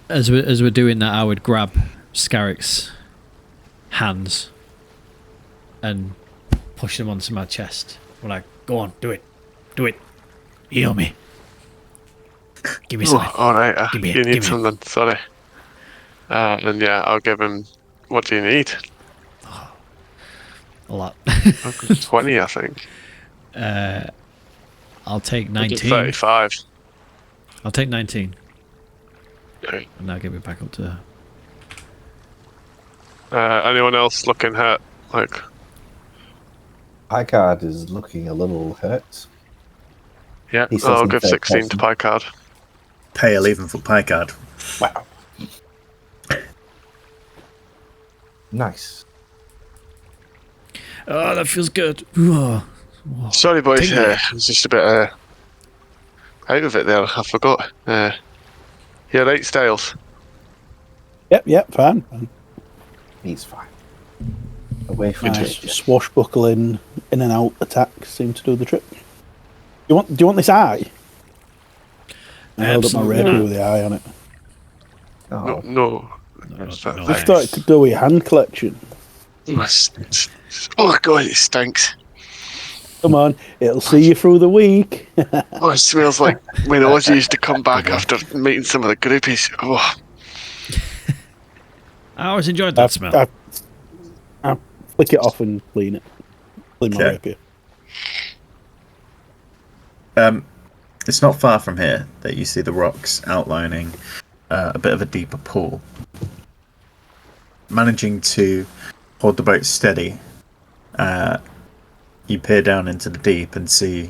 as we're doing that, I would grab Scarrick's hands and push them onto my chest. We're like, go on, do it, heal me, give me something. All right, Give me you it, need give me it. something. Sorry. And yeah, I'll give him. What do you need? A lot. 20, I think. I'll take I did 19. 35. I'll take 19, Okay. and I'll give it back up to. Anyone else looking hurt? Like, Picard is looking a little hurt. yeah, He says I'll in give third 16 to person. Picard. Pale even for Picard. Wow. Nice. Oh, that feels good. Oh, Sorry, boys. Tingly. I was just a bit out of it there. I forgot. Yeah, right, Styles. Yep, fine. He's fine. Away from Just swashbuckling in and out attacks seem to do the trick. Do you want this eye? I held up my Absolutely rapier not. with the eye on it. Oh, No. No, That's no, that no. I thing. thought it could do with your hand collection. Oh god, it stinks. Come on, it'll see you through the week. Oh, it smells like when Ozzy used to come back after meeting some of the groupies. Oh, I always enjoyed that smell. I flick it off and clean it. Clean my Okay. rapier. It's not far from here that you see the rocks outlining a bit of a deeper pool. Managing to hold the boat steady, you peer down into the deep and see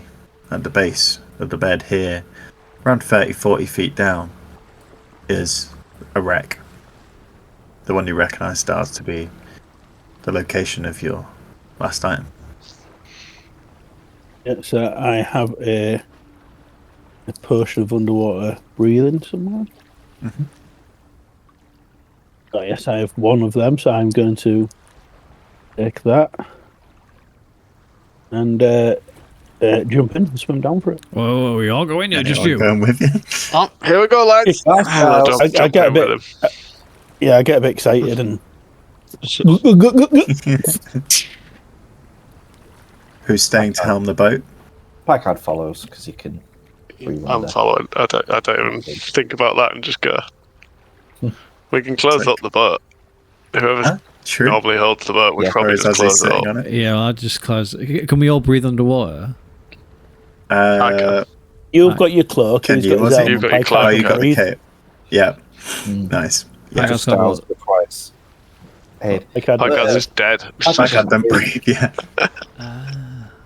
at the base of the bed here, around 30-40 feet down, is a wreck. The one you recognise starts to be the location of your last item. Yes, I have a potion of underwater breathing somewhere. Mhm. Oh, yes, I have one of them, so I'm going to take that and jump in and swim down for it. Whoa, we all go in here, just Anyone you. going with you? oh here we go, lads. Nice, I'll Styles. jump I get a in bit. with him. Yeah, I get a bit excited and. Who's staying to helm the boat? Picard follows because he can. breathe I'm under. following. I don't even think about that and just go. We can close up the boat. Whoever Huh? True. normally holds the boat, we Yeah, probably Whereas just as he's close it sitting up. on it. Yeah, I'll just close. Can we all breathe underwater? You've got your cloak. Can He's you, got his was it? helmet. You've got your Picard cloak, Oh, can you got the breathe. cape. Yeah. Mm. Nice. I Yeah. got Styles some- requires aid. Picard- Picard's just dead. Picard don't breathe. Yeah.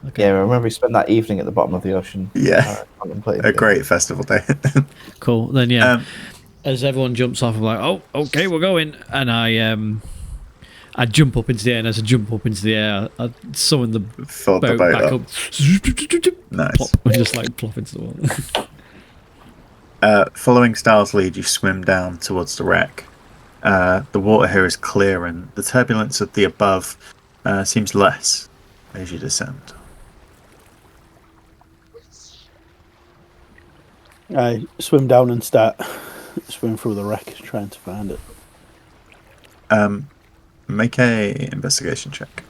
Okay. Yeah, I remember we spent that evening at the bottom of the ocean. Yeah. Contemplating A things. great festival day. Cool. Then yeah, Um, as everyone jumps off, I'm like, oh, okay, we're going, and I jump up into the air, and as I jump up into the air, I summon the Fold the boat boat back up. up. Nice. Plop, and just like plop into the wall. Following Star's lead, you swim down towards the wreck. The water here is clear, and the turbulence of the above seems less as you descend. I swim down and start swim through the wreck, trying to find it. Make a investigation check.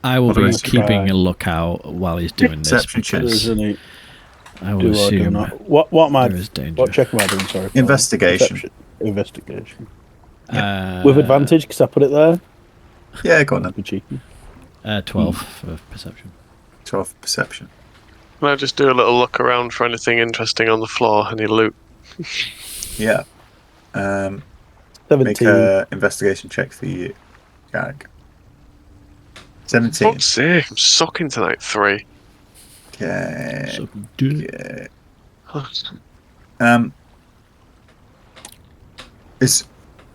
I will What be is it? keeping a lookout while he's doing this Perception check. because There's any I will do or do assume not. What am I? there is danger. What check am I doing? Sorry. Paul. Investigation. Perception. Investigation. Uh, With advantage because I put it there. Yeah, go on then. Be cheeky. 12 for perception. 12 perception. Can I just do a little look around for anything interesting on the floor? Any loot? Yeah. Make 17. a investigation check for you, Garrick. 17. Fuck's sake, I'm sucking tonight. 3. Okay. So do it. Okay.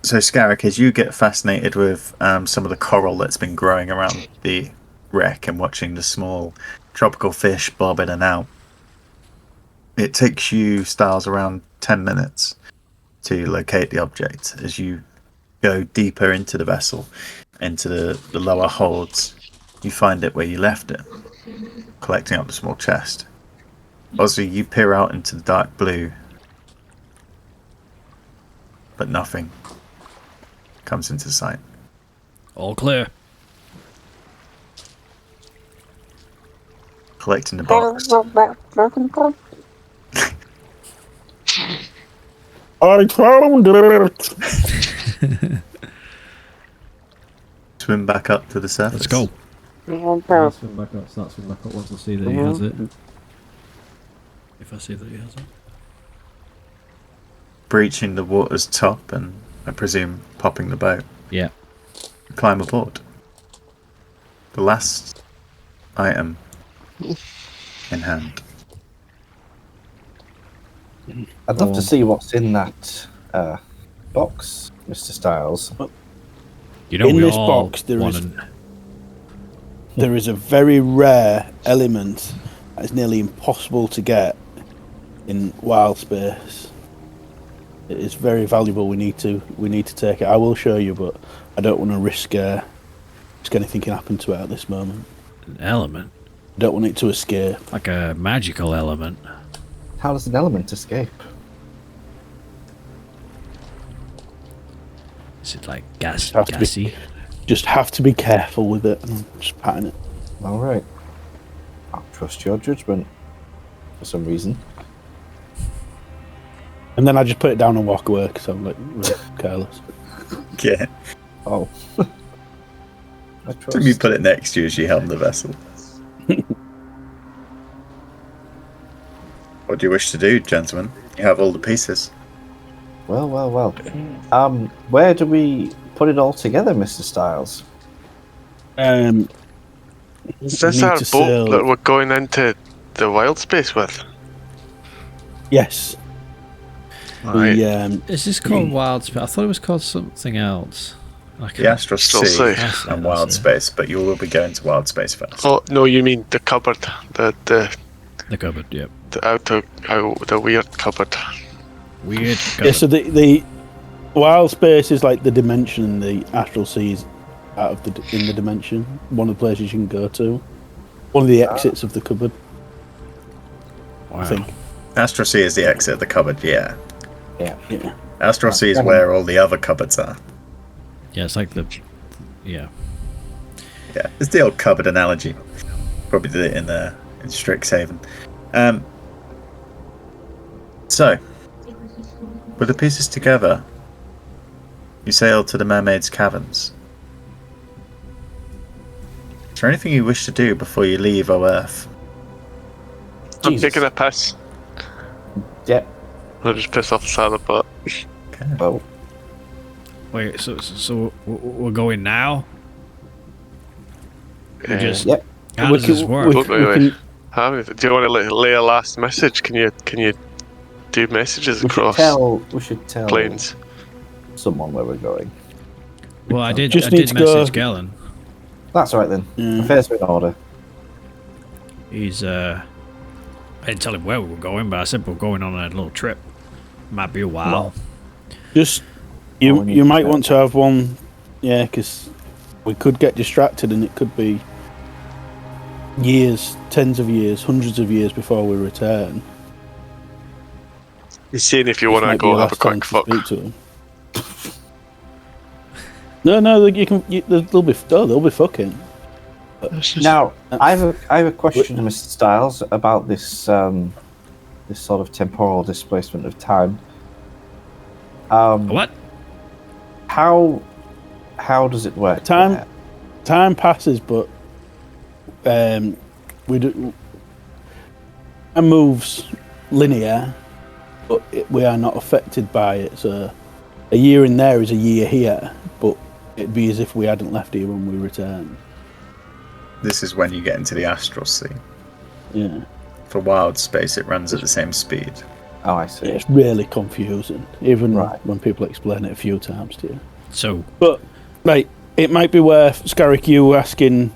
So Scarrick, as you get fascinated with some of the coral that's been growing around the wreck and watching the small tropical fish bob in and out. It takes you, Styles, around 10 minutes to locate the object as you go deeper into the vessel, into the lower holds. You find it where you left it, collecting up the small chest. Ozzy, you peer out into the dark blue, but nothing comes into sight. All clear. Collecting the box. I found it! Swim back up to the surface. Let's go. Okay. Swim back up. Start swim back up once I see that he has it. If I see that he has it. Breaching the water's top and, I presume, popping the boat. Yeah. Climb aboard. The last item in hand. I'd love to see what's in that box, Mr. Styles. You know, In we this all box, there want is- an- There is a very rare element that is nearly impossible to get in wild space. It is very valuable. We need to take it. I will show you, but I don't want to risk anything can happen to it at this moment. an element. I don't want it to escape. Like a magical element. How does an element escape? Is it like gas, Have to be- gassy? Just have to be careful with it. And I'm just patting it. All right. I'll trust your judgment for some reason. And then I just put it down and walk away because I'm like really careless. Yeah. Oh. I Let trust. me put it next to you as you helm the vessel. What do you wish to do, gentlemen? You have all the pieces. Well. Where do we put it all together, Mr. Styles? Is this need our to boat sail- that we're going into the wild space with? Yes. Right. Is this called Wild Space? I thought it was called something else. The Astral Still Sea safe. That's it, and that's Wild it. Space, but you will be going to Wild Space first. Oh no, you mean the cupboard, the The cupboard, yep. the weird cupboard. Weird cupboard. Yeah, so the wild space is like the dimension, the astral seas out of in the dimension. One of the places you can go to. One of the exits of the cupboard, Wow. I think. Astral Sea is the exit of the cupboard, yeah. Yeah. Yeah. Astral Sea is where all the other cupboards are. Yeah, it's like the... Yeah. Yeah, it's the old cupboard analogy. Probably did it in Strixhaven. So, with the pieces together, you sail to the Mermaid's Caverns. Is there anything you wish to do before you leave Earth? I'm Jesus. taking a piss. Yeah. I'll just piss off the side of the boat. Okay. Well, Wait, so we're going now? We just... Yep. How We does this can- work? we- Wait, we wait. can- Do you want to lay a last message? Can you do messages across we should tell planes? someone where we're going. Well, I did Just I need did to go- message Gellin. That's all right then. Yeah. Affairs are in order. He's, I didn't tell him where we were going, but I said we're going on a little trip. Might be a while. Just we you need you to might go. want to have one, yeah, because we could get distracted and it could be years, tens of years, hundreds of years before we return. You're seeing if you This want to might be go your have a last time quick to fuck. speak to him. No, you can. They'll be fucking. Now, I have a question, Mr. Styles, about this this sort of temporal displacement of time. What? How does it work? Time passes, but we do. Time moves linear, but we are not affected by it. So a year in there is a year here, but it'd be as if we hadn't left here when we returned. This is when you get into the Astral Sea. Yeah, For Wild Space, it runs at the same speed. Oh, I see. it's really confusing, even Right. when people explain it a few times to you. So, But right, it might be worth Scarrick you asking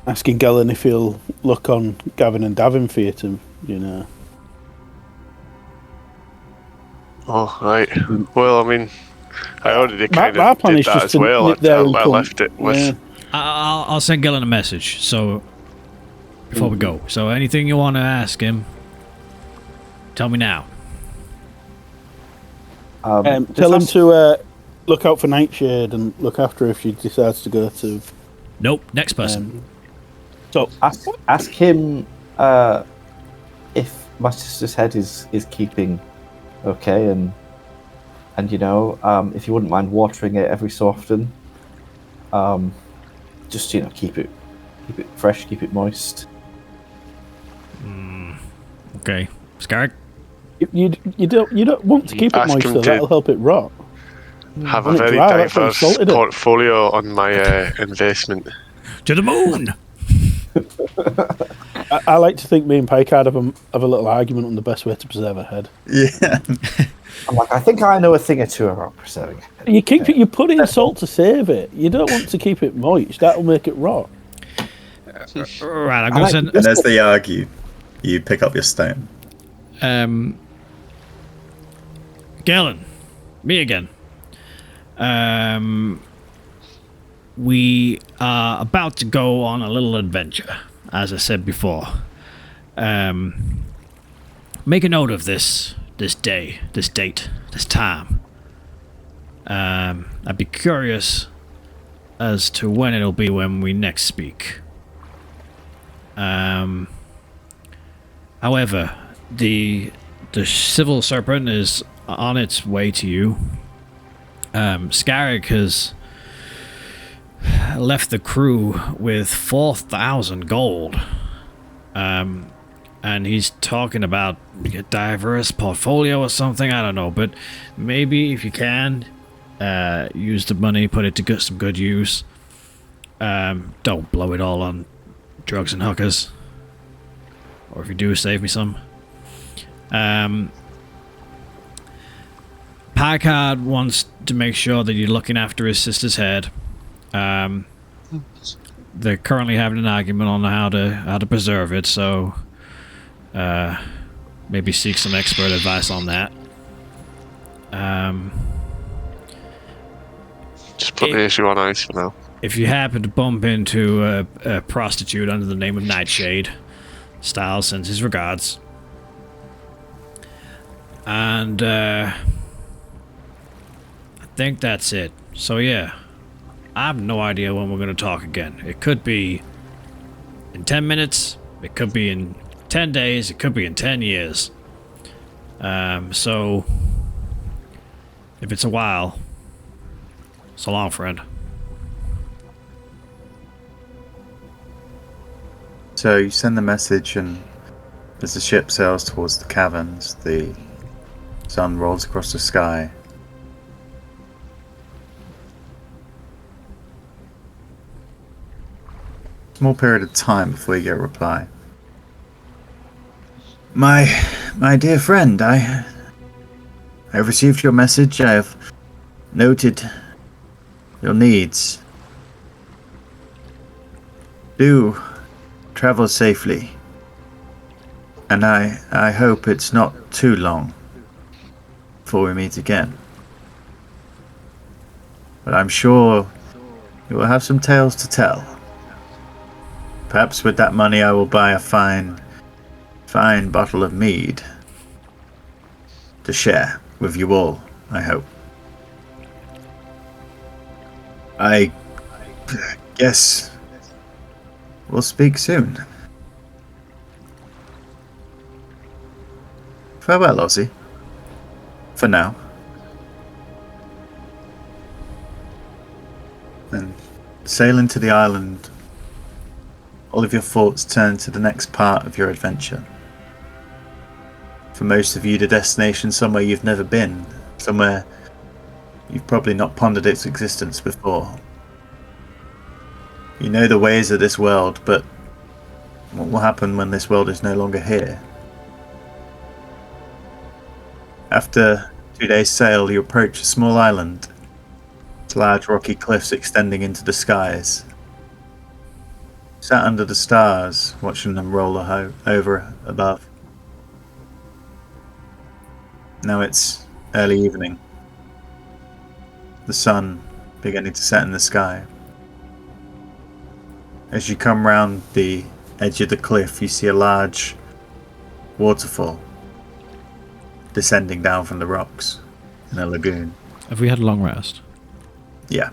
asking Gellin if he'll look on Gavin and Davin for you to, Oh, right. Well, I mean, I already kind my of plan did is that just as to well. nip there and I come. left it with... Yeah. I'll send Gillen a message. So before we go, so anything you want to ask him, tell me now. Tell him to look out for Nightshade and look after her if she decides to go to. Nope. Next person. So ask him if my sister's head is keeping okay, and if you wouldn't mind watering it every so often. Just keep it fresh, keep it moist. Okay, Scarrick. You don't want to keep it Ask moist, him though. to That'll help it rot. Have a When it very dry, that's when you diverse salted it. portfolio on my investment. To the moon. I like to think me and Picard have a little argument on the best way to preserve a head. Yeah. I'm like, I think I know a thing or two about preserving it. You put in salt to save it. You don't want to keep it moist. That'll make it rot. Right, I'm going to send... And as they argue, you pick up your stone. Galen, me again. We are about to go on a little adventure, as I said before. Make a note of this day, this date, this time. I'd be curious as to when it'll be when we next speak. However, the civil serpent is on its way to you. Scarrick has left the crew with 4,000 gold. And he's talking about a diverse portfolio or something, I don't know, but maybe if you can, use the money, put it to some good use. Don't blow it all on drugs and hookers. Or if you do, save me some. Picard wants to make sure that you're looking after his sister's head. They're currently having an argument on how to preserve it, so maybe seek some expert advice on that. Just put the issue on ice for now. If you happen to bump into a prostitute under the name of Nightshade, Styles sends his regards. And I think that's it. So yeah, I have no idea when we're going to talk again. It could be in 10 minutes, it could be in 10 days, it could be in 10 years. So if it's a while, so long, friend. So you send the message, and as the ship sails towards the caverns, the sun rolls across the sky. Small period of time before you get a reply. My dear friend, I have received your message. I have noted your needs. Do travel safely, and I hope it's not too long before we meet again. But I'm sure you will have some tales to tell. Perhaps with that money I will buy a fine bottle of mead to share with you all, I hope. I guess we'll speak soon. Farewell, Ozzy. For now. And sailing to the island, all of your thoughts turn to the next part of your adventure. For most of you, the destination somewhere you've never been, somewhere you've probably not pondered its existence before. You know the ways of this world, but what will happen when this world is no longer here? After 2 days' sail, you approach a small island. It's large rocky cliffs extending into the skies. Sat under the stars, watching them roll over above. Now it's early evening. The sun beginning to set in the sky. As you come round the edge of the cliff, you see a large waterfall descending down from the rocks in a lagoon. Have we had a long rest? Yeah.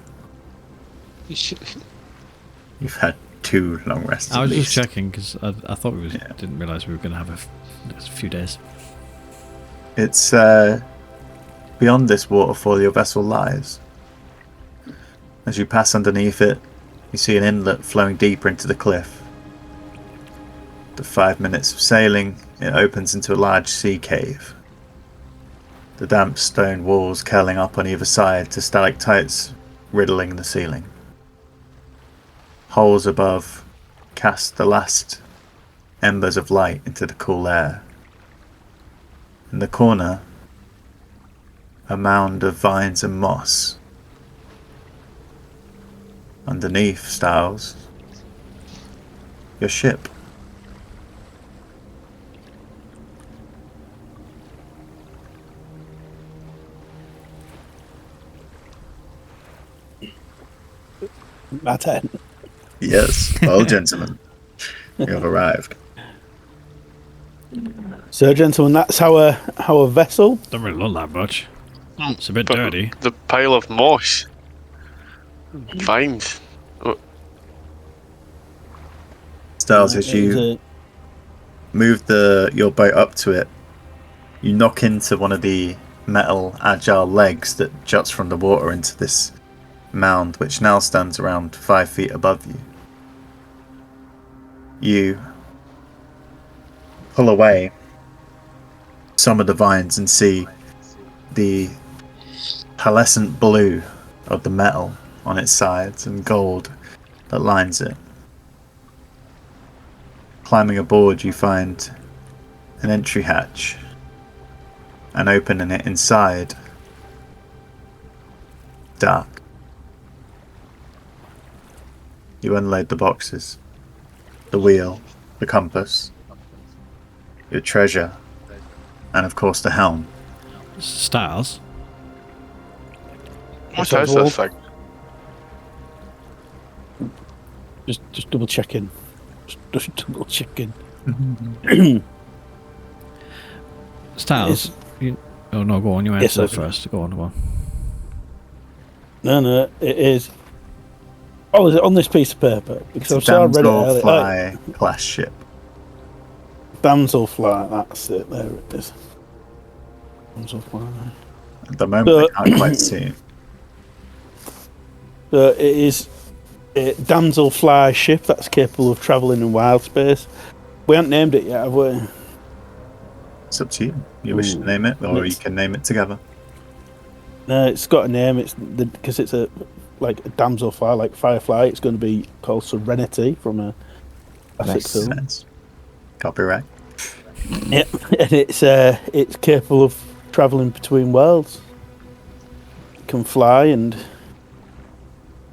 You've had 2 long rests. I was at just least. checking because I thought we didn't realise we were going to have a few days. It's beyond this waterfall your vessel lies. As you pass underneath it, you see an inlet flowing deeper into the cliff. After 5 minutes of sailing, it opens into a large sea cave. The damp stone walls curling up on either side to stalactites riddling the ceiling. Holes above cast the last embers of light into the cool air. In the corner, a mound of vines and moss. Underneath, Styles, your ship. My turn. Yes, well, gentlemen, you have arrived. So, gentlemen, that's our vessel. Don't really look that much. It's a bit But dirty. The pile of moss. Vines. Styles, as you move your boat up to it, you knock into one of the metal agile legs that juts from the water into this mound, which now stands around 5 feet above you. You pull away some of the vines and see the pearlescent blue of the metal on its sides and gold that lines it. Climbing aboard, you find an entry hatch and opening it inside. Dark. You unload the boxes, the wheel, the compass, your treasure, and of course the helm. Stars. What is this thing? Just double checking. Just double checking. Stars. Oh no, go on. You answer Yes, that first. Go on. No, it is. Oh, is it on this piece of paper? Because It's a I read it earlier. Damselfly class ship. Damselfly, that's it. There it is. Damselfly. At the moment, I can't quite see it. So it is a damselfly ship that's capable of travelling in wild space. We haven't named it yet, have we? It's up to you. You wish to name it, or you can name it together. No, it's got a name. It's because it's a damselfly, like Firefly. It's going to be called Serenity from a classic film. Sense. Copyright. Yep, and it's capable of travelling between worlds. It can fly and.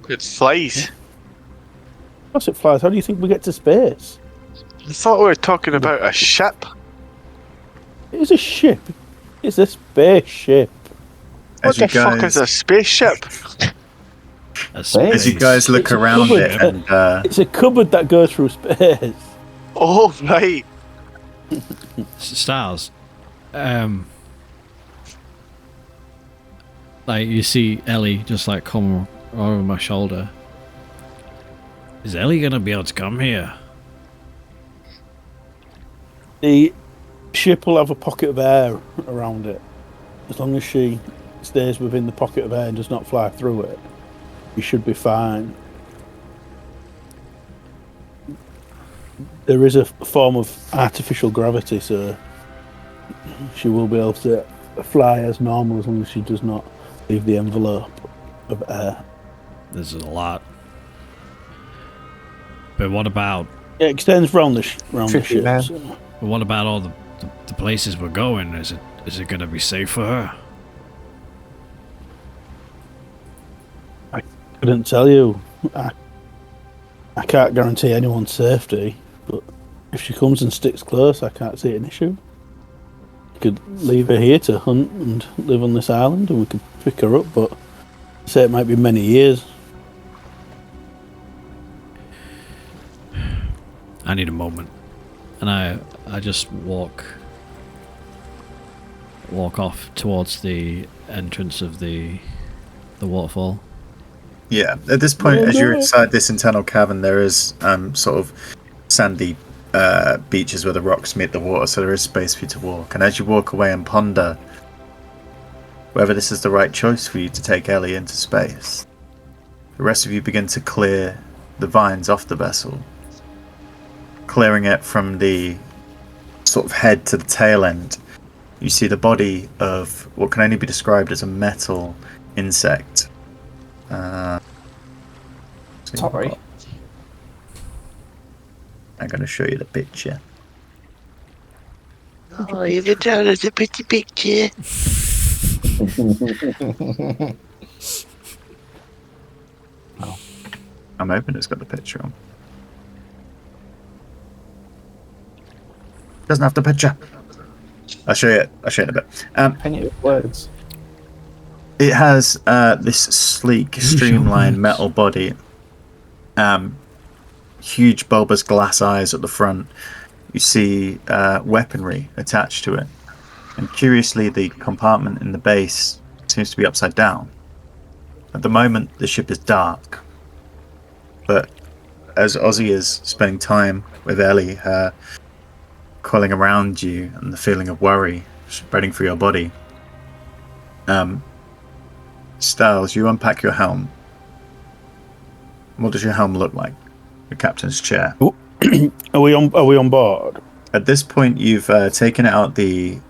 It flies. Of course it flies. How do you think we get to space? I thought we were talking about a ship. It is a ship. It's a spaceship. What the fuck is a spaceship? As you guys look It's a around cupboard. it, and It's a cupboard that goes through space. Oh, right. Stars. Like you see Ellie just like come over my shoulder. Is Ellie gonna be able to come here? The ship will have a pocket of air around it. As long as she stays within the pocket of air and does not fly through it, you should be fine. There is a form of artificial gravity, so she will be able to fly as normal as long as she does not leave the envelope of air. This is a lot. But what about It extends round the ship. Man. So. but what about all the places we're going? Is it gonna be safe for her? I couldn't tell you. I I can't guarantee anyone's safety, but if she comes and sticks close, I can't see an issue. We could leave her here to hunt and live on this island, and we could pick her up, but say it might be many years. I need a moment. And I just walk off towards the entrance of the waterfall. Yeah, at this point, as you're inside this internal cavern, there is sort of sandy beaches where the rocks meet the water, so there is space for you to walk. And as you walk away and ponder whether this is the right choice for you to take Ellie into space, the rest of you begin to clear the vines off the vessel, clearing it from the sort of head to the tail end. You see the body of what can only be described as a metal insect. Sorry. I'm going to show you the picture. Oh, you can tell us a pretty picture. I'm hoping it's got the picture on. Doesn't have the picture. I'll show you it in a bit. Can you words? It has this sleek, streamlined metal body. Huge bulbous glass eyes at the front. You see weaponry attached to it. And curiously, the compartment in the base seems to be upside down. At the moment, the ship is dark. But as Ozzy is spending time with Ellie, her coiling around you and the feeling of worry spreading through your body, Styles, you unpack your helm. What does your helm look like? The captain's chair. Are we on board? At this point, you've taken it out the.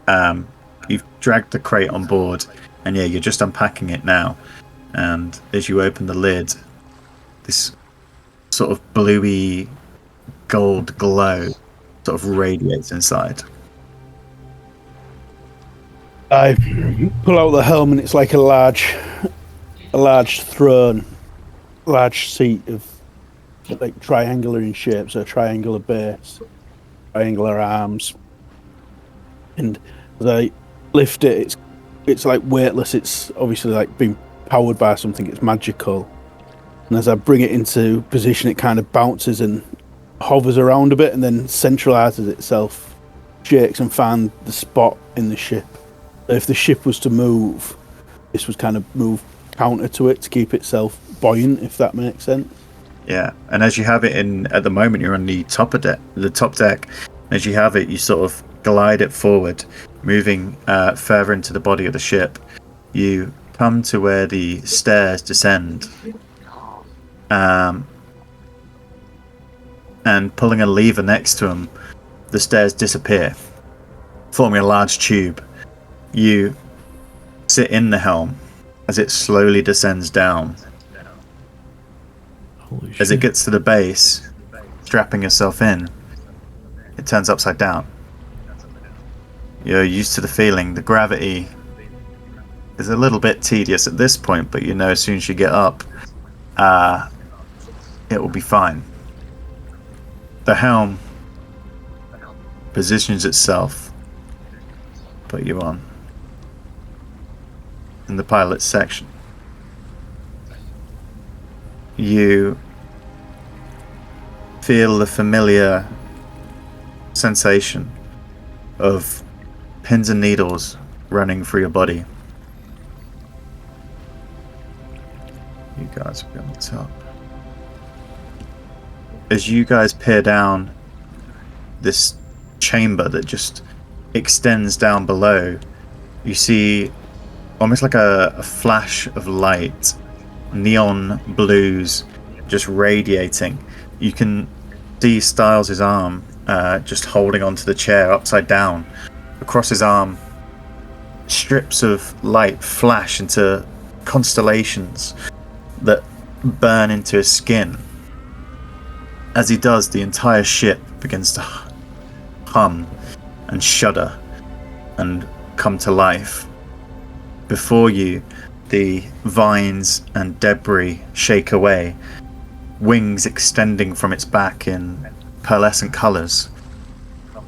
You've dragged the crate on board, and yeah, you're just unpacking it now. And as you open the lid, this sort of bluey gold glow sort of radiates inside. I pull out the helm, and it's like a large throne, large seat of like triangular in shape, so a triangular base, triangular arms. And as I lift it, it's like weightless. It's obviously like being powered by something. It's magical. And as I bring it into position, it kind of bounces and hovers around a bit, and then centralizes itself, shakes and finds the spot in the ship. So if the ship was to move, this would kind of move counter to it to keep itself buoyant, if that makes sense. Yeah, and as you have it in, at the moment you're on the top deck. As you have it, you sort of glide it forward, moving further into the body of the ship. You come to where the stairs descend, and pulling a lever next to them, the stairs disappear, forming a large tube. You sit in the helm as it slowly descends down. Holy shit. As it gets to the base, strapping yourself in, it turns upside down. You're used to the feeling. The gravity is a little bit tedious at this point, but you know as soon as you get up, it will be fine. The helm positions itself, put you on, in the pilot's section. You feel the familiar sensation of pins and needles running through your body. You guys will be on the top. As you guys peer down this chamber that just extends down below, you see almost like a flash of light, neon blues just radiating. You can see Styles' arm just holding onto the chair upside down. Across his arm, strips of light flash into constellations that burn into his skin. As he does, the entire ship begins to hum and shudder and come to life. Before you, the vines and debris shake away, wings extending from its back in pearlescent colours.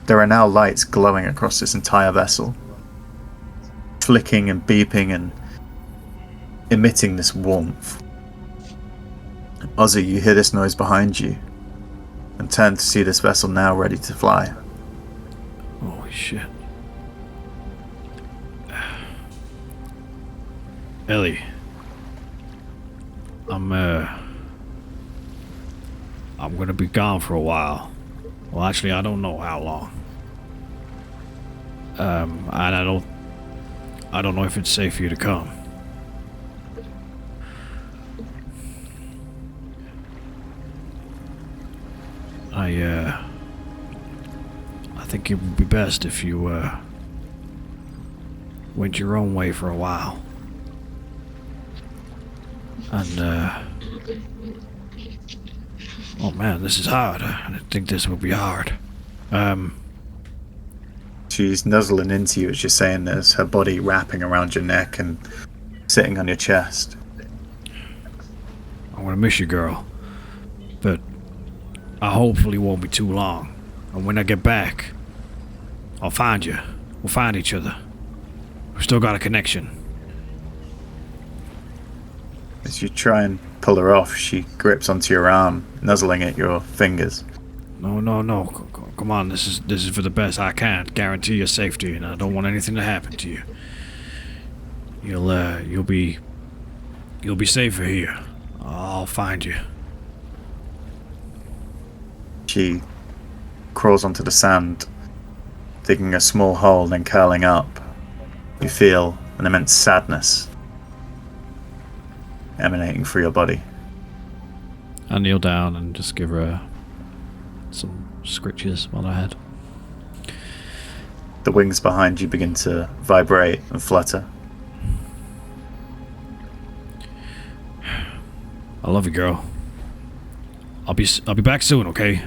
There are now lights glowing across this entire vessel, flicking and beeping and emitting this warmth. Ozzy, you hear this noise behind you and turn to see this vessel now ready to fly. Holy shit. Ellie. I'm gonna be gone for a while. Well, actually, I don't know how long. And I don't know if it's safe for you to come. I think it would be best if you went your own way for a while. And oh man, this is hard. I didn't think this would be hard. She's nuzzling into you as you're saying this, her body wrapping around your neck and sitting on your chest. I'm gonna miss you, girl. But I hopefully won't be too long. And when I get back, I'll find you. We'll find each other. We've still got a connection. As you try and pull her off, she grips onto your arm, nuzzling at your fingers. No. Come on, this is for the best. I can't guarantee your safety, and I don't want anything to happen to you. You'll be safer here. I'll find you. She crawls onto the sand, digging a small hole, then curling up. You feel an immense sadness emanating through your body. I kneel down and just give her some scritches on her head. The wings behind you begin to vibrate and flutter. I love you, girl. I'll be back soon, okay?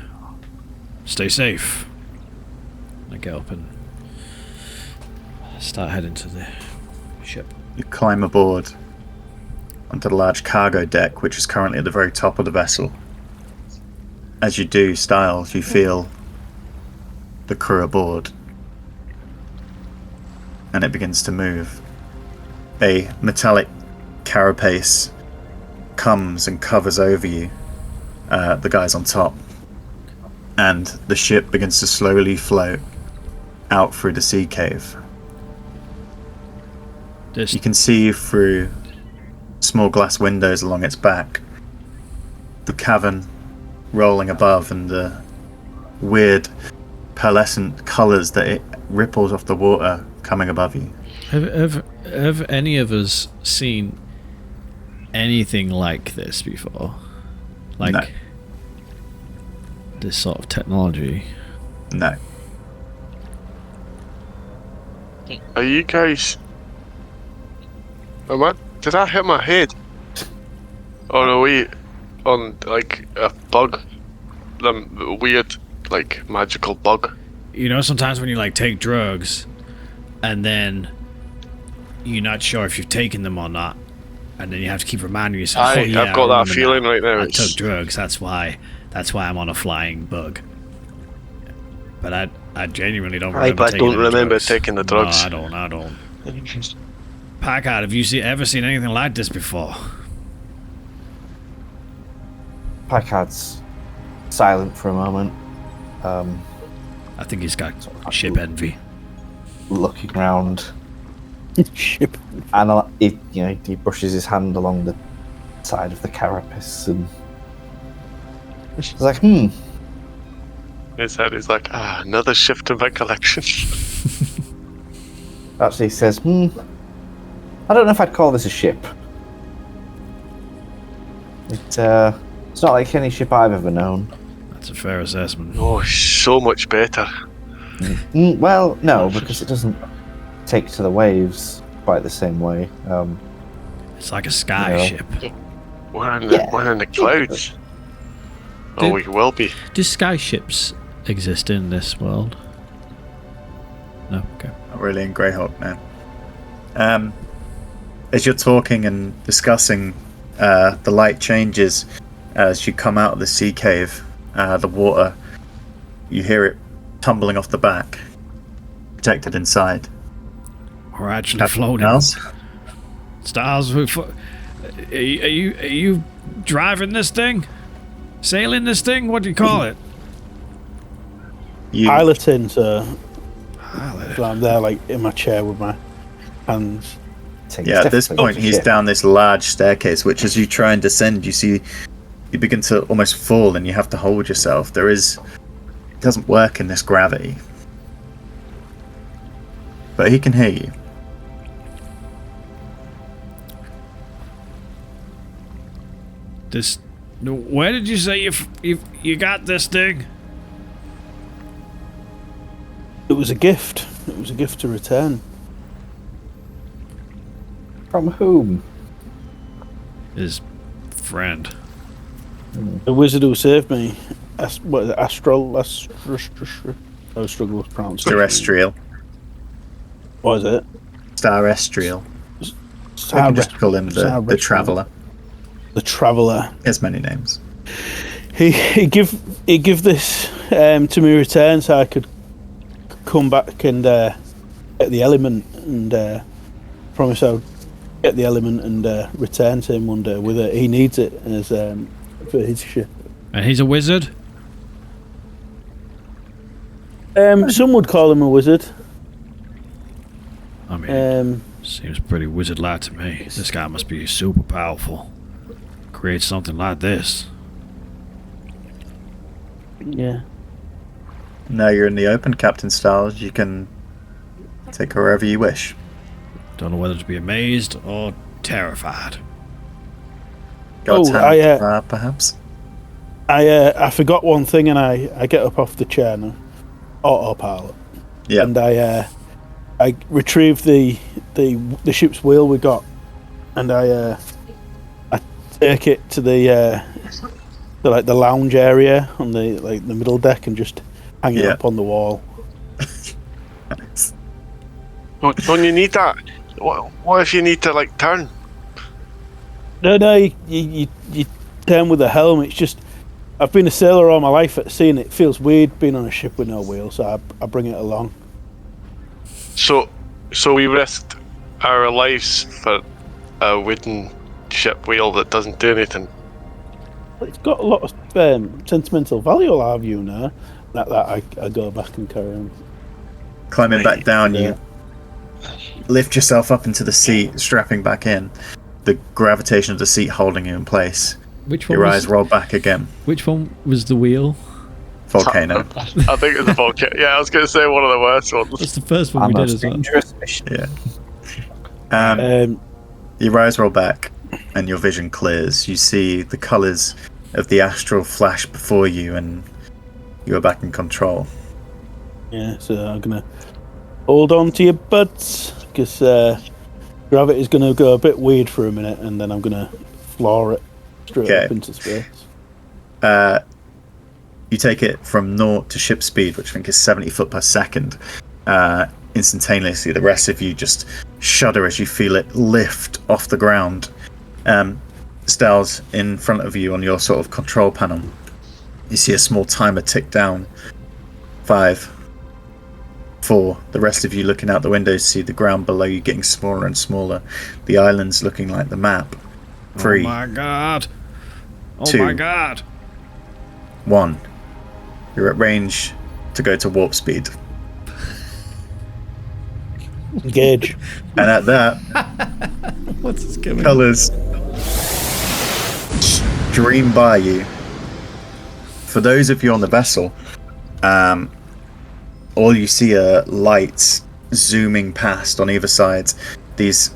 Stay safe. I get up and start heading to the ship. You climb aboard onto the large cargo deck, which is currently at the very top of the vessel. As you do, Styles, you feel the crew aboard, and it begins to move. A metallic carapace comes and covers over you, the guys on top, and the ship begins to slowly float out through the sea cave. You can see through small glass windows along its back the cavern rolling above and the weird pearlescent colours that it ripples off the water coming above you. Have any of us seen anything like this before? Like No. this sort of technology? No. Are you guys... Did I hit my head? Or are we on, like, a bug? The weird, like, magical bug? You know, sometimes when you, like, take drugs, and then you're not sure if you've taken them or not, and then you have to keep reminding yourself, I've got that feeling right now. I took drugs, that's why I'm on a flying bug. But I genuinely don't remember taking don't remember drugs. taking the drugs. No, I don't. Packard, have you ever seen anything like this before? Packard's silent for a moment. I think he's got ship envy. Looking around, Ship. and he brushes his hand along the side of the carapace, and he's like, His head is like, another shift in my collection. Actually, he says, I don't know if I'd call this a ship. It's not like any ship I've ever known. That's a fair assessment. Oh, so much better. Well, no, because it doesn't take to the waves quite the same way. It's like a sky ship. We're in the clouds. Oh, we will be. Do sky ships exist in this world? No? Okay. Not really in Greyhawk, no. As you're talking and discussing, the light changes As you come out of the sea cave, the water, you hear it tumbling off the back, protected inside. We're actually Captain floating. Styles? Styles, are you driving this thing? Sailing this thing? What do you call it? Piloting, sir. Pilot. So I'm there, like, in my chair with my hands. Yeah, at this point, he's down this large staircase, which as you try and descend, you see you begin to almost fall and you have to hold yourself. It doesn't work in this gravity. But he can hear you. Where did you say you got this thing? It was a gift. It was a gift to return. From whom? His friend. The wizard who saved me. What is it? Astral? I struggle to pronounce it. Terrestrial. What is it? Starrestrial. I can just call him the Traveller. The Traveller. He has many names. He give this to me return so I could come back and get the element and promise I would get the element and return to him one day with it. He needs it as for his ship. And he's a wizard? Some would call him a wizard. I mean, seems pretty wizard-like to me. This guy must be super powerful. Create something like this. Yeah. Now you're in the open, Captain Styles. You can take her wherever you wish. Don't know whether to be amazed or terrified. God's hand, perhaps? I forgot one thing and I get up off the chair now. Autopilot. Yeah. And I retrieve the ship's wheel we got, and I take it to the lounge area on the middle deck and just hang it up on the wall. Don't you need that? What if you need to turn? No, you turn with the helm. It's just I've been a sailor all my life at sea, and it feels weird being on a ship with no wheel, so I bring it along. So we risked our lives for a wooden ship wheel that doesn't do anything. It's got a lot of sentimental value, I'll have you know. That I go back and carry on. Climbing back down, you lift yourself up into the seat, strapping back in. The gravitation of the seat holding you in place. Your eyes roll back again. Which one was the wheel? Volcano. I think it's a volcano. Yeah, I was going to say one of the worst ones. That's the first one we did as well. Yeah. Your eyes roll back and your vision clears. You see the colours of the astral flash before you and you are back in control. Yeah, so I'm going to hold on to your butts because gravity's going to go a bit weird for a minute and then I'm going to floor it straight up into space. You take it from 0 to ship speed, which I think is 70 foot per second. Instantaneously, the rest of you just shudder as you feel it lift off the ground. Styles, in front of you on your sort of control panel, you see a small timer tick down. 5, 4. The rest of you looking out the windows see the ground below you getting smaller and smaller. The islands looking like the map. 3. Oh my god. Oh 2, my god. 1. You're at range to go to warp speed. Engage. And at that, what's this giving? Colours stream by you. For those of you on the vessel, all you see are lights zooming past on either side. These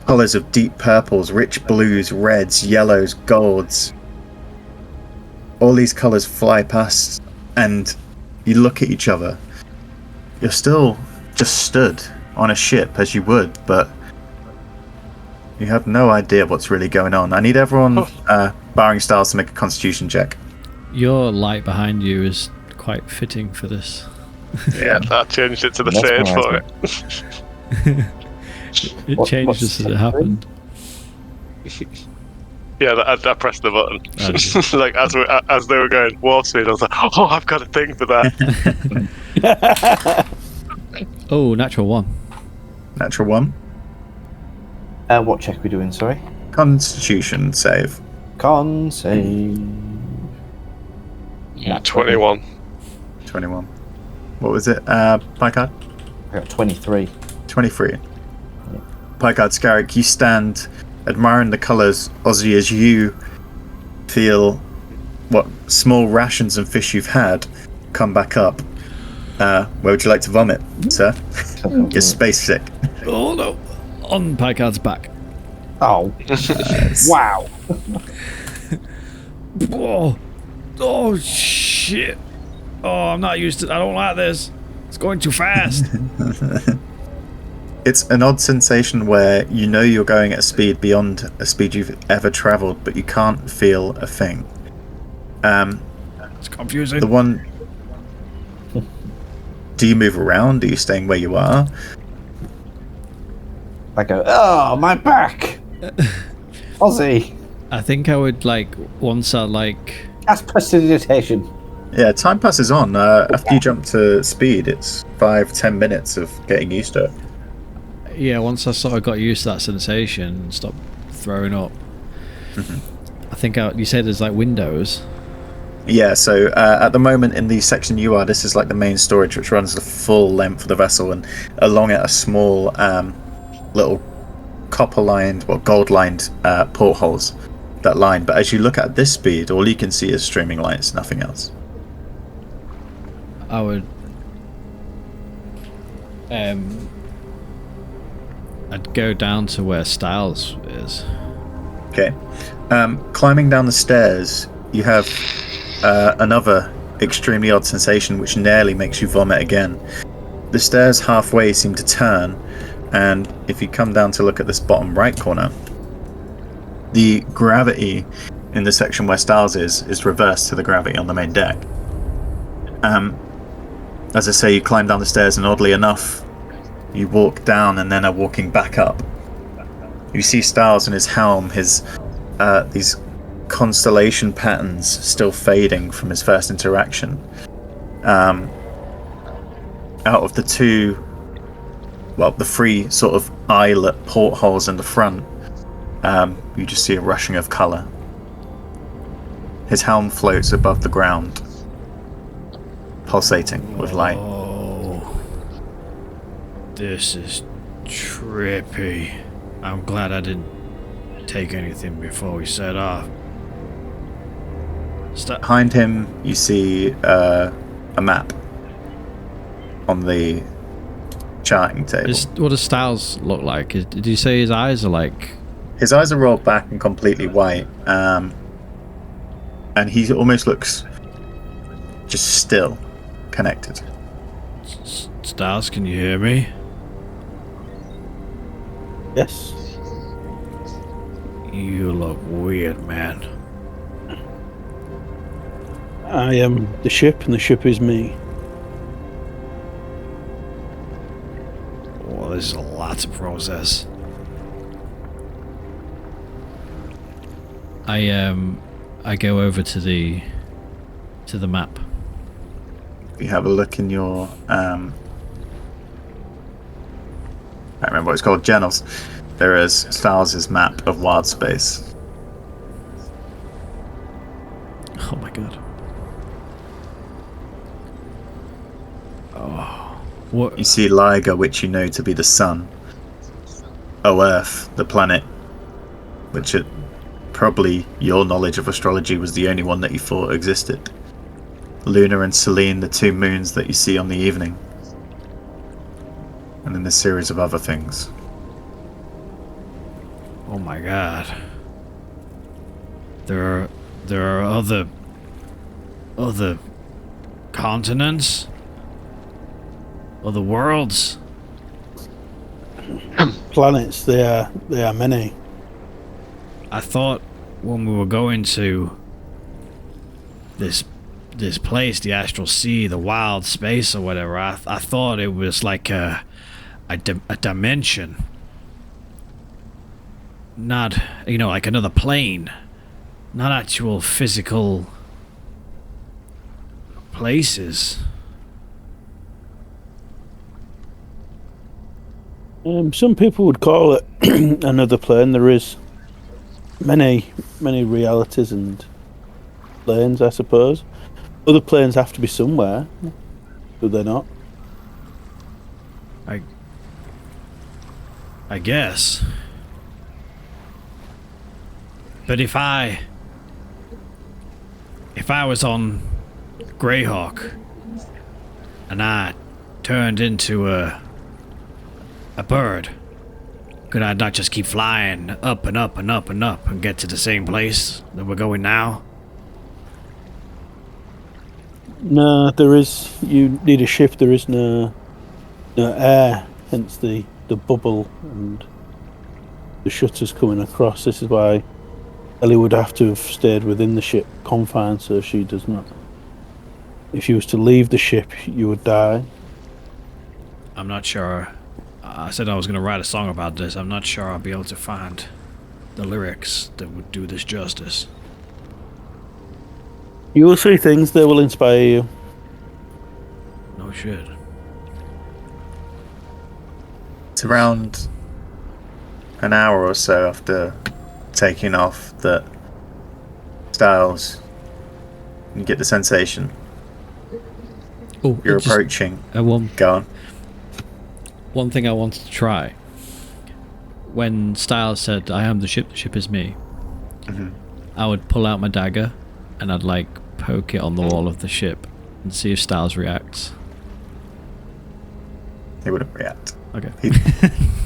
colours of deep purples, rich blues, reds, yellows, golds. All these colours fly past and you look at each other. You're still just stood on a ship as you would, but you have no idea what's really going on. I need everyone, barring Styles, to make a constitution check. Your light behind you is quite fitting for this. Yeah, I changed it to the stage for it. It changed just as it happened. Yeah, I pressed the button. Okay. Like as they were going warp speed, I was like, "Oh, I've got a thing for that." Oh, natural 1. Natural 1. What check are we doing, sorry? Constitution save. Con save. Yeah, 21. 21. What was it, Picard? I got 23. 23. Picard Scarrick, you stand admiring the colours, Ozzy, as you feel what small rations and fish you've had come back up. Where would you like to vomit, sir? You're space sick. Oh no! On Picard's back. Oh. Wow. Oh, oh shit! Oh, I'm not used to. I don't like this. It's going too fast. It's an odd sensation where you know you're going at a speed beyond a speed you've ever travelled, but you can't feel a thing. It's confusing. The one. Do you move around? Are you staying where you are? I go, oh, my back! Ozzy! I think I would once I That's prestidigitation. Yeah, time passes on. After you jump to speed, it's 5-10 minutes of getting used to it. Yeah, once I sort of got used to that sensation and stopped throwing up. I think you said there's windows. Yeah, so at the moment in the section you are, this is the main storage, which runs the full length of the vessel, and along it are small little copper-lined, gold-lined portholes that line. But as you look at this speed, all you can see is streaming lights, nothing else. I would I'd go down to where Styles is. Okay. Climbing down the stairs, you have another extremely odd sensation which nearly makes you vomit again. The stairs halfway seem to turn, and if you come down to look at this bottom right corner, the gravity in the section where Styles is reversed to the gravity on the main deck. As I say, you climb down the stairs, and oddly enough, you walk down and then are walking back up. You see Styles and his helm, these constellation patterns still fading from his first interaction. Out of the the three sort of eyelet portholes in the front, you just see a rushing of colour. His helm floats above the ground, pulsating with light. Oh, this is trippy. I'm glad I didn't take anything before we set off. Behind him, you see a map on the charting table. What does Styles look like? Did you say his eyes are like? His eyes are rolled back and completely white, and he almost looks just still, connected. Styles, can you hear me? Yes. You look weird, man. I am the ship, and the ship is me. Well, this is a lot to process. I go over to the map. If you have a look in your I can't remember what it's called, journals. There is Styles' map of wild space. Oh my god. Oh, what? You see Liga, which you know to be the sun. Oh, Earth, the planet, which probably your knowledge of astrology was the only one that you thought existed. Luna and Selene, the two moons that you see on the evening. And then a series of other things. Oh my god. There are other continents? Other worlds? Planets, they are many. I thought when we were going to this place, the astral sea, the wild space or whatever, I thought it was like a dimension. Not, like another plane. Not actual physical places. Some people would call it another plane. There is many realities and planes, I suppose. Other planes have to be somewhere, do they not? I guess. But if I was on Greyhawk and I turned into a bird, could I not just keep flying up and up and up and up and get to the same place that we're going now? No, you need a ship. There is no air, hence the bubble and the shutters coming across. This is why Ellie would have to have stayed within the ship confines, so she does not. If you was to leave the ship, you would die. I'm not sure. I said I was going to write a song about this. I'm not sure I'll be able to find the lyrics that would do this justice. You will see things that will inspire you. No shit. It's around an hour or so after taking off that Styles, you get the sensation Oh, you're approaching. Go on. One thing I wanted to try. When Styles said, "I am the ship is me," I would pull out my dagger and I'd like poke it on the wall of the ship and see if Styles reacts. He wouldn't react. Okay. He'd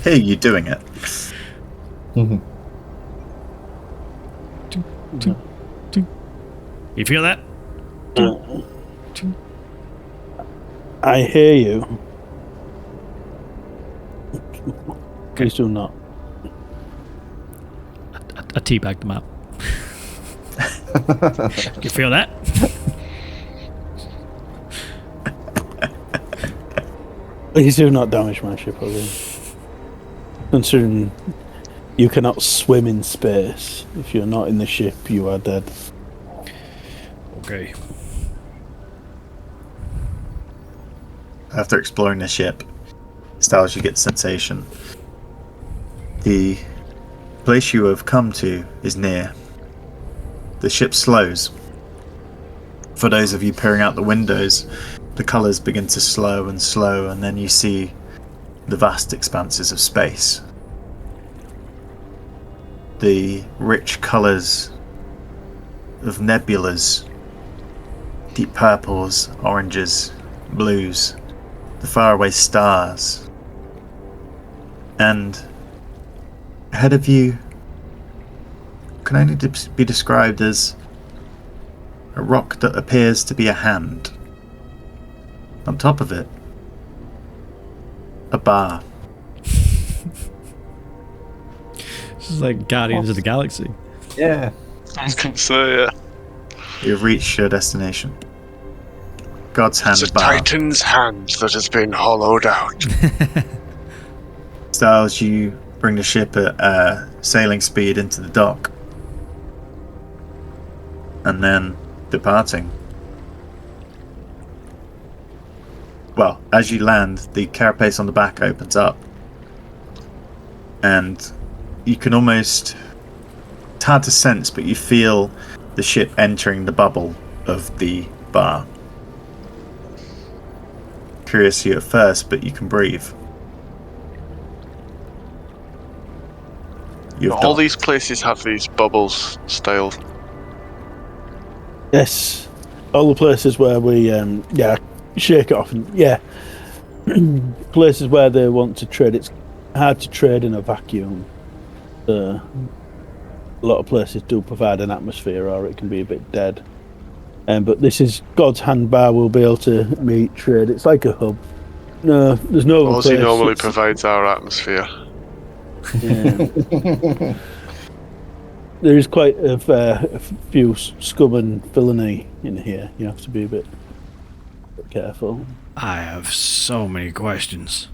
hear you doing it. You feel that? I hear you. Please do not. I teabagged him out. You feel that? Please do not damage my ship, okay? Considering you cannot swim in space. If you're not in the ship, you are dead. Okay. After exploring the ship, Styles, you get the sensation. The place you have come to is near. The ship slows. For those of you peering out the windows, the colours begin to slow, and then you see the vast expanses of space. The rich colours of nebulas, deep purples, oranges, blues, the faraway stars. And ahead of you can only be described as a rock that appears to be a hand. On top of it, a bar. This is like Guardians of the Galaxy. Yeah. I was going to say, yeah. You've reached your destination. God's hand It's a bar. titan's hand that has been hollowed out. Styles, you bring the ship at sailing speed into the dock. And then departing. Well, as you land, the carapace on the back opens up. And you can almost... It's hard to sense, but you feel the ship entering the bubble of the bar. Curious to you at first, but you can breathe. All these places have these bubbles style. Yes. All the places where we, shake it off. And, places where they want to trade. It's hard to trade in a vacuum. A lot of places do provide an atmosphere, or it can be a bit dead. But this is God's hand bar. We'll be able to meet, trade. It's like a hub. No, there's no other Ozzy place. normally provides our atmosphere. Yeah. There is quite a few scum and villainy in here. You have to be a bit careful. I have so many questions.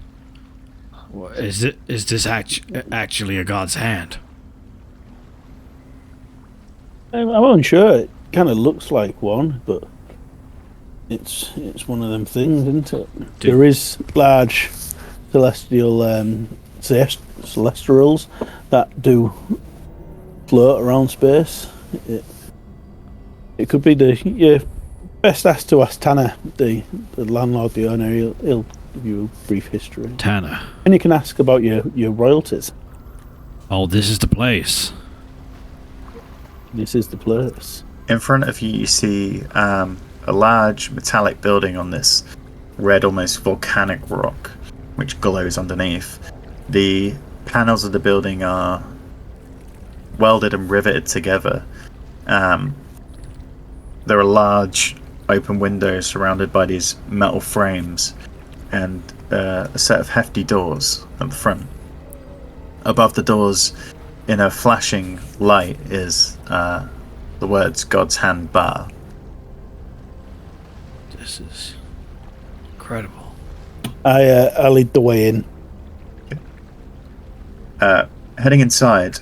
Is this actually a god's hand? I'm unsure. It kind of looks like one, but it's one of them things, isn't it? There is large celestials that do float around space. It could be you're best asked to ask Tanner, the landlord, the owner. He'll give you a brief history. Tanner. And you can ask about your royalties. Oh, this is the place. This is the place. In front of you, you see a large metallic building on this red, almost volcanic rock, which glows underneath. The panels of the building are welded and riveted together. There are large open windows surrounded by these metal frames and a set of hefty doors at the front. Above the doors, in a flashing light, is the words God's Hand Bar. This is incredible. I lead the way in. Heading inside,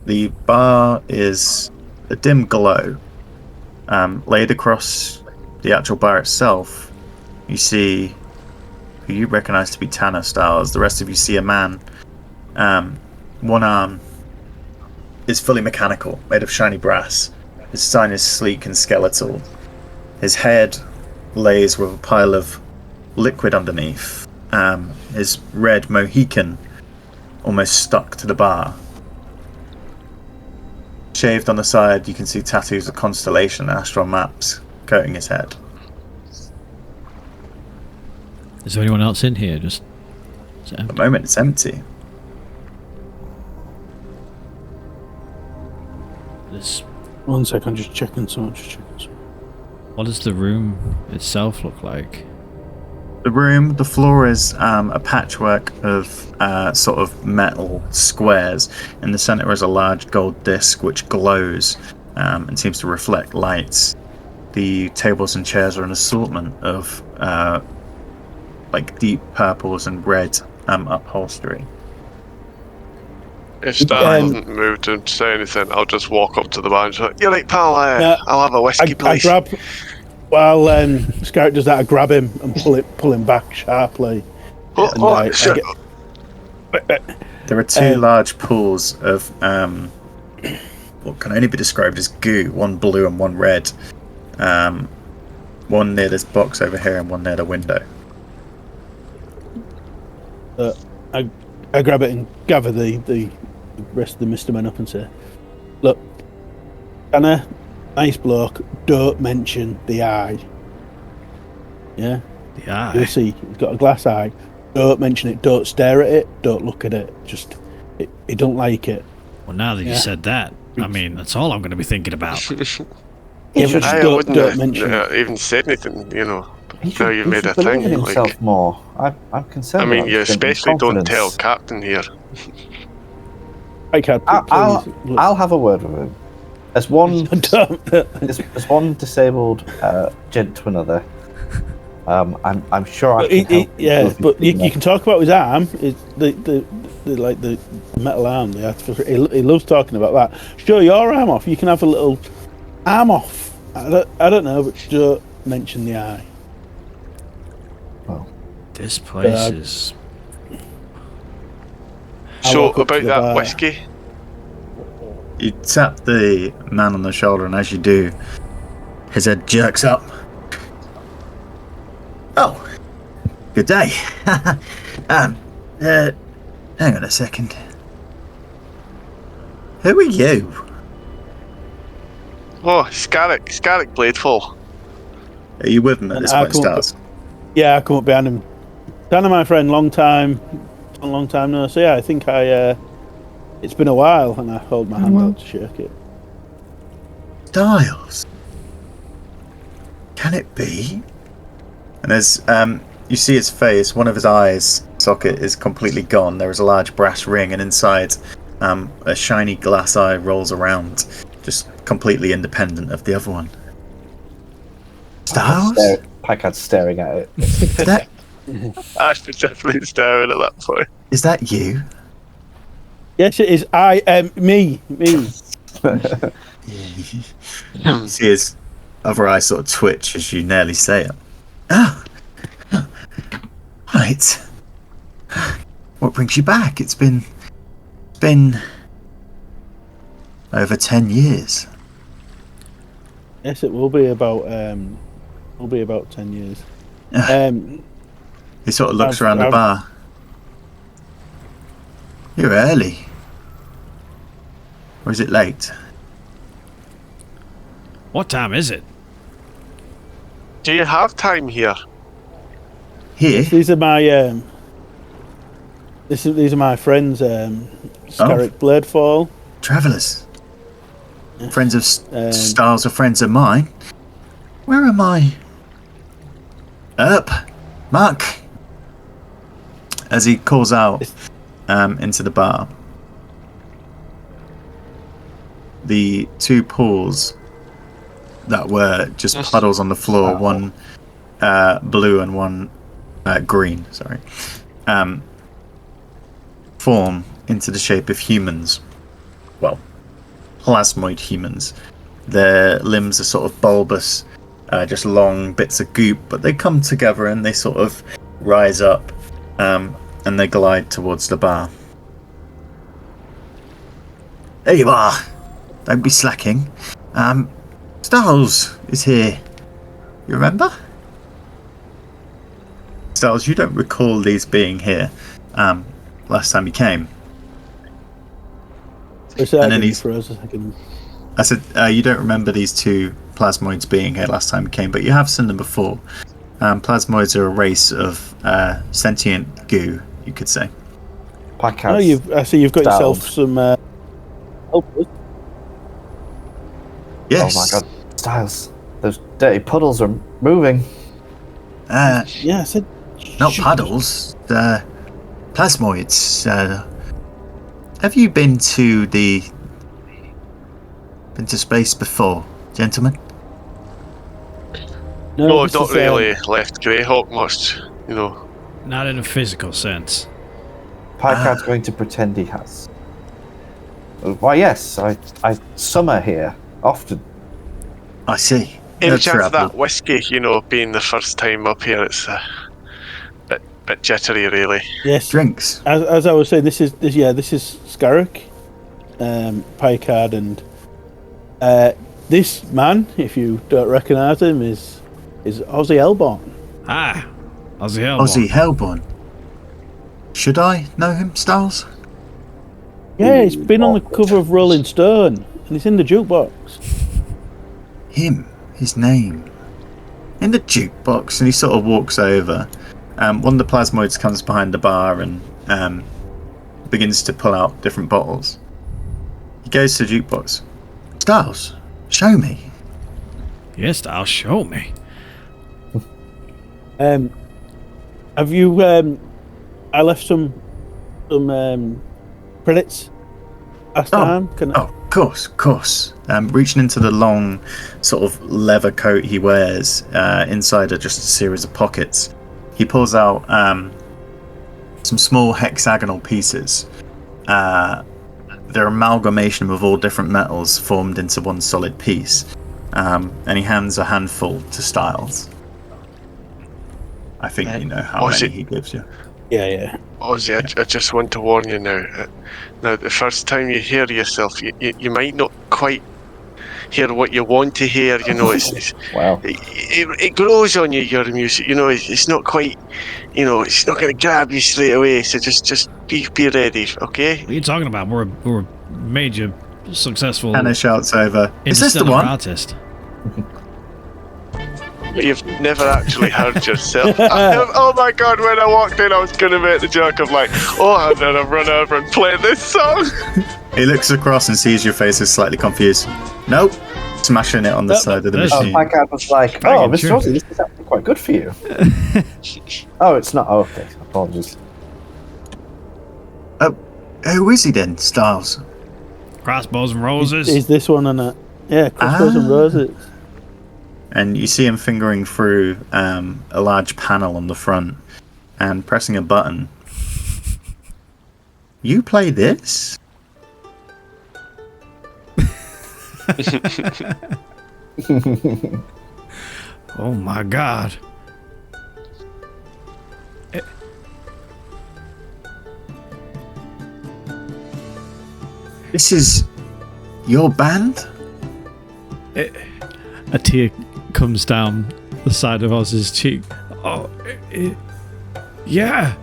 the bar is a dim glow. Laid across the actual bar itself, you see who you recognize to be Tanner Styles. The rest of you see a man. One arm is fully mechanical, made of shiny brass. His sign is sleek and skeletal. His head lays with a pile of liquid underneath. His red Mohican almost stuck to the bar. Shaved on the side, you can see tattoos of constellation and astral maps coating his head. Is there anyone else in here? At the moment, it's empty. This. 1 second, just checking something. What does the room itself look like? The floor is a patchwork of sort of metal squares. In the center is a large gold disc which glows and seems to reflect lights. The tables and chairs are an assortment of like deep purples and red upholstery. If Star doesn't move to say anything, I'll just walk up to the bar and say, "You're like, pal, I'll have a whiskey, please." While Scarrett does that, I grab him and pull him back sharply. There are two large pools of what can only be described as goo, one blue and one red. One near this box over here and one near the window. I grab it and gather the rest of the Mr. Men up and say, "Look, Anna, nice bloke, don't mention the eye. Yeah? The eye? You'll see, he's got a glass eye. Don't mention it, don't stare at it, don't look at it. Just, he don't like it." Well, now that you said that, I mean, that's all I'm going to be thinking about. Yeah, but just don't mention it. Even say anything, you know. He Now you've made a thing. in himself more. I'm concerned. I mean, about you his especially don't confidence. tell Captain here. I can't. I'll have a word with him. As one, as one disabled gent to another. I'm sure I can help. Yeah, but you can talk about his arm. The metal arm. The artificial. He loves talking about that. Show your arm off. You can have a little arm off. I don't know, but don't mention the eye. Well, this place is. So about that whiskey. You tap the man on the shoulder, and as you do, his head jerks up. Oh, good day. Hang on a second. Who are you? Oh, Scarrick Bladeful. Are you with him at this point, Stars? Yeah, I come up behind him. Tanner, my friend, long time no see. I think it's been a while, and I hold my hand out to shake it. Styles. Can it be? And as you see his face, one of his eyes socket is completely gone. There is a large brass ring, and inside a shiny glass eye rolls around, just completely independent of the other one. Styles? Packard's staring at it. Ash was definitely staring at that point. Is that you? Yes, it is. Me. You see his other eye sort of twitch as you nearly say it. Oh, right. What brings you back? It's been over 10 years. Yes, it will be about 10 years. He sort of looks I've- around the I've- bar. You're early. Or is it late? What time is it? Do you have time here? Here? These are my these are my friends, Scarrick Bladefall. Travellers. Friends of Styles are friends of mine. Where am I? Up. Mark. As he calls out into the bar. The two pools that were just puddles on the floor, one blue and one green, sorry, form into the shape of humans. Well, plasmoid humans. Their limbs are sort of bulbous, just long bits of goop, but they come together and they sort of rise up and they glide towards the bar. There you are. Don't be slacking. Styles is here. You remember? Styles, you don't recall these being here last time you came. And then he's for us a second. I said, you don't remember these two plasmoids being here last time you came, but you have seen them before. Plasmoids are a race of sentient goo, you could say. I see you've got yourself some helpers. Yes. Oh my god, Styles, those dirty puddles are moving. Yeah, I said. Not puddles, plasmoids. Have you been to space before, gentlemen? No, this not is, really. Left Greyhawk much, you know. Not in a physical sense. Picard's going to pretend he has. Why, yes, I summer here often. I see. Any No chance of trouble. that whiskey, you know, being the first time up here, it's a bit jittery, really. Yes. Drinks. As I was saying, this is Scarrick, Picard, and this man, if you don't recognise him, is Ozzy Elborn. Ah, Ozzy Hellborn. Ozzy Hellborn. Should I know him, Styles? Yeah, he's been on the cover of Rolling Stone, and he's in the jukebox. Him. His name. In the jukebox, and he sort of walks over. One of the plasmoids comes behind the bar and begins to pull out different bottles. He goes to the jukebox. Styles, show me. Yes, I'll show me. Have you? I left some credits last time. Can I? Oh, of course. Reaching into the long sort of leather coat he wears, inside are just a series of pockets. He pulls out some small hexagonal pieces. They're amalgamation of all different metals formed into one solid piece. And he hands a handful to Styles. I think you know how many he gives you. Yeah. Ozzy, I just want to warn you now. Now, the first time you hear yourself, you might not quite hear what you want to hear. You know, it's Wow. it grows on you. Your music, you know, it's not quite, you know, it's not going to grab you straight away. So just be ready, okay? What are you talking about? We're a major, successful Hannah shouts over. Is this the interstellar one? artist. You've never actually heard yourself. Oh my god, when I walked in, I was going to make the joke of like, oh, I'm going to run over and play this song. He looks across and sees your face is slightly confused. Nope. Smashing it on the side of the there's- machine. Picard was like, Bang oh, it, Mr. sure. Ozzy, this is actually quite good for you. Oh, it's not. Oh, okay, apologies. Who is he then, Styles? Crossbows and roses. Is this one and that? Yeah, crossbows and roses. And you see him fingering through a large panel on the front and pressing a button. You play this? Oh my god. This is your band? A tear comes down the side of Oz's cheek. Oh, yeah.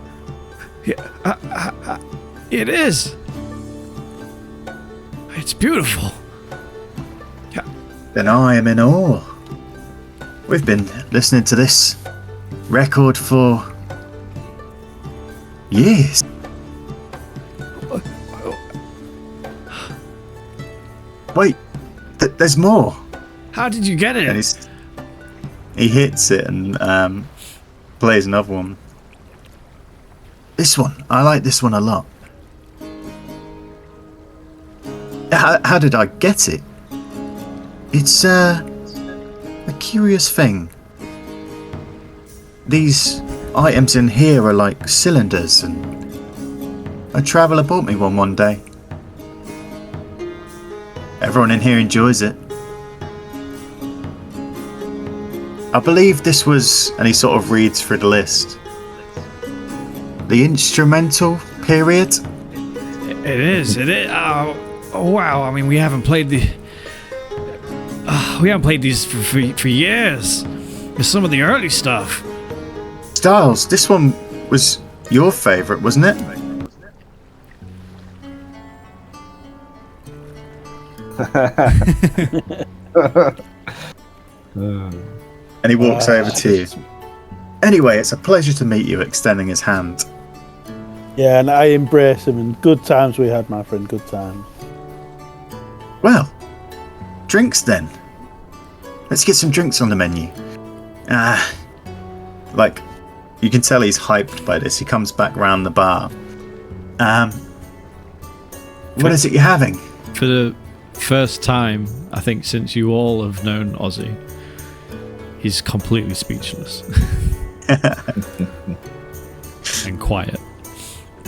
It is. It's beautiful. Yeah. Then I am in awe. We've been listening to this record for years. Wait, there's more. How did you get it? And he hits it and plays another one. This one, I like this one a lot. How did I get it? It's a curious thing. These items in here are like cylinders, and a traveller bought me one day. Everyone in here enjoys it. I believe this was, and he sort of reads through the list, the instrumental period. It is. Oh, wow. I mean, we haven't played these for years. There's some of the early stuff. Styles, this one was your favourite, wasn't it? And he walks over to you. Anyway, it's a pleasure to meet you, extending his hand. Yeah, and I embrace him, and good times we had, my friend, good times. Well, drinks then. Let's get some drinks on the menu. Like, you can tell he's hyped by this. He comes back round the bar. What is it you're having? For the first time, I think, since you all have known Ozzy, he's completely speechless. And quiet.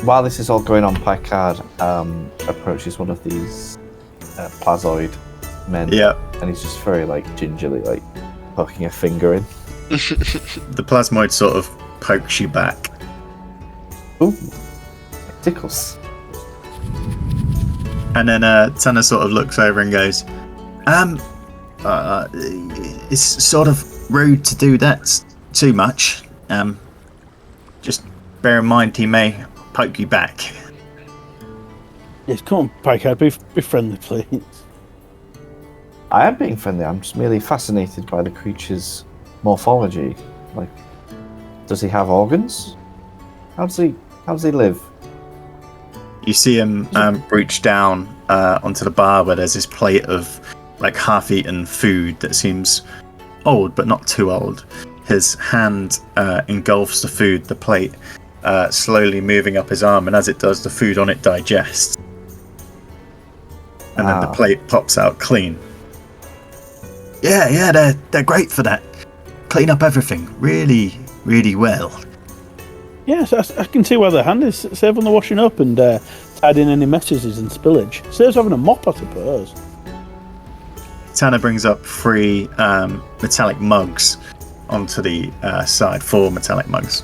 While this is all going on, Picard approaches one of these plazoid men. Yeah. And he's just very, gingerly, poking a finger in. The plasmoid sort of pokes you back. Ooh. It tickles. And then Tanner sort of looks over and goes, it's sort of rude to do that too much. Just bear in mind he may poke you back. Yes, come on, Picard, be friendly, please. I am being friendly. I'm just merely fascinated by the creature's morphology. Does he have organs? How does he live? You see him reach down onto the bar where there's this plate of half-eaten food that seems old but not too old. His hand engulfs the food, the plate slowly moving up his arm, and as it does, the food on it digests. And then the plate pops out clean. Yeah, they're great for that. Clean up everything really, really well. Yes, I can see where the hand is. Save on the washing up and tied in any messes and spillage. Saves having a mop, I suppose. Tanner brings up 3 metallic mugs onto the side, 4 metallic mugs.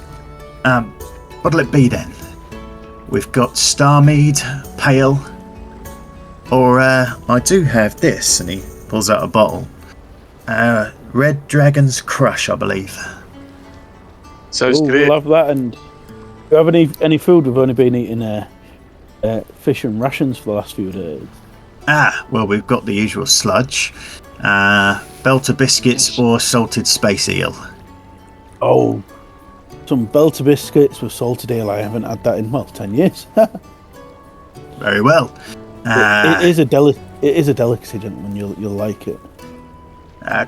What'll it be then? We've got Starmead, Pale, or I do have this, and he pulls out a bottle. Red Dragon's Crush, I believe. So we'll have that. And do you have any food? We've only been eating fish and rations for the last few days. Well, we've got the usual sludge, Belter biscuits or salted space eel. Oh, some Belter biscuits with salted eel. I haven't had that in 10 years. Very well. It is a delicacy, gentlemen. You'll like it.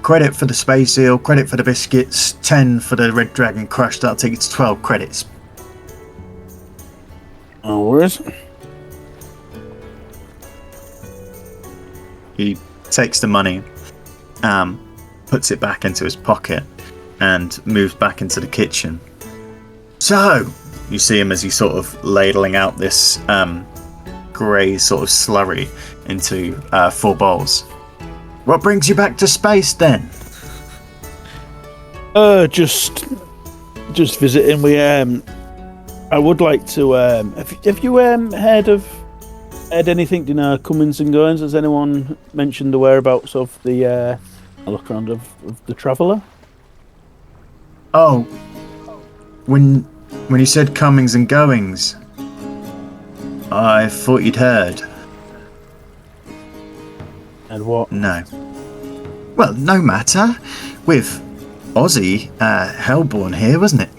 Credit for the space eel, credit for the biscuits, 10 for the Red Dragon Crush. That'll take it to 12 credits. No worries. He takes the money, puts it back into his pocket, and moves back into the kitchen. So, you see him as he's sort of ladling out this grey sort of slurry into 4 bowls. What brings you back to space then? Just visiting. I would like to. Have you heard anything? Do you know comings and goings? Has anyone mentioned the whereabouts of the a look around of the traveller? Oh, when you said comings and goings, I thought you'd heard. And what? No. Well, no matter. With Ozzy, Hellborn here, wasn't it?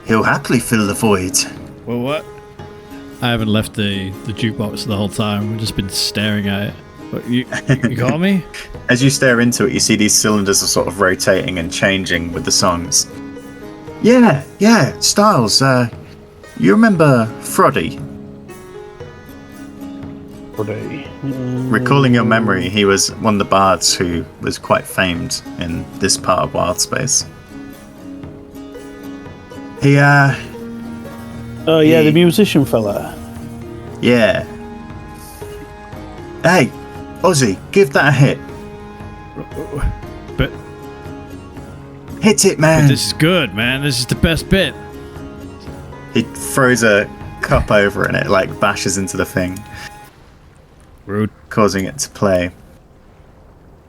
He'll happily fill the void. Well, what? I haven't left the jukebox the whole time. We've just been staring at it. But you got me? As you stare into it, you see these cylinders are sort of rotating and changing with the songs. Yeah, Styles, you remember Froddy? Recalling your memory, he was one of the bards who was quite famed in this part of Wildspace. Oh yeah, the musician fella. Yeah. Hey, Ozzy, give that a hit. But hit it, man. But this is good, man. This is the best bit. He throws a cup over and it like bashes into the thing. Rude. Causing it to play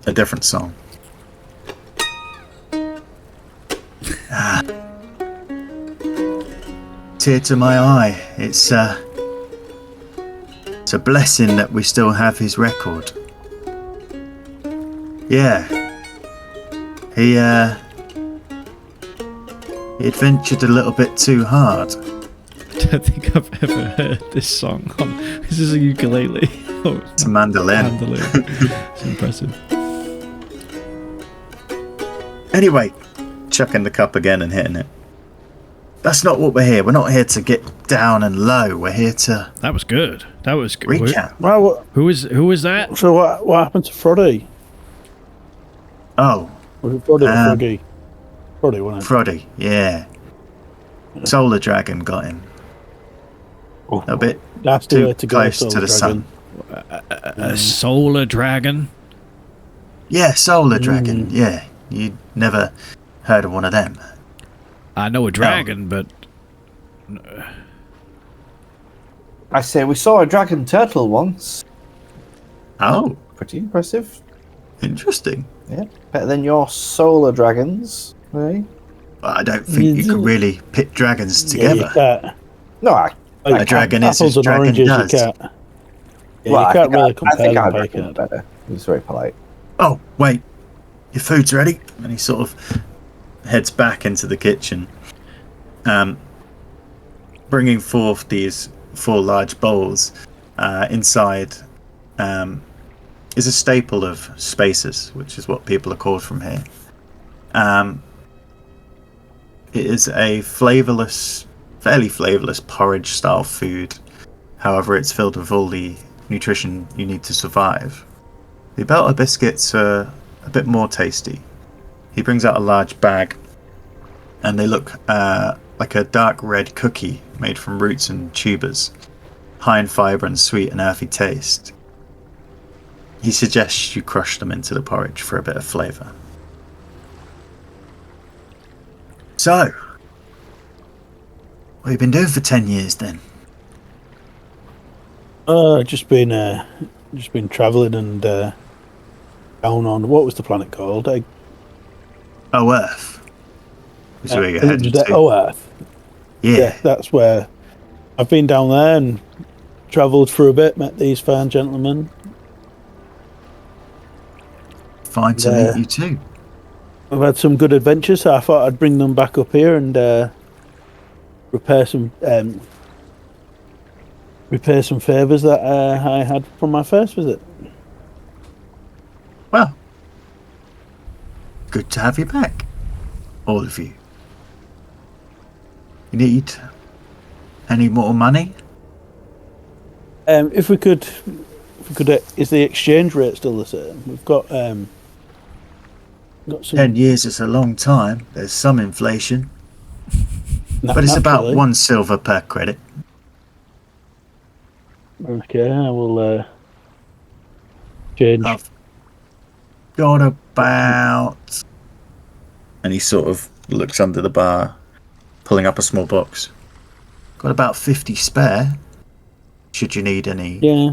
a different song. Tear to my eye. It's a blessing that we still have his record. Yeah. He adventured a little bit too hard. I don't think I've ever heard this song on. This is a ukulele. Oh, it's a mandolin. It's impressive. Anyway, chucking the cup again and hitting it. That's not what we're here. We're not here to get down and low. We're here to. That was good. That was good. Recap. Well, who was that? So what happened to Froddy? Oh. Was it Froddy or Froggy? Froddy, wasn't it? Froddy, yeah. Solar Dragon got him. Oh, a bit that's too to close go, to the Dragon. sun. A solar dragon? Yeah, Solar Dragon. Yeah, you'd never heard of one of them. I know a dragon, but I say we saw a dragon turtle once. Oh, Pretty impressive. interesting. Yeah, better than your solar dragons, eh? I don't think you could really pit dragons together. Yeah, No, A dragon is apples as and dragon oranges. does. You can't. Yeah, well, you can't really compare I think them I'd by recommend better. He's very polite. Oh, wait. Your food's ready? And he sort of heads back into the kitchen, bringing forth these 4 large bowls. Inside is a staple of spacers, which is what people are called from here. It is a fairly flavourless porridge-style food. However, it's filled with all the nutrition you need to survive. The Belter biscuits are a bit more tasty. He brings out a large bag, and they look like a dark red cookie made from roots and tubers, high in fibre and sweet and earthy taste. He suggests you crush them into the porridge for a bit of flavour. So, what have you been doing for 10 years then? Just been travelling and down on what was the planet called? Oh, Earth. Is where you're heading to. Oh, Earth. Yeah. That's where I've been down there and travelled for a bit. Met these fine gentlemen. Fine to meet you too. I've had some good adventures, so I thought I'd bring them back up here and repair some favours that I had from my first visit. Well, good to have you back, all of you. You need any more money? If we could, is the exchange rate still the same? We've got some. 10 years is a long time. There's some inflation, but it's about Naturally. 1 silver per credit. Okay, I will change got about... And he sort of looks under the bar, pulling up a small box. Got about 50 spare. Should you need any? Yeah.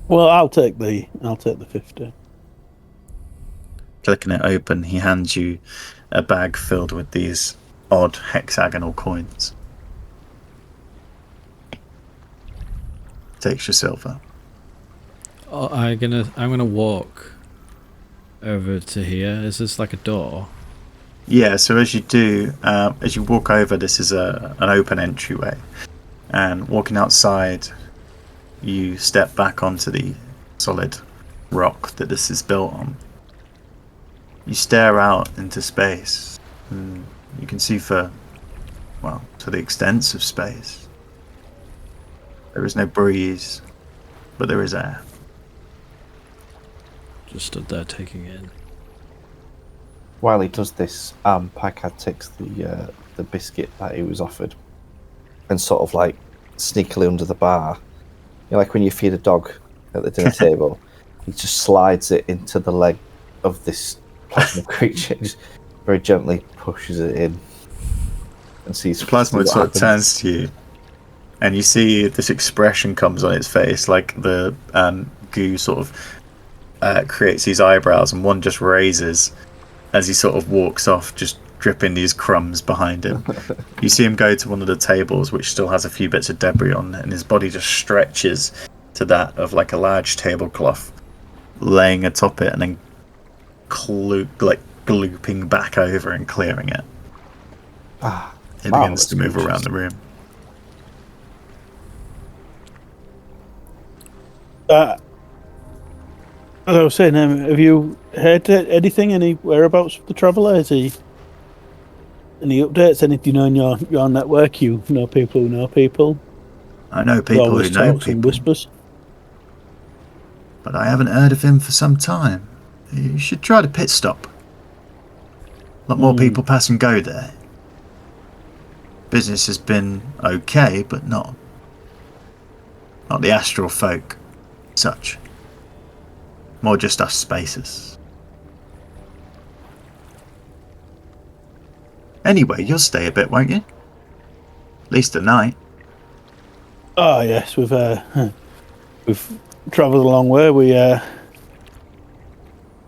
Well, I'll take the 50. Clicking it open, he hands you a bag filled with these odd hexagonal coins. Takes your silver. Oh, I'm gonna walk over to here. Is this like a door? Yeah, so as you do, as you walk over, this is an open entryway. And walking outside, you step back onto the solid rock that this is built on. You stare out into space, and you can see to the extents of space. There is no breeze, but there is air. Just stood there taking it in. While he does this, Packard takes the biscuit that he was offered and sort of like sneakily under the bar. You know, like when you feed a dog at the dinner table, he just slides it into the leg of this plasma creature, just very gently pushes it in, and sees Plasma sort of turns to you, and you see this expression comes on its face, like the goo sort of creates these eyebrows, and one just raises as he sort of walks off, just dripping these crumbs behind him. You see him go to one of the tables, which still has a few bits of debris on it, and his body just stretches to that of like a large tablecloth, laying atop it, and then glooping back over and clearing it. It begins to move around the room. As I was saying, have you heard anything? Any whereabouts of the traveller? Is he? Any updates? Anything you know in your network? You know people who know people. I know people who know people. And whispers. But I haven't heard of him for some time. You should try the pit stop. A lot more people pass and go there. Business has been okay, but not the astral folk, such. More just us spacers. Anyway, you'll stay a bit, won't you? At least a night. Oh yes, we've travelled a long way.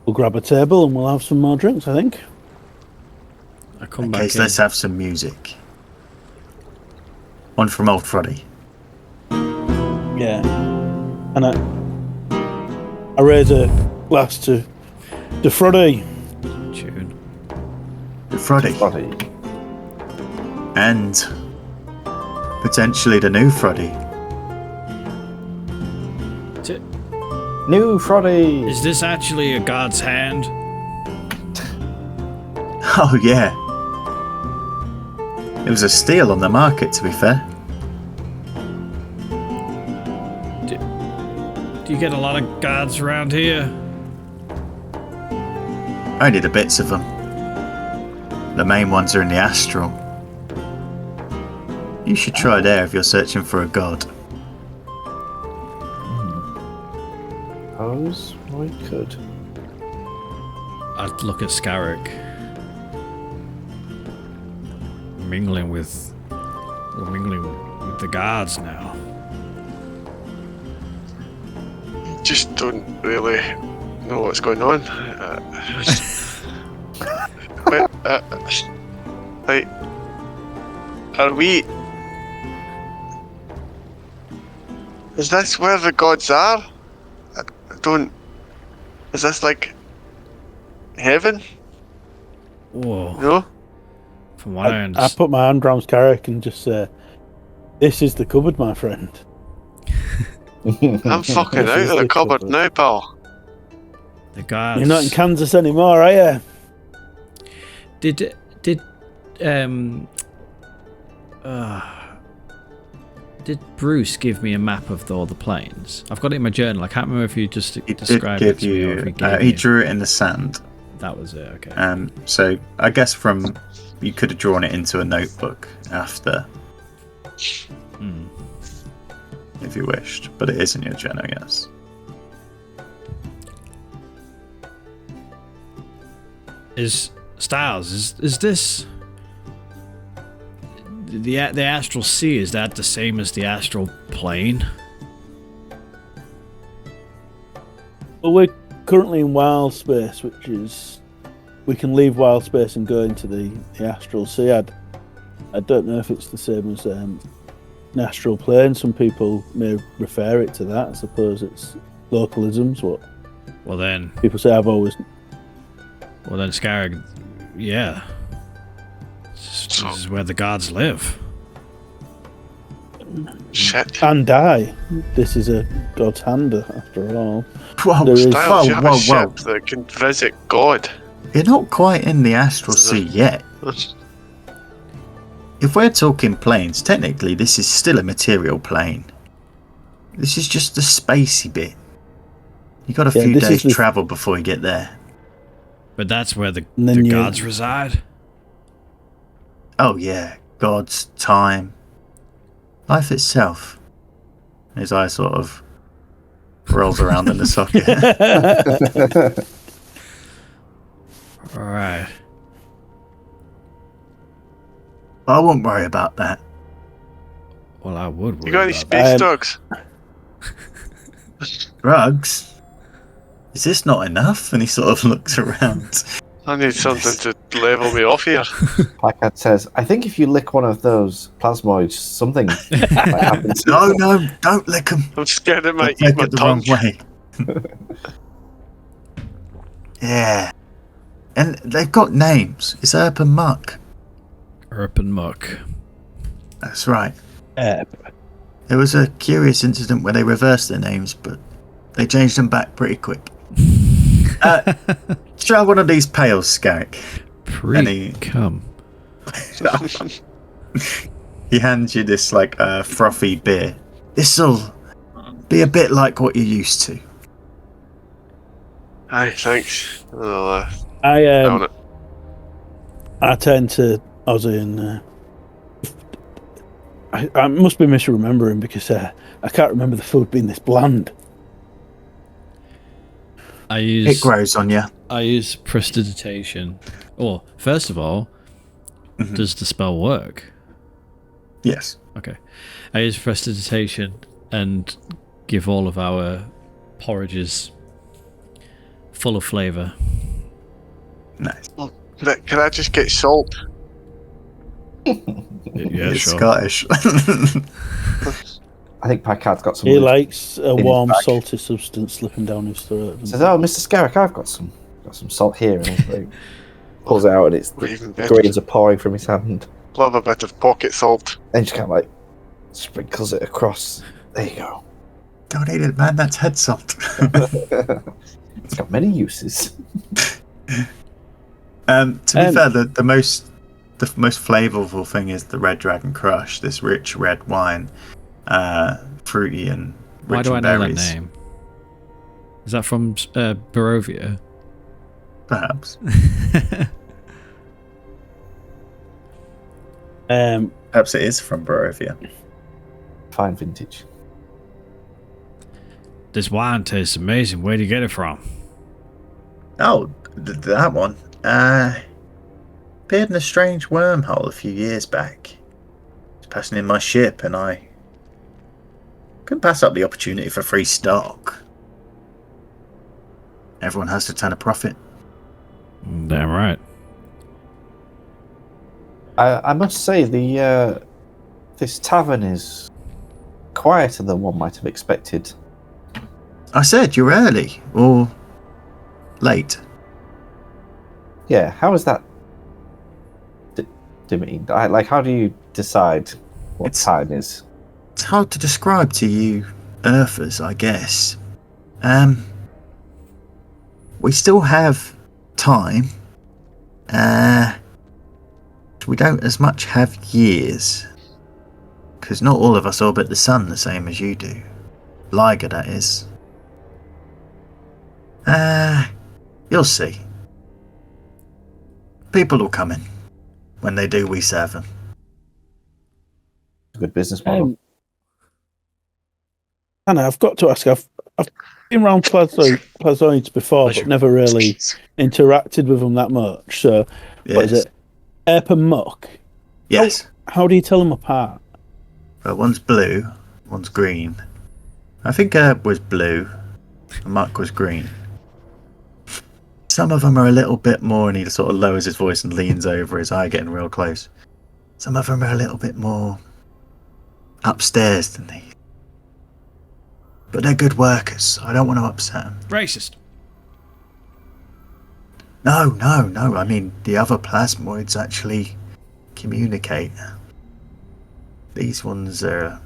We'll grab a table and we'll have some more drinks, I think. I come in back case, in. let's have some music. One from old Froddy. Yeah, and I raise a glass to Froddy. Tune. To Froddy. And potentially the new Froddy. New Froddy! Is this actually a god's hand? Oh yeah. It was a steal on the market, to be fair. Do you get a lot of gods around here? Only the bits of them. The main ones are in the astral. You should try there if you're searching for a god. Suppose we could. I'd look at Scarrick. We're mingling with the gods now. Just don't really know what's going on. Like, are we? Is this where the gods are? I don't. Is this like heaven? Whoa. No. From what I I understand. put my hand around Carrick and just say, "This is the cupboard, my friend." I'm fucking out of the cupboard now, pal. The gods. You're not in Kansas anymore, are you? Did Bruce give me a map of all the planes? I've got it in my journal. I can't remember if you just described it to me or if he drew it in the sand. That was it. Okay. So I guess you could have drawn it into a notebook after, if you wished, but it is in your journal, yes. Is Styles? Is this the astral sea? Is that the same as the astral plane? Well, we're currently in wild space, which is we can leave wild space and go into the astral sea. I don't know if it's the same as an astral plane. Some people may refer it to that. I suppose it's localisms. What? Well then, People say I've always. well then, Scarag, yeah. This is where the gods live. Shit. And die. This is a god's hand, after all. Whoa, There is- Styles, you have a whoa. ship that can visit God. You're not quite in the astral sea yet. If we're talking planes, technically this is still a material plane. This is just the spacey bit. You got a few this is days the- travel before you get there. But that's where the And then you- gods reside. Oh yeah, God's time, life itself. His eye sort of rolls around in the socket. All right. I won't worry about that. Well, I would. You got any worry space about dogs? Drugs? Is this not enough? And he sort of looks around. I need something to level me off here. Blackhead says, I think if you lick one of those plasmoids, something might happen to you." No, don't lick them. I'm scared it might Take eat my it the wrong tongue. way. Yeah. And they've got names. It's Erp and Muck. Erp and Muck. That's right. Uh, There was a curious incident where they reversed their names, but they changed them back pretty quick. Try one of these pails, Scarrick. Pre-cum. He hands you this like frothy beer. This'll be a bit like what you're used to. Aye, thanks. I'll, I down it. I turn to Ozzy and I must be misremembering because I can't remember the food being this bland. It grows on you. I use prestidigitation. Oh, first of all, does the spell work? Yes. Okay. I use prestidigitation and give all of our porridges full of flavour. Nice. Can I just get salt? Yeah, It's sure. Scottish. I think Packard's got some. He likes a his warm, bag. salty substance slipping down his throat. He says, "Oh, Mr. Scarrick, I've got some salt here." And he like, pulls it out, and it's Or the even better, grains are pouring from his hand. love a bit of pocket salt. And he just kind of like sprinkles it across. There you go. Don't eat it, man. That's head salt. It's got many uses. To be fair, the most flavourful thing is the Red Dragon Crush. This rich red wine, fruity and rich Why do I in know berries. that name? Is that from Barovia? Perhaps. Perhaps it is from Barovia. Fine vintage. This wine tastes amazing. Where do you get it from? Oh, that one. Appeared in a strange wormhole a few years back. It's passing in my ship, and I couldn't pass up the opportunity for free stock. Everyone has to turn a profit. Damn right. I must say this tavern is quieter than one might have expected. I said you're early or late. Yeah, how is that demeaned? How do you decide what time is? It's hard to describe to you Earthers, I guess. We still have time. We don't as much have years. Because not all of us orbit the sun the same as you do. Liger, that is. You'll see. People will come in. When they do, we serve them. It's a good business model. Anna, I've got to ask. I've been around plazoids before, but never really interacted with them that much. So, what is it? Erp and muck. Yes. How do you tell them apart? Well, one's blue, one's green. I think Erp was blue, and Muck was green. Some of them are a little bit more, and he sort of lowers his voice and leans over, his eye getting real close. Some of them are a little bit more upstairs than these. But they're good workers, so I don't want to upset them. Racist. No. I mean, the other plasmoids actually communicate. These ones are a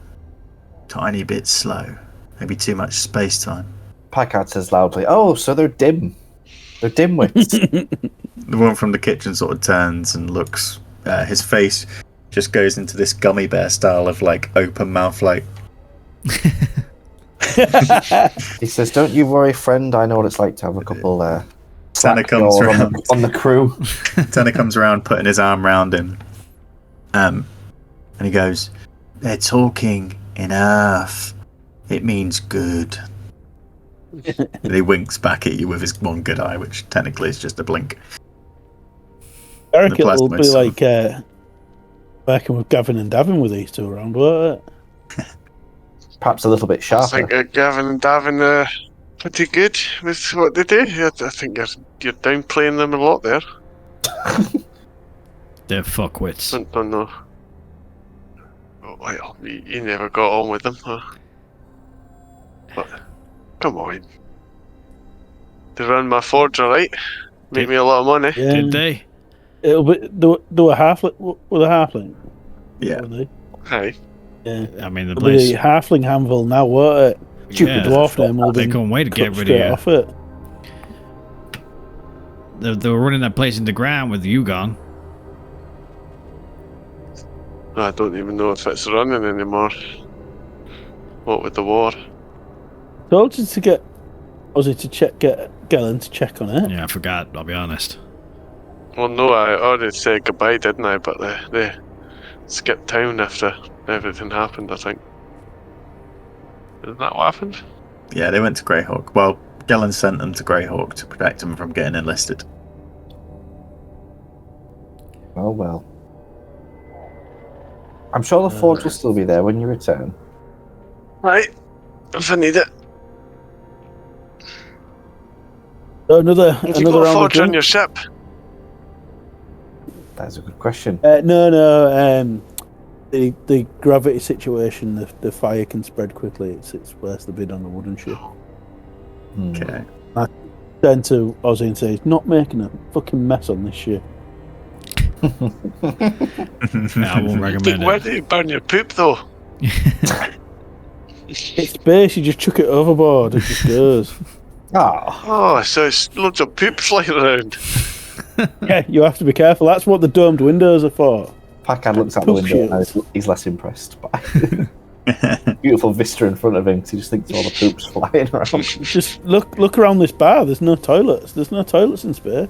tiny bit slow. Maybe too much space-time. Packard says loudly, "Oh, so they're dim. They're dimwits." The one from the kitchen sort of turns and looks. His face just goes into this gummy bear style of like open mouth, like. He says, "Don't you worry, friend. I know what it's like to have a couple Tanner comes around on the crew." Tanner comes around, putting his arm round him, and he goes, "They're talking in Earth. It means good." And he winks back at you with his one good eye, which technically is just a blink. I reckon it'll be like working with Gavin and Davin with these two around, won't it? Perhaps a little bit sharper. I think Gavin and Davin are pretty good with what they do. I think you're downplaying them a lot there. They're fuckwits. Don't know. Oh, well, you never got on with them, huh? But come on. They run my forge, alright? Make me a lot of money. Yeah. Did they? It'll be they were halfling. Were they halfling? Yeah. Were they? Hey. Yeah. I mean, the It'll place. be halfling Hanville now, won't it? Yeah, Dwarf name will they be couldn't wait to get cut rid straight of off it. you. They were running that place into ground with you gone. I don't even know if it's running anymore. What with the war? Told you to get Ozzy to get Gellin to check on it. Yeah, I forgot. I'll be honest. Well, no, I already said goodbye, didn't I? But they skipped town after everything happened, I think. Isn't that what happened? Yeah, they went to Greyhawk. Well, Gellin sent them to Greyhawk to protect them from getting enlisted. Oh well. I'm sure the forge will still be there when you return. Right. If I need it. Oh, another Have you got a round forge of on drink? your ship? That's a good question. No. The gravity situation, the fire can spread quickly. It's worse the bid on the wooden ship. Okay. Turn to Ozzy and say, "He's not making a fucking mess on this ship." Yeah, I won't recommend Where it. do you burn your poop, though? It's space. You just chuck it overboard. It just goes. Ah, Oh, so it's loads of poop flying around. Yeah, you have to be careful. That's what the domed windows are for. Packard looks out the Poop window and shields. he's less impressed by beautiful vista in front of him because he just thinks all the poop's flying around. Just look around this bar. There's no toilets. There's no toilets in space.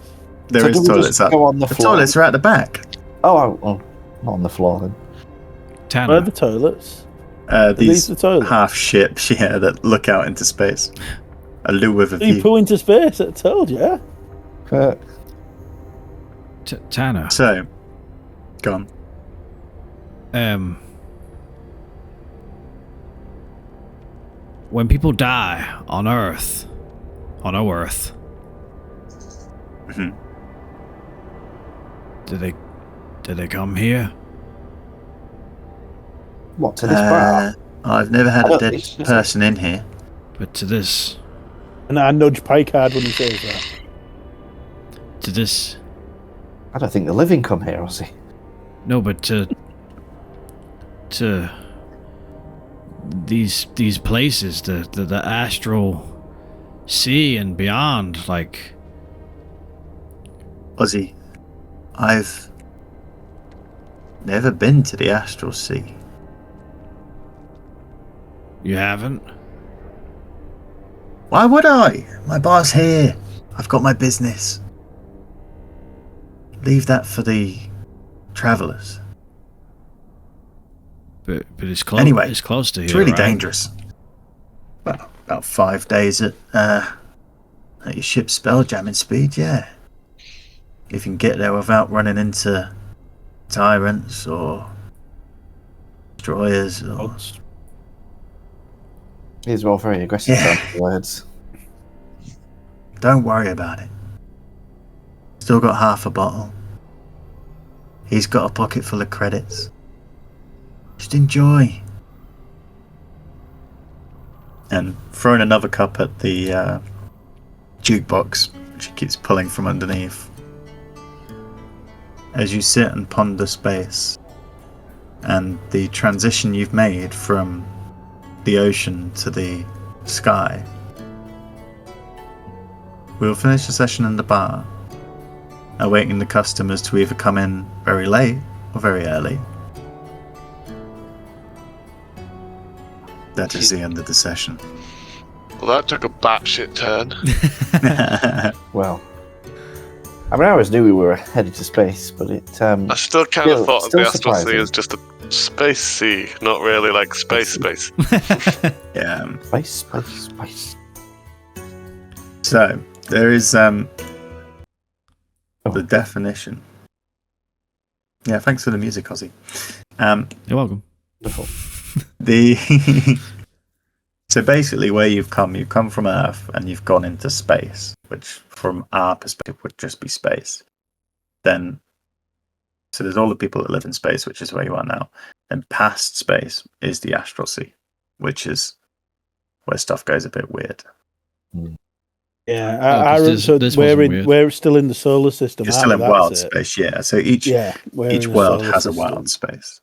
There So is do we toilets just up. go on the The floor? toilets are at the back. Oh, not on the floor then. Where are Tanner, the toilets? Are these These the toilets? half ships, yeah, that look out into space. A loo with a You view. pull into space. I told you. Tanner. So, gone. When people die on Earth, on our Earth, Mhm. do they come here? What, to this bar? I've never had I a don't dead think so. person in here. But to this, And I nudge Pike hard when he says that. to this, I don't think the living come here, Ozzy. no, but to these places, the astral sea and beyond, like. Ozzy, I've never been to the Astral Sea. You haven't? Why would I? My bar's here. I've got my business. Leave that for the travellers. But it's close. Anyway, it's close to here. It's really right? dangerous. about 5 days at your ship's spell jamming speed, yeah. If you can get there without running into tyrants or destroyers or... These are all very aggressive words. Don't worry about it. Still got half a bottle. He's got a pocket full of credits. Just enjoy. And throwing another cup at the jukebox, which he keeps pulling from underneath. As you sit and ponder space and the transition you've made from the ocean to the sky, we'll finish the session in the bar, awaiting the customers to either come in very late or very early. That is the end of the session. Well, that took a batshit turn. Well, I mean, I always knew we were headed to space, but it. I still kind of thought of the Astral Sea surprising. as just a space sea, not really like space. Yeah. Space. So there is the definition. Yeah, thanks for the music, Ozzy. You're welcome. Wonderful. So basically, where you've come from Earth and you've gone into space, which from our perspective would just be space. Then, so there's all the people that live in space, which is where you are now. And past space is the Astral Sea, which is where stuff goes a bit weird. Yeah, Oh, 'cause so this we're wasn't in, weird. we're still in the solar system. You're still in that's wild it. space, yeah. So each we're each in the world solar has a system. wild space.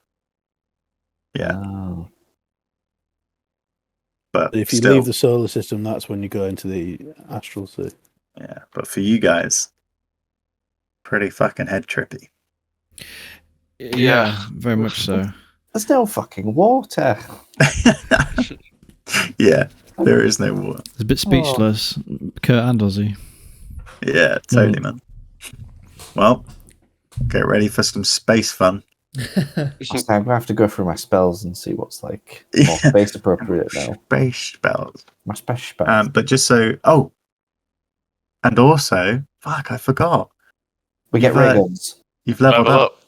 Yeah, Oh. but If you still, leave the solar system, that's when you go into the astral sea. yeah. But for you guys, pretty fucking head trippy. Yeah, very much so. There's no fucking water. Yeah, there is no water. It's a bit speechless. Kurt and Ozzy. Yeah, totally, man. Well, get ready for some space fun. I'm gonna have to go through my spells and see what's like more space appropriate now. Space spells. My special spells. But just so, and also, fuck, I forgot. We get you've, ray guns. You've leveled Level up.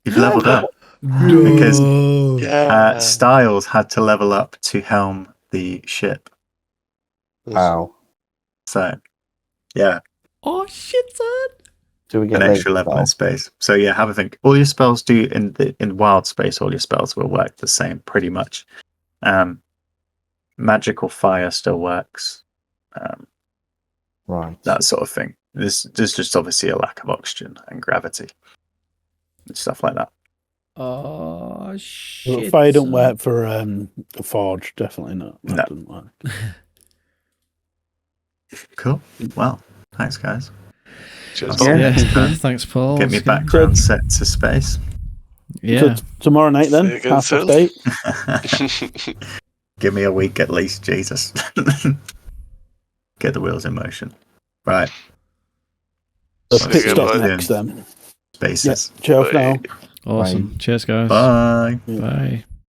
You've leveled up. No. Because Styles had to level up to helm the ship. Wow. So, yeah, Oh shit, son! Do we get an ray extra level in spells? space. So yeah, have a think. All your spells do in wild space. All your spells will work the same, pretty much. Magical fire still works. Right. That sort of thing. There's just obviously a lack of oxygen and gravity and stuff like that. Oh shit! Fire don't son. work for a forge, definitely not. That No. doesn't work. Cool. Well, thanks, guys. Cheers, Yeah. Bob. Yeah, thanks, Paul. Get me It's good. background set to space. Yeah. So tomorrow night then, See you again 8:30. Give me a week at least, Jesus. Get the wheels in motion. Right. So See you pit again, stop bud. next then. Yeah. Spaces. Ciao for now. Awesome. Cheers, guys. Bye. Bye.